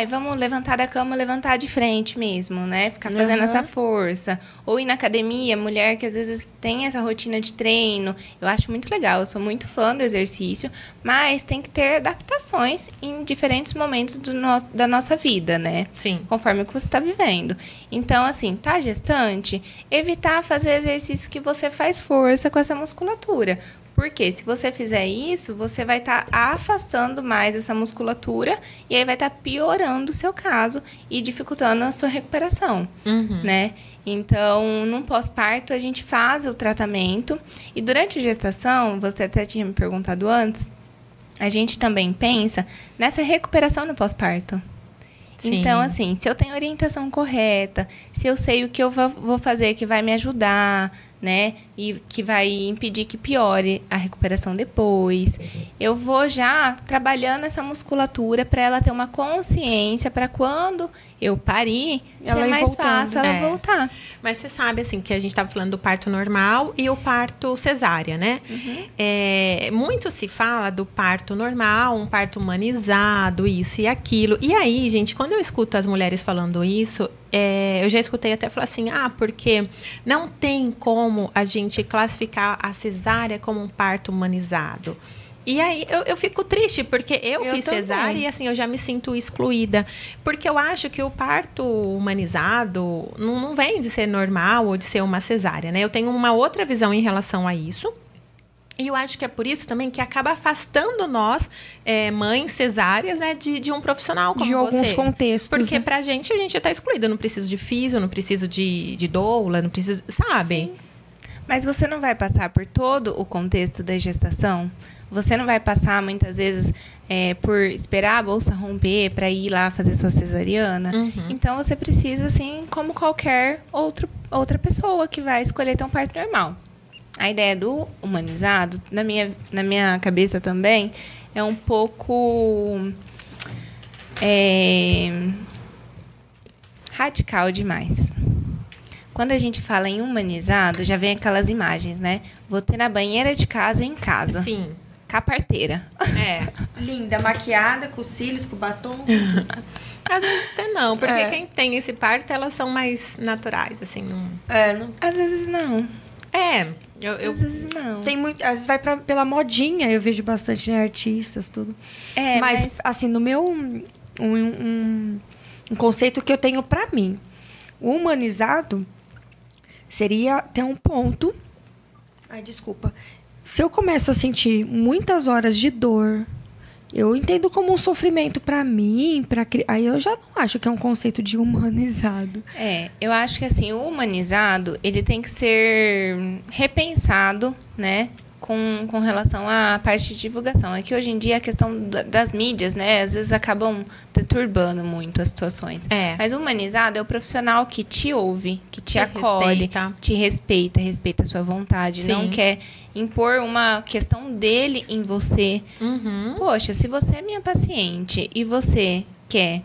vamos levantar da cama, levantar de frente mesmo, né? Ficar fazendo essa força. Ou ir na academia, mulher que às vezes tem essa rotina de treino. Eu acho muito legal, eu sou muito fã do exercício. Mas tem que ter adaptações em diferentes momentos da nossa vida, né? Sim. Conforme o que você está vivendo. Então, assim, tá gestante, evitar fazer exercício que você faz força com essa musculatura. Porque se você fizer isso, você vai estar afastando mais essa musculatura e aí vai estar piorando o seu caso e dificultando a sua recuperação, né? Então, no pós-parto, a gente faz o tratamento e durante a gestação, você até tinha me perguntado antes, a gente também pensa nessa recuperação no pós-parto. Sim. Então, assim, se eu tenho orientação correta, se eu sei o que eu vou fazer que vai me ajudar, né, e que vai impedir que piore a recuperação depois, eu vou já trabalhando essa musculatura para ela ter uma consciência para quando eu parir, ser mais fácil ela voltar. Mas você sabe, assim, que a gente estava falando do parto normal e o parto cesárea, né? Muito se fala do parto normal, um parto humanizado, isso e aquilo. E aí, gente, quando eu escuto as mulheres falando isso, eu já escutei até falar assim, porque não tem como a gente classificar a cesárea como um parto humanizado. E aí eu fico triste, porque eu fiz cesárea e assim, eu já me sinto excluída. Porque eu acho que o parto humanizado não vem de ser normal ou de ser uma cesárea, né? Eu tenho uma outra visão em relação a isso. E eu acho que é por isso também que acaba afastando nós, mães cesáreas, né, de um profissional como você. De alguns contextos. Porque né? pra gente, a gente já está excluída. Eu não preciso de físio, não preciso de doula, não preciso... Sabe? Sim. Mas você não vai passar por todo o contexto da gestação? Você não vai passar, muitas vezes, por esperar a bolsa romper para ir lá fazer sua cesariana? Então, você precisa, assim, como qualquer outra pessoa que vai escolher ter um parto normal. A ideia do humanizado, na minha cabeça também, é um pouco radical demais. Quando a gente fala em humanizado, já vem aquelas imagens, né? Vou ter na banheira de casa em casa. Sim. Com a parteira. Linda, maquiada, com cílios, com batom. Às vezes até não, porque quem tem esse parto, elas são mais naturais, assim. Às vezes não. Às vezes não. Tem muito, às vezes vai pela modinha, eu vejo bastante, né, artistas, tudo. Mas, assim, no meu... Um conceito que eu tenho pra mim. O humanizado seria até um ponto... desculpa. Se eu começo a sentir muitas horas de dor, eu entendo como um sofrimento pra mim, aí eu já não acho que é um conceito de humanizado. Eu acho que assim, o humanizado, ele tem que ser repensado, né, com relação à parte de divulgação. É que hoje em dia a questão das mídias, né, às vezes acabam deturbando muito as situações. Mas o humanizado é o profissional que te ouve, que te acolhe, respeita a sua vontade, não quer impor uma questão dele em você. Poxa, se você é minha paciente e você quer...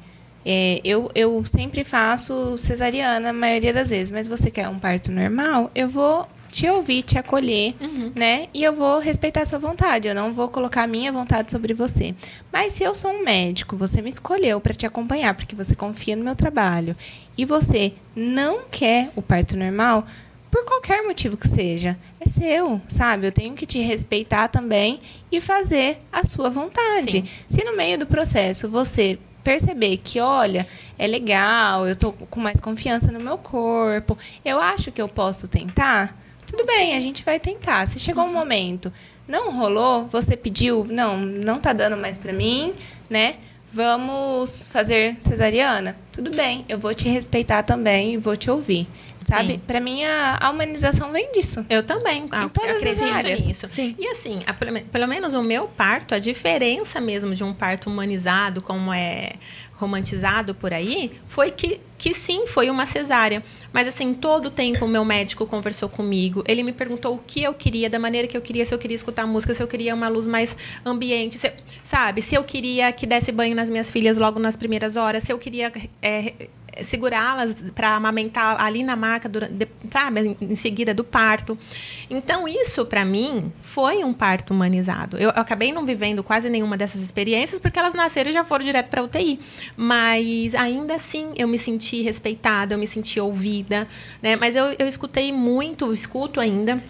eu sempre faço cesariana a maioria das vezes, mas você quer um parto normal, eu vou te ouvir, te acolher, né? E eu vou respeitar a sua vontade, eu não vou colocar a minha vontade sobre você. Mas se eu sou um médico, você me escolheu para te acompanhar, porque você confia no meu trabalho, e você não quer o parto normal, por qualquer motivo que seja, é seu, sabe? Eu tenho que te respeitar também e fazer a sua vontade. Sim. Se no meio do processo você perceber que, olha, é legal, eu tô com mais confiança no meu corpo, eu acho que eu posso tentar, tudo bem, a gente vai tentar. Se chegou um momento, não rolou, você pediu, não tá dando mais pra mim, né? Vamos fazer cesariana? Tudo bem, eu vou te respeitar também e vou te ouvir. Sabe? Para mim, a humanização vem disso. Eu também. Em todas as áreas. Nisso. Sim. E assim, pelo menos o meu parto, a diferença mesmo de um parto humanizado, como é romantizado por aí, foi que sim, foi uma cesárea. Mas assim, todo o tempo o meu médico conversou comigo. Ele me perguntou o que eu queria, da maneira que eu queria, se eu queria escutar música, se eu queria uma luz mais ambiente, se eu queria que desse banho nas minhas filhas logo nas primeiras horas, se eu queria... segurá-las para amamentar ali na maca, sabe, em seguida do parto. Então, isso, para mim, foi um parto humanizado. Eu acabei não vivendo quase nenhuma dessas experiências, porque elas nasceram e já foram direto para UTI. Mas, ainda assim, eu me senti respeitada, eu me senti ouvida, né? Mas eu escutei muito, escuto ainda,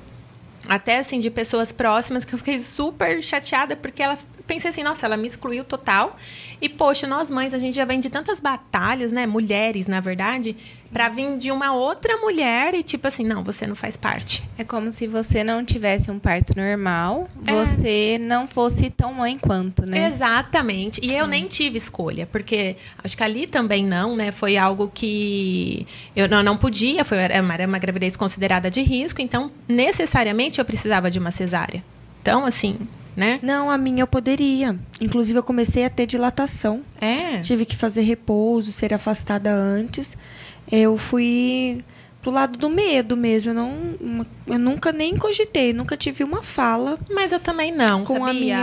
até, assim, de pessoas próximas, que eu fiquei super chateada, porque pensei assim, nossa, ela me excluiu total. E, poxa, nós mães, a gente já vem de tantas batalhas, né? Mulheres, na verdade, para vir de uma outra mulher e, tipo assim, não, você não faz parte. É como se você não tivesse um parto normal, você não fosse tão mãe quanto, né? Exatamente. E eu nem tive escolha, porque acho que ali também não, né? Foi algo que eu não podia, era uma gravidez considerada de risco, então, necessariamente, eu precisava de uma cesárea. Então, assim... né? Não, a minha eu poderia. Inclusive, eu comecei a ter dilatação. Tive que fazer repouso, ser afastada antes. Eu fui pro lado do medo mesmo. Eu nunca nem cogitei, nunca tive uma fala. Mas eu também não, com sabia?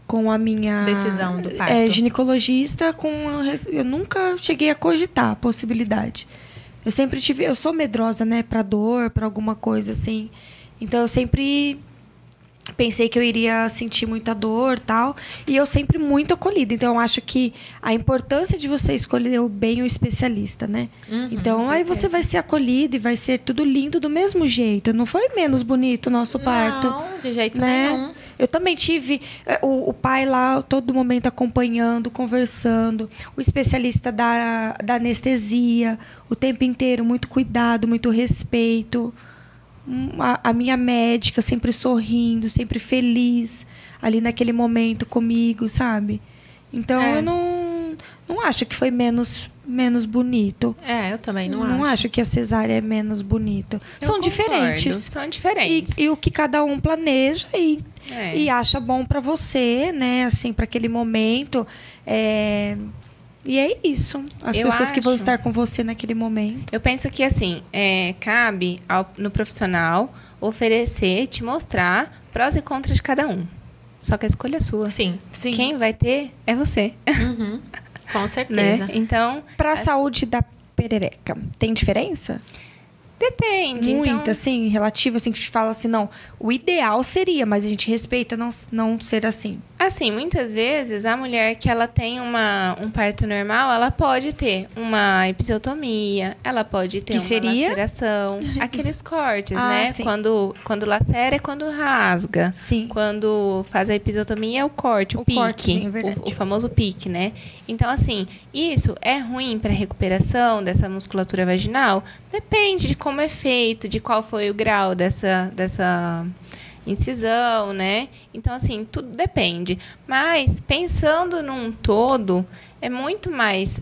Com a minha decisão do parto. Ginecologista, eu nunca cheguei a cogitar a possibilidade. Eu sempre tive... Eu sou medrosa, né? Pra dor, pra alguma coisa assim. Então, eu sempre... pensei que eu iria sentir muita dor e tal. E eu sempre muito acolhida. Então, eu acho que a importância de você escolher bem o especialista, né? Então, aí você vai ser acolhida e vai ser tudo lindo do mesmo jeito. Não foi menos bonito o nosso parto. Não, de jeito né? nenhum. Eu também tive o pai lá todo momento acompanhando, conversando. O especialista da anestesia. O tempo inteiro, muito cuidado, muito respeito. A minha médica sempre sorrindo, sempre feliz ali naquele momento comigo, sabe? Então, eu não acho que foi menos bonito. Eu também não Não acho que a cesárea é menos bonito. São diferentes. São diferentes. E o que cada um planeja e acha bom para você, né? Assim, para aquele momento. E é isso. As pessoas que vão estar com você naquele momento. Eu penso que, assim, cabe no profissional oferecer, te mostrar prós e contras de cada um. Só que a escolha é sua. Sim. Quem vai ter é você. Com certeza. Né? Então, para a saúde da perereca, tem diferença? Depende. Muito, então... assim, relativo, assim, que a gente fala assim, não, o ideal seria, mas a gente respeita não ser assim. Assim, muitas vezes, a mulher que ela tem um parto normal, ela pode ter uma episiotomia, ela pode ter laceração, aqueles cortes, né? Sim. Quando lacera é quando rasga. Sim. Quando faz a episiotomia é o corte, o pique. Corte, sim, é verdade. O famoso pique, né? Então, assim, isso é ruim para a recuperação dessa musculatura vaginal? Depende de como é feito, de qual foi o grau dessa incisão, né? Então, assim, tudo depende. Mas, pensando num todo, é muito mais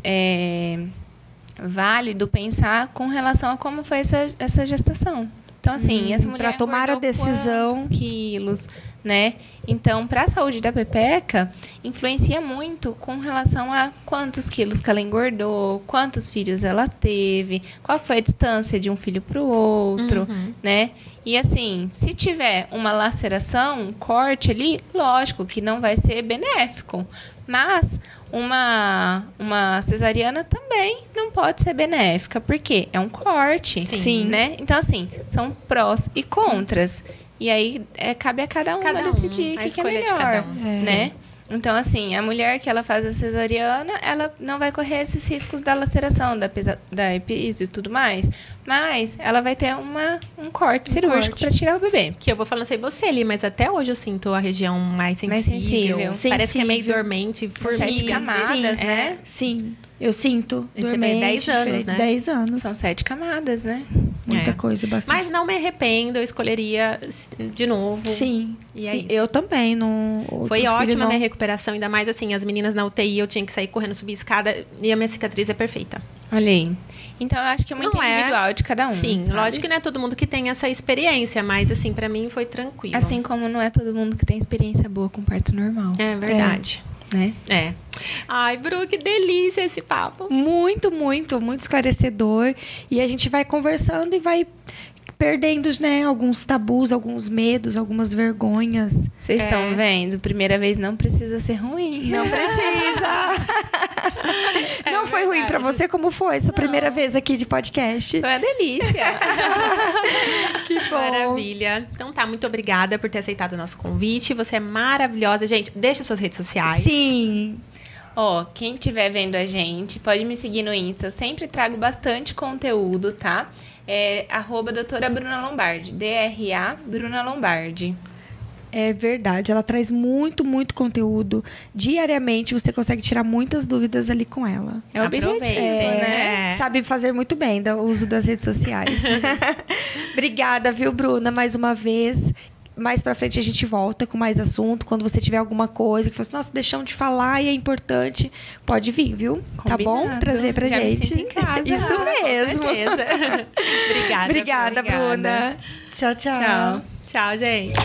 válido pensar com relação a como foi essa gestação. Então, assim, essa mulher para tomar a decisão, quantos quilos, né? Então, para a saúde da pepeca, influencia muito com relação a quantos quilos que ela engordou, quantos filhos ela teve, qual foi a distância de um filho para o outro, né? E assim, se tiver uma laceração, um corte ali, lógico que não vai ser benéfico. Mas uma cesariana também não pode ser benéfica, porque é um corte, Sim. né? Então, assim, são prós e contras. E aí, cabe a cada um decidir o que é melhor, de cada um. né? Então, assim, a mulher que ela faz a cesariana, ela não vai correr esses riscos da laceração, da epísio e tudo mais. Mas ela vai ter um corte cirúrgico para tirar o bebê. Que eu vou falando sem você ali, mas até hoje eu sinto a região mais sensível. Parece que é meio dormente, formiga. 7 camadas, né? Sim, eu sinto. Dormente, 10 anos, né? 10 anos. São 7 camadas, né? Muita coisa, bastante. Mas não me arrependo, eu escolheria de novo. Sim, E é sim. isso. Eu também. Não, Foi ótima a minha recuperação, ainda mais assim, as meninas na UTI, eu tinha que sair correndo, subir escada e a minha cicatriz é perfeita. Olha aí. Então, eu acho que é muito individual de cada um. Sim, sabe? lógico que não é todo mundo que tem essa experiência, mas assim, pra mim foi tranquilo. Assim como não é todo mundo que tem experiência boa com parto normal. É verdade. Né? É. Ai, Bru, que delícia esse papo. Muito, muito, muito esclarecedor. E a gente vai conversando e vai perdendo, né, alguns tabus, alguns medos, algumas vergonhas. Vocês estão vendo? Primeira vez não precisa ser ruim. Não precisa. Não foi ruim pra você? Como foi essa primeira vez aqui de podcast? Foi uma delícia. Que bom. Maravilha. Então tá, muito obrigada por ter aceitado o nosso convite. Você é maravilhosa. Gente, deixa suas redes sociais. Sim. Ó, quem estiver vendo a gente, pode me seguir no Insta. Eu sempre trago bastante conteúdo, tá? É @doutora Bruna Lombardi. DRA Bruna Lombardi. É verdade, ela traz muito, muito conteúdo. Diariamente você consegue tirar muitas dúvidas ali com ela. É o objetivo, né? Sabe fazer muito bem o uso das redes sociais. Obrigada, viu, Bruna, mais uma vez. Mais pra frente a gente volta com mais assunto. Quando você tiver alguma coisa que fosse, nossa, deixamos de falar e é importante, pode vir, viu? Combinado. Tá bom? Trazer pra Já gente. Me sinto em casa. Isso mesmo. Com certeza. Obrigada. Obrigada, Bruna. Tchau, tchau. Tchau. Tchau, gente.